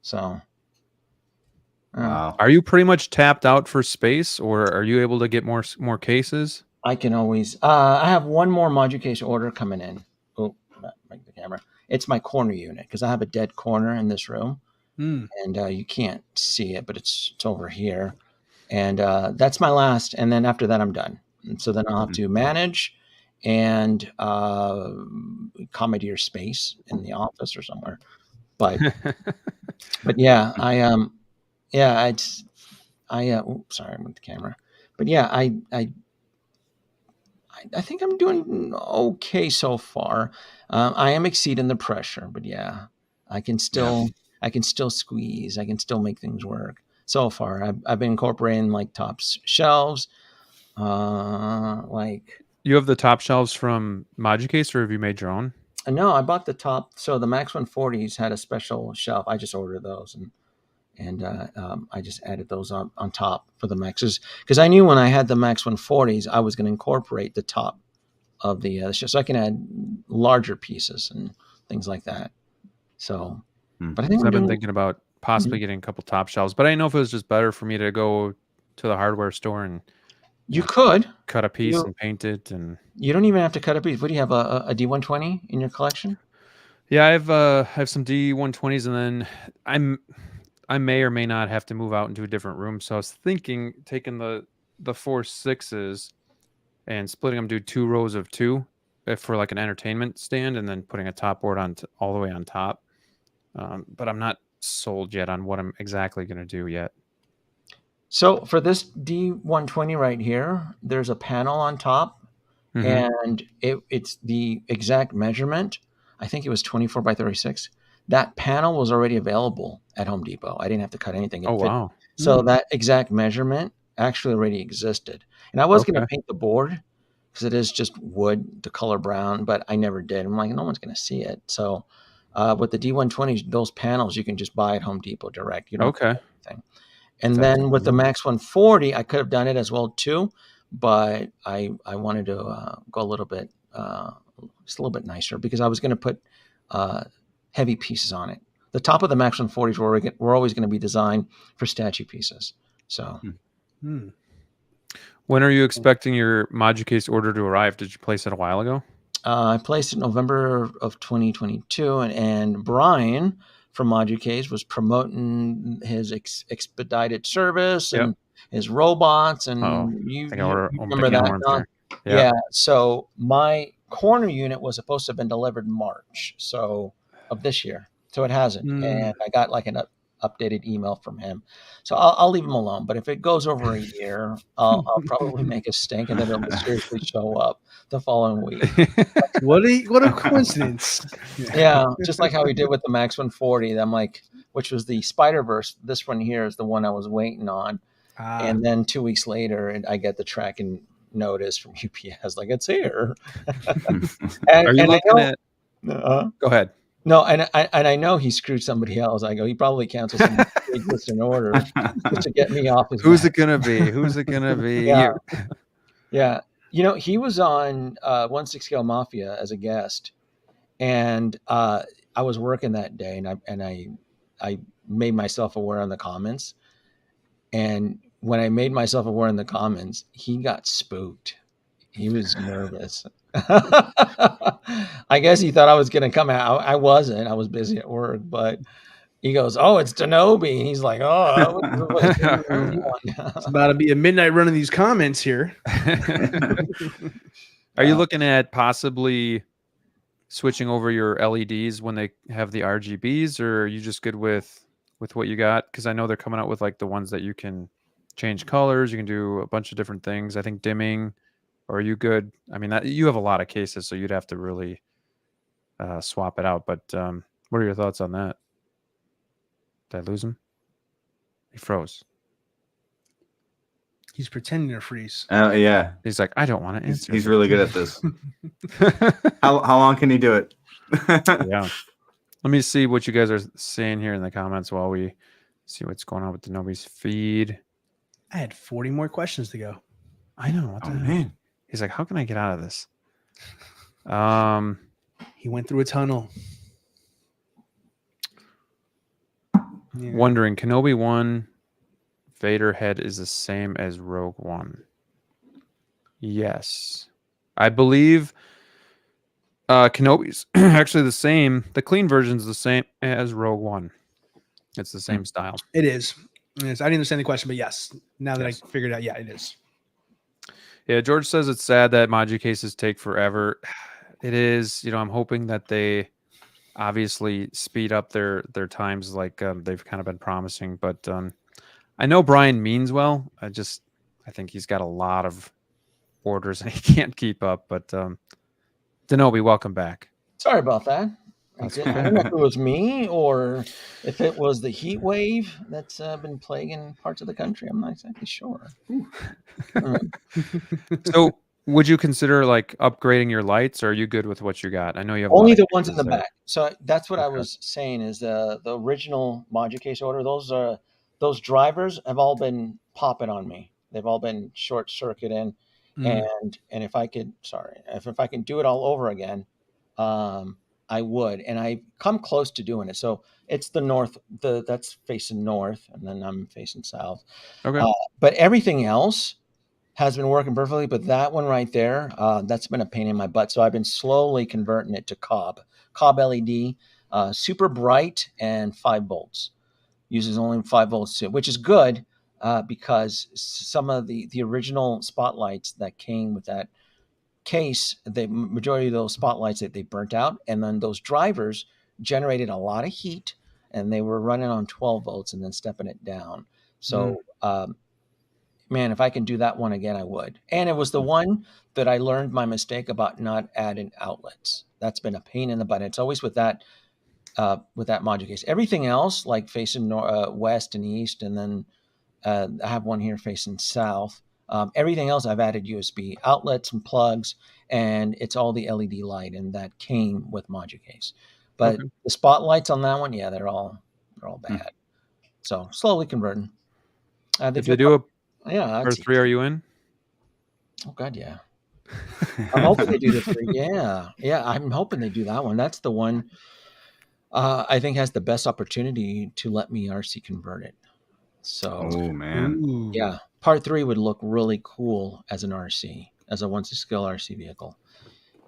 So. Wow. Are you pretty much tapped out for space, or are you able to get more cases? I can always. I have one more module case order coming in. Oh, not the camera. It's my corner unit because I have a dead corner in this room, and you can't see it, but it's over here, and that's my last. And then after that, I'm done. And so then I'll have to manage and commandeer space in the office or somewhere. But yeah, sorry, I moved the camera. But yeah, I think I'm doing okay so far. I am exceeding the pressure, but yeah, I can still squeeze. I can still make things work. So far, I've been incorporating like top shelves. You have the top shelves from Moducase, or have you made your own? No, I bought the top. So the Max 140s had a special shelf. I just ordered those and I just added those on top for the Maxes because I knew when I had the Max 140s, I was going to incorporate the top of the shelf so I can add larger pieces and things like that. So, but I think I've been thinking about possibly getting a couple top shelves, but I didn't know if it was just better for me to go to the hardware store and You could cut a piece You- and paint it, and You don't even have to cut a piece. What do you have? A D120 in your collection? yeah, I have some D120s, and then I may or may not have to move out into a different room. So I was thinking taking the 4.6s and splitting them to 2 rows of 2 for like an entertainment stand, and then putting a top board on all the way on top. But I'm not sold yet on what I'm exactly going to do yet. So for this D120 right here, there's a panel on top, and it's the exact measurement. I think it was 24 by 36. That panel was already available at Home Depot. I didn't have to cut anything. It Oh fit. wow! So that exact measurement actually already existed. And I was going to Okay. paint the board because it is just wood, the color brown, but I never did. I'm like, no one's going to see it. So with the D120s, those panels you can just buy at Home Depot direct. You don't have to Okay. do anything. And That's then with the cool. Max 140, I could have done it as well too, but I wanted to go a little bit, just a little bit nicer because I was going to put heavy pieces on it. The top of the Max 140s were always going to be designed for statue pieces. So When are you expecting your Moducase order to arrive? Did you place it a while ago? I placed it in November of 2022, and Brian from Moducase was promoting his expedited service and his robots, and you remember that? Don? Yeah. So my corner unit was supposed to have been delivered in March of this year, so it hasn't, and I got like an updated email from him. So I'll leave him alone. But if it goes over a year, I'll probably make a stink, and then it'll mysteriously show up the following week. What a coincidence! Yeah, just like how we did with the Max 140. I'm like, which was the Spider-Verse. This one here is the one I was waiting on, and then 2 weeks later, I get the tracking notice from UPS, like it's here. Are you looking at? Go ahead. No, and I know he screwed somebody else. I go, he probably canceled some existing order just to get me off his back. Who's it gonna be? Who's it gonna be? Yeah. Yeah. You know, he was on 16 Scale Mafia as a guest, and I was working that day, and I made myself aware in the comments. And when I made myself aware in the comments, he got spooked. He was nervous. I guess he thought I was going to come out. I wasn't. I was busy at work, but he goes, "Oh, it's Danoby." And he's like, "Oh, it's about to be a midnight run of these comments here." Are you looking at possibly switching over your LEDs when they have the RGBs, or are you just good with what you got? Because I know they're coming out with like the ones that you can change colors. You can do a bunch of different things. I think dimming. Or are you good? I mean, you have a lot of cases, so you'd have to really swap it out. But what are your thoughts on that? Did I lose him? He froze. He's pretending to freeze. Yeah. He's like, I don't want to answer. He's really good at this. How long can he do it? Yeah. Let me see what you guys are saying here in the comments while we see what's going on with Danoby's feed. I had 40 more questions to go. I know. What the hell? Man. He's like, how can I get out of this? He went through a tunnel. Yeah. Wondering, Kenobi 1 Vader head is the same as Rogue One. Yes. I believe Kenobi's actually the same. The clean version is the same as Rogue One. It's the same style. It is. I didn't understand the question, but yes. Now that I figured it out, yeah, it is. Yeah, George says it's sad that Moducases take forever. It is. You know, I'm hoping that they obviously speed up their times like they've kind of been promising. But I know Brian means well. I think he's got a lot of orders and he can't keep up. But Danoby, welcome back. Sorry about that. I don't know if it was me or if it was the heat wave that's been plaguing parts of the country. I'm not exactly sure. So would you consider like upgrading your lights, or are you good with what you got? I know you have only the ones in the there. back. So that's what I was saying is the original Moducase order. Those drivers have all been popping on me. They've all been short circuiting. And if I could, if I can do it all over again, I would. And I come close to doing it. So it's the north, that's facing north, and then I'm facing south. Okay. But everything else has been working perfectly, but that one right there, that's been a pain in my butt. So I've been slowly converting it to Cobb LED, super bright and 5 volts. Uses only 5 volts too, which is good because some of the original spotlights that came with that case, the majority of those spotlights that they burnt out, and then those drivers generated a lot of heat, and they were running on 12 volts and then stepping it down. So, man, if I can do that one again, I would. And it was the one that I learned my mistake about not adding outlets. That's been a pain in the butt. It's always with that module case. Everything else, like facing west and east, and then I have one here facing south. Everything else I've added USB outlets and plugs, and it's all the LED light, and that came with module case. But the spotlights on that one, yeah, they're all bad. So slowly converting. If they do yeah, part 3, are you in? Oh God, yeah. I'm hoping they do the 3. Yeah, I'm hoping they do that one. That's the one I think has the best opportunity to let me RC convert it. So, oh man, yeah, part 3 would look really cool as an RC, as a 1/6-scale RC vehicle.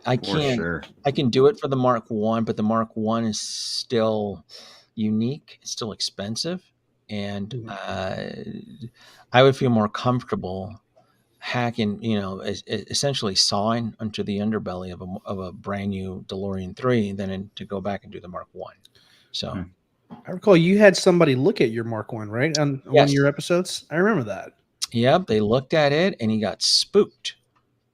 I can do it for the Mark 1, but the Mark 1 is still unique. It's still expensive, and I would feel more comfortable hacking, essentially sawing onto the underbelly of a brand new DeLorean 3 than to go back and do the Mark 1. So I recall you had somebody look at your Mark 1, right? On one of your episodes. I remember that. Yep, they looked at it and he got spooked.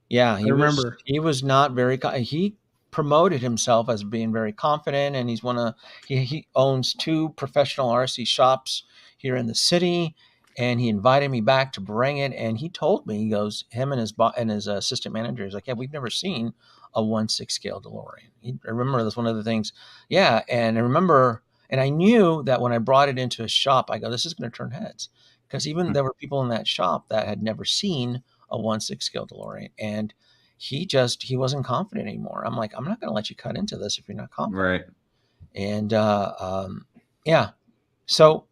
Yeah, I remember. He was not very. He promoted himself as being very confident, and he owns 2 professional RC shops here in the city. And he invited me back to bring it, and he told me, he goes, him and his assistant manager is like, yeah, we've never seen a 1/6 scale DeLorean. I remember that's one of the things. Yeah, and I remember, and I knew that when I brought it into a shop, I go, this is going to turn heads, because even there were people in that shop that had never seen a 1/6 scale DeLorean, and he wasn't confident anymore. I'm like, I'm not going to let you cut into this if you're not confident. Right. And yeah, so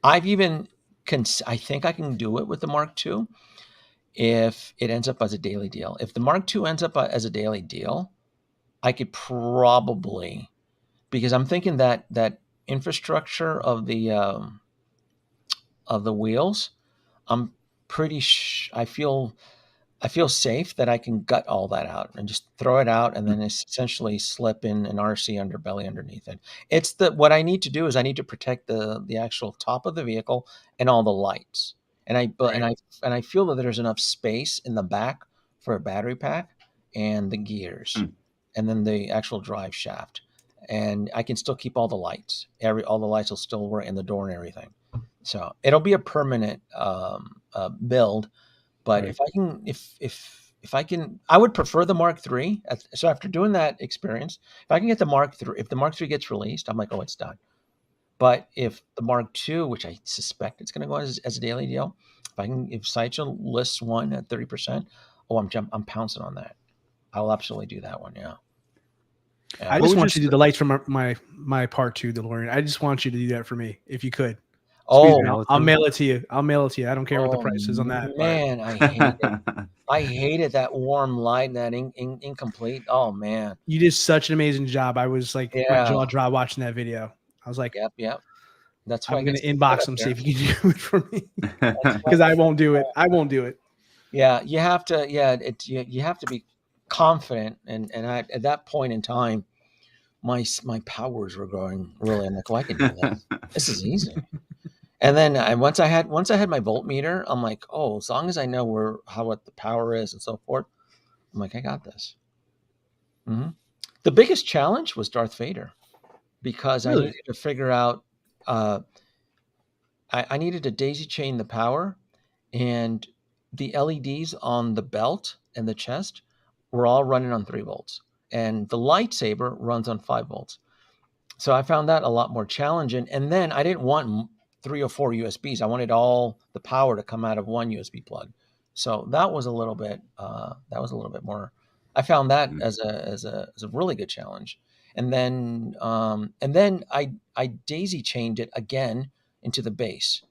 I've even I think I can do it with the Mark II if it ends up as a daily deal. If the Mark II ends up as a daily deal, I could probably, because I'm thinking that infrastructure of the wheels, I'm pretty I feel safe that I can gut all that out and just throw it out, and then essentially slip in an RC underbelly underneath it. It's what I need to do is I need to protect the actual top of the vehicle and all the lights. And I feel that there's enough space in the back for a battery pack and the gears, and then the actual drive shaft. And I can still keep all the lights. All the lights will still work in the door and everything. So it'll be a permanent build. But if I can, I would prefer the Mark III. So after doing that experience, if I can get the Mark III, if the Mark III gets released, I'm like, oh, it's done. But if the Mark II, which I suspect it's going to go as a daily deal, if Sideshow lists one at 30%, I'm pouncing on that. I'll absolutely do that one. Yeah. I just want you to do the lights from my Part 2 DeLorean. I just want you to do that for me, if you could. I'll mail it to you. I don't care what the price is on that. Man, I hate it. I hated that warm light, that incomplete. Oh man, you did such an amazing job. I was like, my jaw dropped watching that video. I was like, yep. That's why I'm going to inbox him, see if you can do it for me, because I won't do it. Yeah, you have to. Yeah, you have to be confident, and at that point in time, my powers were growing really. I'm like, well, I can do this. This is easy. And then once I had my voltmeter, I'm like, oh, as long as I know what the power is and so forth, I'm like, I got this. Mm-hmm. The biggest challenge was Darth Vader, because I needed to figure out. I needed to daisy chain the power, and the LEDs on the belt and the chest were all running on 3 volts, and the lightsaber runs on 5 volts. So I found that a lot more challenging. And then I didn't want 3 or 4 USBs. I wanted all the power to come out of one USB plug. So that was a little bit more. I found that as a really good challenge. And then I daisy chained it again into the base.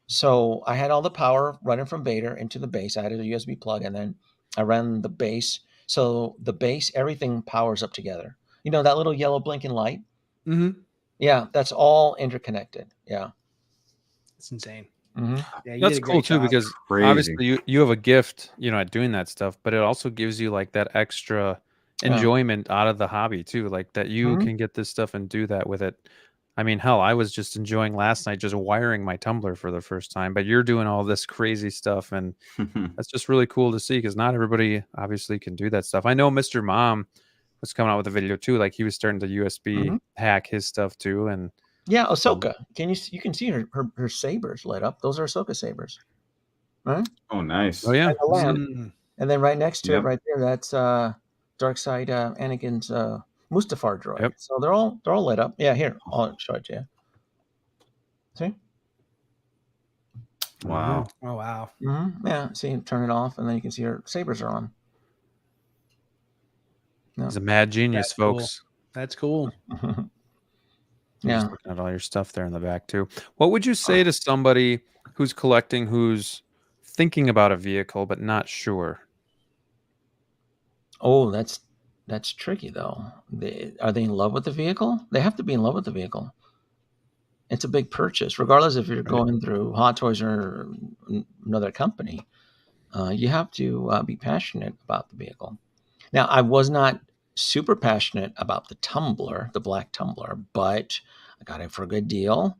So I had all the power running from Vader into the base. I had a USB plug, and then I ran the base. So the base, everything powers up together. You know that little yellow blinking light? Mm-hmm. Yeah, that's all interconnected. Yeah. It's insane. Mm-hmm. Yeah, you That's did a cool great too, job. because Crazy. obviously you have a gift, at doing that stuff, but it also gives you like that extra enjoyment out of the hobby too, like that you Mhm. can get this stuff and do that with it. I mean, hell, I was just enjoying last night just wiring my tumbler for the first time, but you're doing all this crazy stuff, and that's just really cool to see, because not everybody obviously can do that stuff. I know Mr. Mom was coming out with a video too, like he was starting to USB Mhm. hack his stuff too, and Yeah, Ahsoka. You can see her sabers lit up. Those are Ahsoka sabers, right? Oh, nice. oh yeah, And the lamp, Mm. and then right next to it, Yep. right there, that's Dark Side Anakin's Mustafar droid. Yep. So they're all lit up. Yeah, here I'll show it to you. See? Wow. Oh wow. Mm-hmm. Yeah. See, turn it off, and then you can see her sabers are on. Yeah. he's a mad genius, That's cool. folks. That's cool. I'm Yeah. just looking at all your stuff there in the back too. What would you say to somebody who's collecting, who's thinking about a vehicle but not sure? Oh, that's tricky though. Are they in love with the vehicle? They have to be in love with the vehicle. It's a big purchase, regardless if you're going through Hot Toys or another company. You have to be passionate about the vehicle. Now, I was not super passionate about the tumbler, the black tumbler, but I got it for a good deal,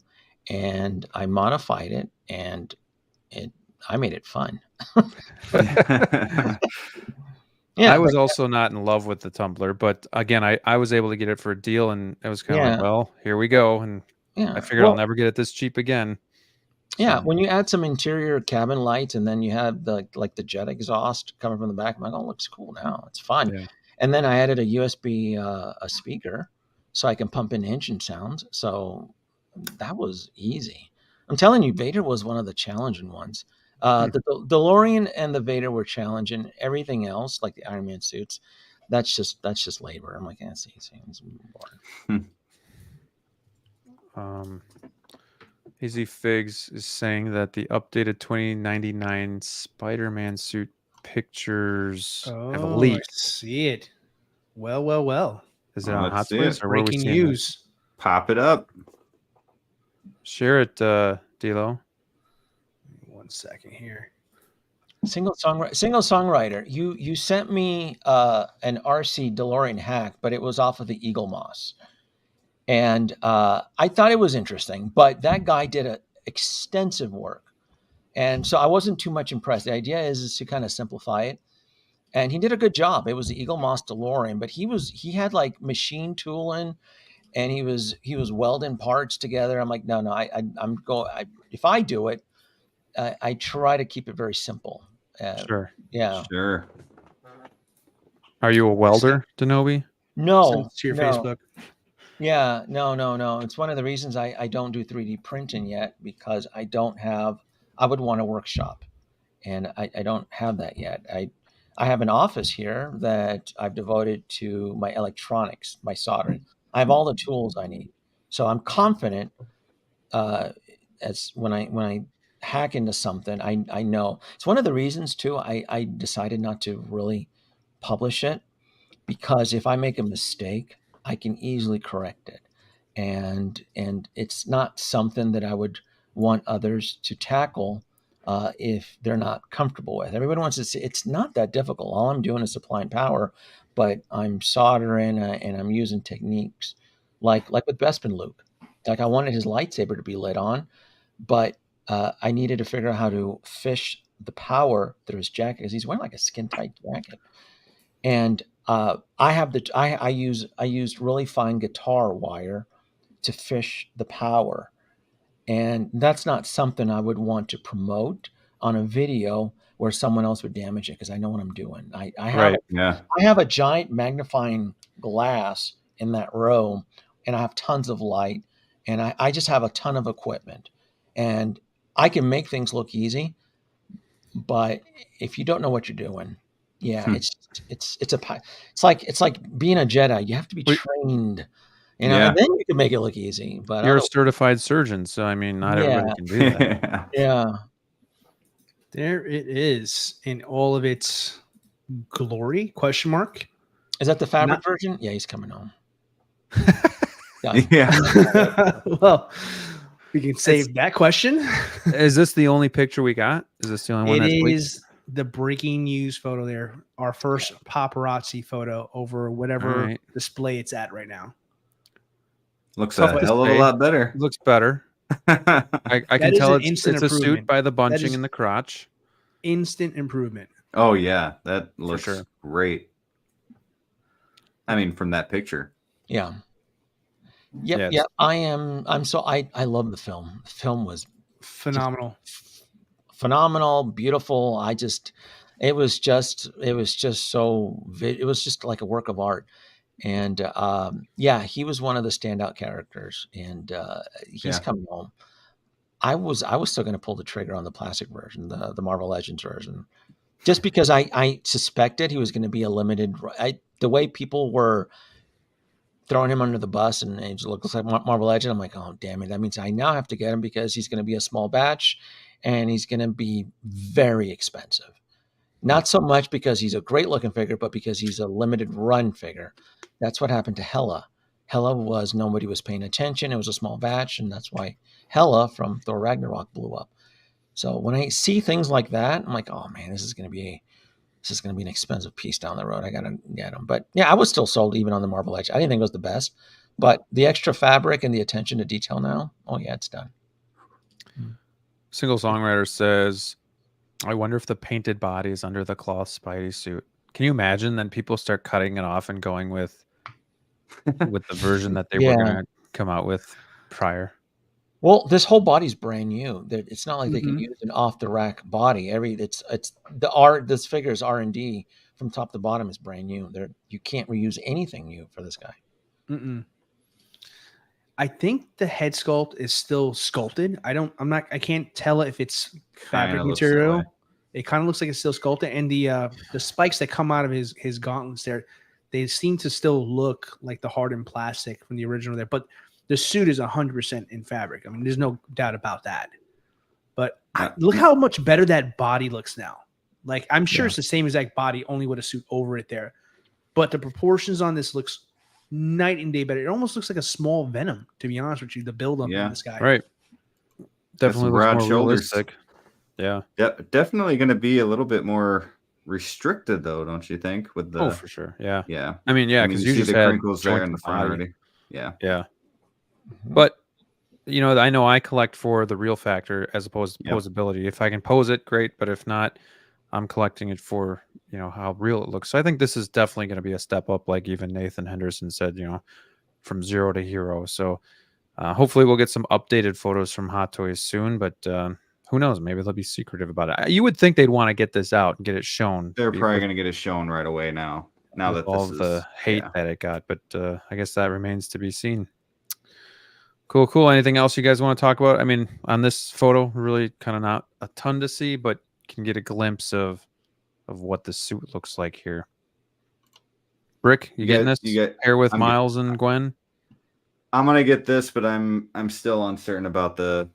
and I modified it, and I made it fun. Yeah, I was also not in love with the tumbler, but again, I was able to get it for a deal, and it was kind of Yeah. like, well, here we go, and yeah. I figured I'll never get it this cheap again. Yeah, So, when you add some interior cabin lights, and then you have the jet exhaust coming from the back, I'm like, oh, it looks cool now. It's fun. yeah. And then I added a USB a speaker so I can pump in engine sounds. So that was easy. I'm telling you, Vader was one of the challenging ones. The DeLorean and the Vader were challenging. Everything else, like the Iron Man suits, that's just labor. I'm like, it's easy. It's boring. Easy Figs is saying that the updated 2099 Spider-Man suit pictures have Oh, I leaked. see it. Well. Is it Oh, on let's Hot see Toys it. or where are we Breaking seeing it? news. Pop it up. Share it, DLO. 1 second here. Single songwriter. You sent me an RC DeLorean hack, but it was off of the Eagle Moss, and I thought it was interesting. But that guy did extensive work, and so I wasn't too much impressed. The idea is to kind of simplify it, and he did a good job. It was the Eagle Moss DeLorean, but he had like machine tooling, and he was welding parts together. I'm like, no, if I do it, I try to keep it very simple. Sure. Yeah. Sure. Are you a welder, Danoby? Send No. it to your no. Facebook. Yeah. No. It's one of the reasons I don't do 3D printing yet, because I would want a workshop, and I don't have that yet. I have an office here that I've devoted to my electronics, my soldering. I have all the tools I need. So I'm confident as when I hack into something, I know. It's one of the reasons too I decided not to really publish it, because if I make a mistake, I can easily correct it. And it's not something that I would want others to tackle if they're not comfortable with. Everybody wants to see it's not that difficult. All I'm doing is supplying power, but I'm soldering and I'm using techniques like with Bespin Luke. Like I wanted his lightsaber to be lit on, but I needed to figure out how to fish the power through his jacket, because he's wearing like a skin tight jacket. And I used really fine guitar wire to fish the power, and that's not something I would want to promote on a video where someone else would damage it, because I know what I'm doing. I have Right. Yeah. I have a giant magnifying glass in that row, and I have tons of light, and I just have a ton of equipment, and I can make things look easy, but if you don't know what you're doing, yeah, Hmm. it's like being a Jedi. You have to be Wait. trained You know, Yeah. and then you can make it look easy. But You're a certified surgeon, so I mean, not everybody can do that. yeah. There it is in all of its glory? Question mark. Is that the fabric version? Yeah, he's coming home. Yeah. Well, we can save that question. Is this the only picture we got? Is this the only one It that's leaked? is the breaking news photo there. Our first paparazzi photo over whatever All right. display it's at right now. Looks Tough a to hell of a say. lot better. Looks better. I can is tell an it's instant a suit improvement. by the bunching is- in the crotch. Instant improvement. Oh yeah, that looks sure. great. I mean, from that picture. Yeah. Yeah, Yep. I love the film. The film was Phenomenal. phenomenal, beautiful. It was just like a work of art. And he was one of the standout characters, and he's coming home. I was still going to pull the trigger on the plastic version, the Marvel Legends version, just because I suspected he was going to be a limited. The way people were throwing him under the bus and it looks like Marvel Legend, I'm like, oh damn it, that means I now have to get him because he's going to be a small batch, and he's going to be very expensive. Not so much because he's a great looking figure, but because he's a limited run figure. That's what happened to Hela. Hela was nobody was paying attention. It was a small batch, and that's why Hela from Thor Ragnarok blew up. So when I see things like that, I'm like, oh man, this is going to be an expensive piece down the road. I got to get them. But yeah, I was still sold even on the Marvel Edge. I didn't think it was the best, but the extra fabric and the attention to detail now, oh yeah, it's done. Single Songwriter says, I wonder if the painted body is under the cloth Spidey suit. Can you imagine? Then people start cutting it off and going with the version that they were going to come out with prior. Well, this whole body's brand new. It's not like they can use an off the rack body. It's the art. This figure is R&D from top to bottom is brand new. You can't reuse anything new for this guy. I think the head sculpt is still sculpted. I can't tell if it's fabric material. It kind of looks like it's still sculpted, and the spikes that come out of his gauntlets there, they seem to still look like the hardened plastic from the original there. But the suit is 100% in fabric. I mean, there's no doubt about that. But look how much better that body looks now. Like, I'm sure it's the same exact body, only with a suit over it there. But the proportions on this looks night and day better. It almost looks like a small Venom, to be honest with you, the build-up on this guy. Right. Definitely looks more realistic. Yeah. Definitely going to be a little bit more restricted, though, don't you think? With the for sure. Yeah. Yeah. I mean, because you see just the had crinkles there in the front already. Yeah. Yeah. But I know I collect for the real factor as opposed to posability. If I can pose it, great. But if not, I'm collecting it for how real it looks. So I think this is definitely going to be a step up, like even Nathan Henderson said, from zero to hero. So hopefully we'll get some updated photos from Hot Toys soon. But who knows? Maybe they'll be secretive about it. You would think they'd want to get this out and get it shown. They're probably going to get it shown right away now. Now that all this the hate that it got, but I guess that remains to be seen. Cool. Anything else you guys want to talk about? I mean, on this photo, really kind of not a ton to see, but can get a glimpse of what the suit looks like here. Brick, you getting this? Pair with Miles and Gwen? I'm gonna get this, but I'm still uncertain about the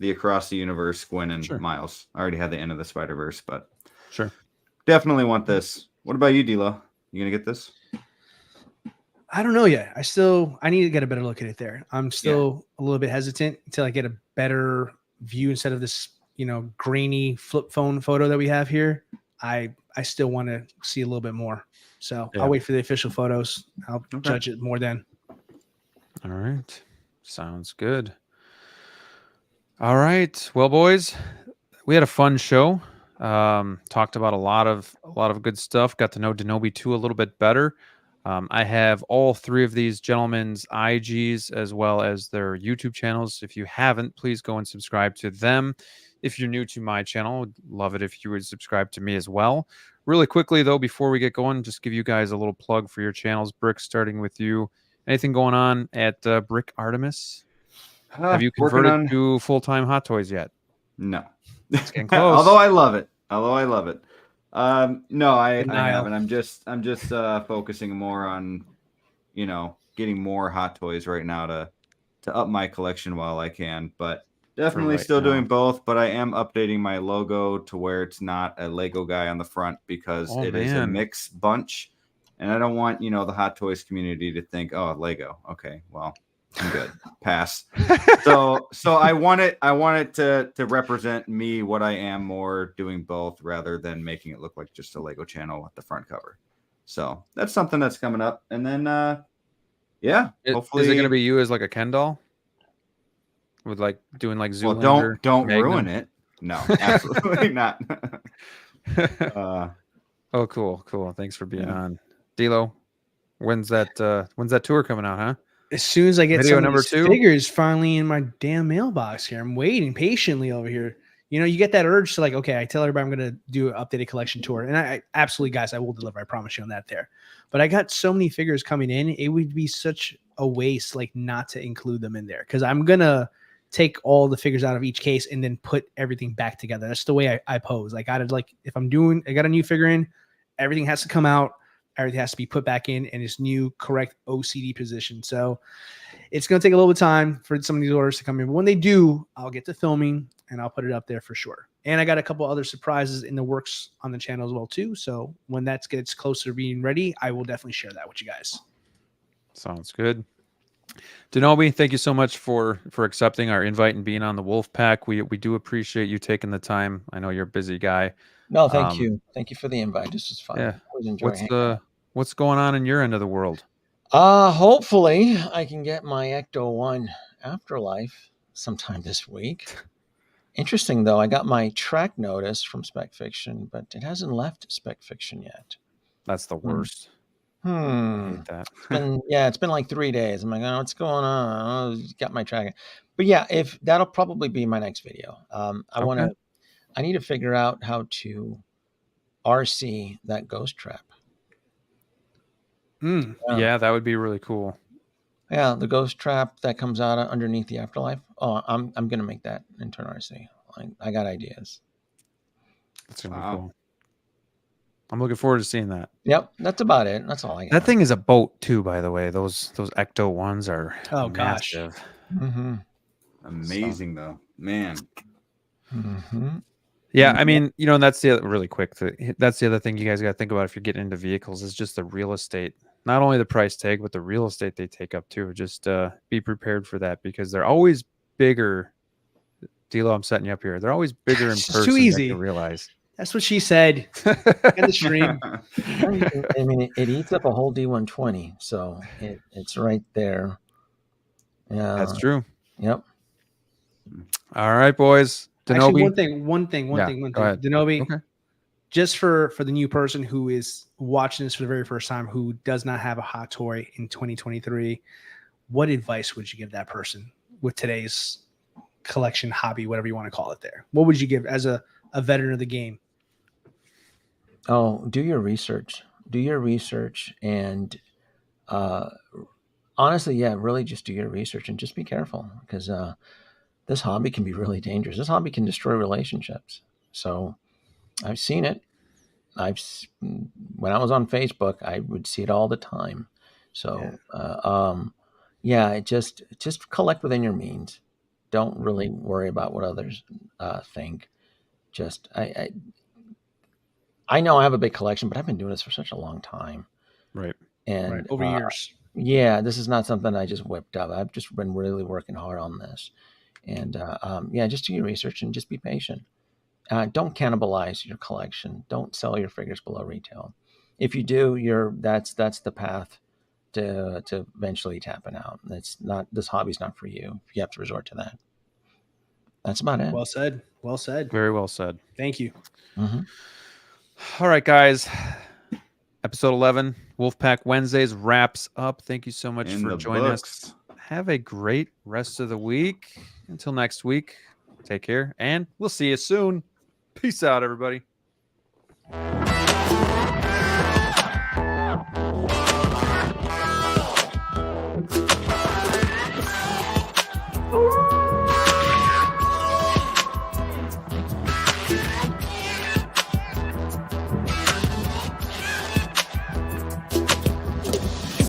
Across the Universe Gwen and Miles. I already had the End of the Spider-Verse, but definitely want this. What about you, D-Lo? You gonna get this? I don't know yet. I need to get a better look at it there. I'm still a little bit hesitant until I get a better view instead of this, grainy flip phone photo that we have here. I still want to see a little bit more. So I'll wait for the official photos. I'll judge it more then. All right. Sounds good. All right. Well, boys, we had a fun show. Talked about a lot of good stuff. Got to know Danoby 2 a little bit better. I have all three of these gentlemen's IGs as well as their YouTube channels. If you haven't, please go and subscribe to them. If you're new to my channel, would love it if you would subscribe to me as well. Really quickly, though, before we get going, just give you guys a little plug for your channels. Brick, starting with you. Anything going on at Brick Artemis? Have you converted to full-time Hot Toys yet? No. It's getting close. Although I love it. No, I haven't. I'm just focusing more on, getting more Hot Toys right now to up my collection while I can, but definitely right still now. doing both. But I am updating my logo to where it's not a Lego guy on the front because it is a mix bunch, and I don't want the Hot Toys community to think, oh, Lego. Okay, well, I'm good. Pass. So I want it to represent me, what I am, more doing both rather than making it look like just a Lego channel with the front cover. So that's something that's coming up, and then hopefully, is it going to be you as like a Ken doll with like doing like Zoolander? Well, don't Magnum? ruin it. No, absolutely not. Oh, cool. Thanks for being on, DLO. When's that tour coming out, huh? As soon as I get Video some number of these 2 figures finally in my damn mailbox here, I'm waiting patiently over here. You get that urge to like, okay, I tell everybody I'm going to do an updated collection tour. And I absolutely, guys, I will deliver. I promise you on that there. But I got so many figures coming in. It would be such a waste, like, not to include them in there. Because I'm going to take all the figures out of each case and then put everything back together. That's the way I pose. I got if I got a new figure in, everything has to come out. Everything has to be put back in its new correct OCD position. So it's going to take a little bit of time for some of these orders to come in. But when they do, I'll get to filming and I'll put it up there for sure. And I got a couple other surprises in the works on the channel as well too. So when that gets closer to being ready, I will definitely share that with you guys. Sounds good. Danoby, thank you so much for accepting our invite and being on the Wolfpack. We do appreciate you taking the time. I know you're a busy guy. No, thank you. Thank you for the invite. This was fun. Yeah. I always enjoy What's going on in your end of the world? Hopefully I can get my Ecto 1 Afterlife sometime this week. Interesting though, I got my track notice from Spec Fiction, but it hasn't left Spec Fiction yet. That's the worst. I hate that. It's been like 3 days. I'm like, oh, what's going on? Oh, got my track. But yeah, if that'll probably be my next video. I need to figure out how to RC that ghost trap. Yeah, that would be really cool. Yeah, the ghost trap that comes out underneath the Afterlife. Oh, I'm gonna make that into an RC. I got ideas. That's gonna be cool. I'm looking forward to seeing that. Yep, that's about it. That's all I got. That thing is a boat too, by the way. Those Ecto 1s are massive. Mm-hmm. Amazing though, man. Mm-hmm. Yeah, I mean, and that's the really quick. That's the other thing you guys got to think about if you're getting into vehicles is just the real estate. Not only the price tag, but the real estate they take up too. Just be prepared for that because they're always bigger. DLO, I'm setting you up here. They're always bigger in person. Too easy. Than you realize. That's what she said in the stream. I mean, it eats up a whole D120, so it's right there. Yeah, that's true. Yep. All right, boys. Danoby. Actually, one thing. Danoby, okay. Just for the new person who is watching this for the very first time, who does not have a hot toy in 2023, what advice would you give that person with today's collection, hobby, whatever you want to call it there? What would you give as a veteran of the game? Oh, do your research. And honestly, really just do your research and just be careful because this hobby can be really dangerous. This hobby can destroy relationships. So I've seen it. When I was on Facebook, I would see it all the time. So just collect within your means. Don't really worry about what others think. Just I know I have a big collection, but I've been doing this for such a long time. Right. And over years. Yeah, this is not something I just whipped up. I've just been really working hard on this. And just do your research and just be patient. Don't cannibalize your collection. Don't sell your figures below retail. If you do, that's the path to eventually tapping out. This hobby's not for you. You have to resort to that. That's about it. Well said. Very well said. Thank you. Mm-hmm. All right, guys. Episode 11, Wolfpack Wednesdays wraps up. Thank you so much for joining us. Have a great rest of the week. Until next week, take care, and we'll see you soon. Peace out, everybody.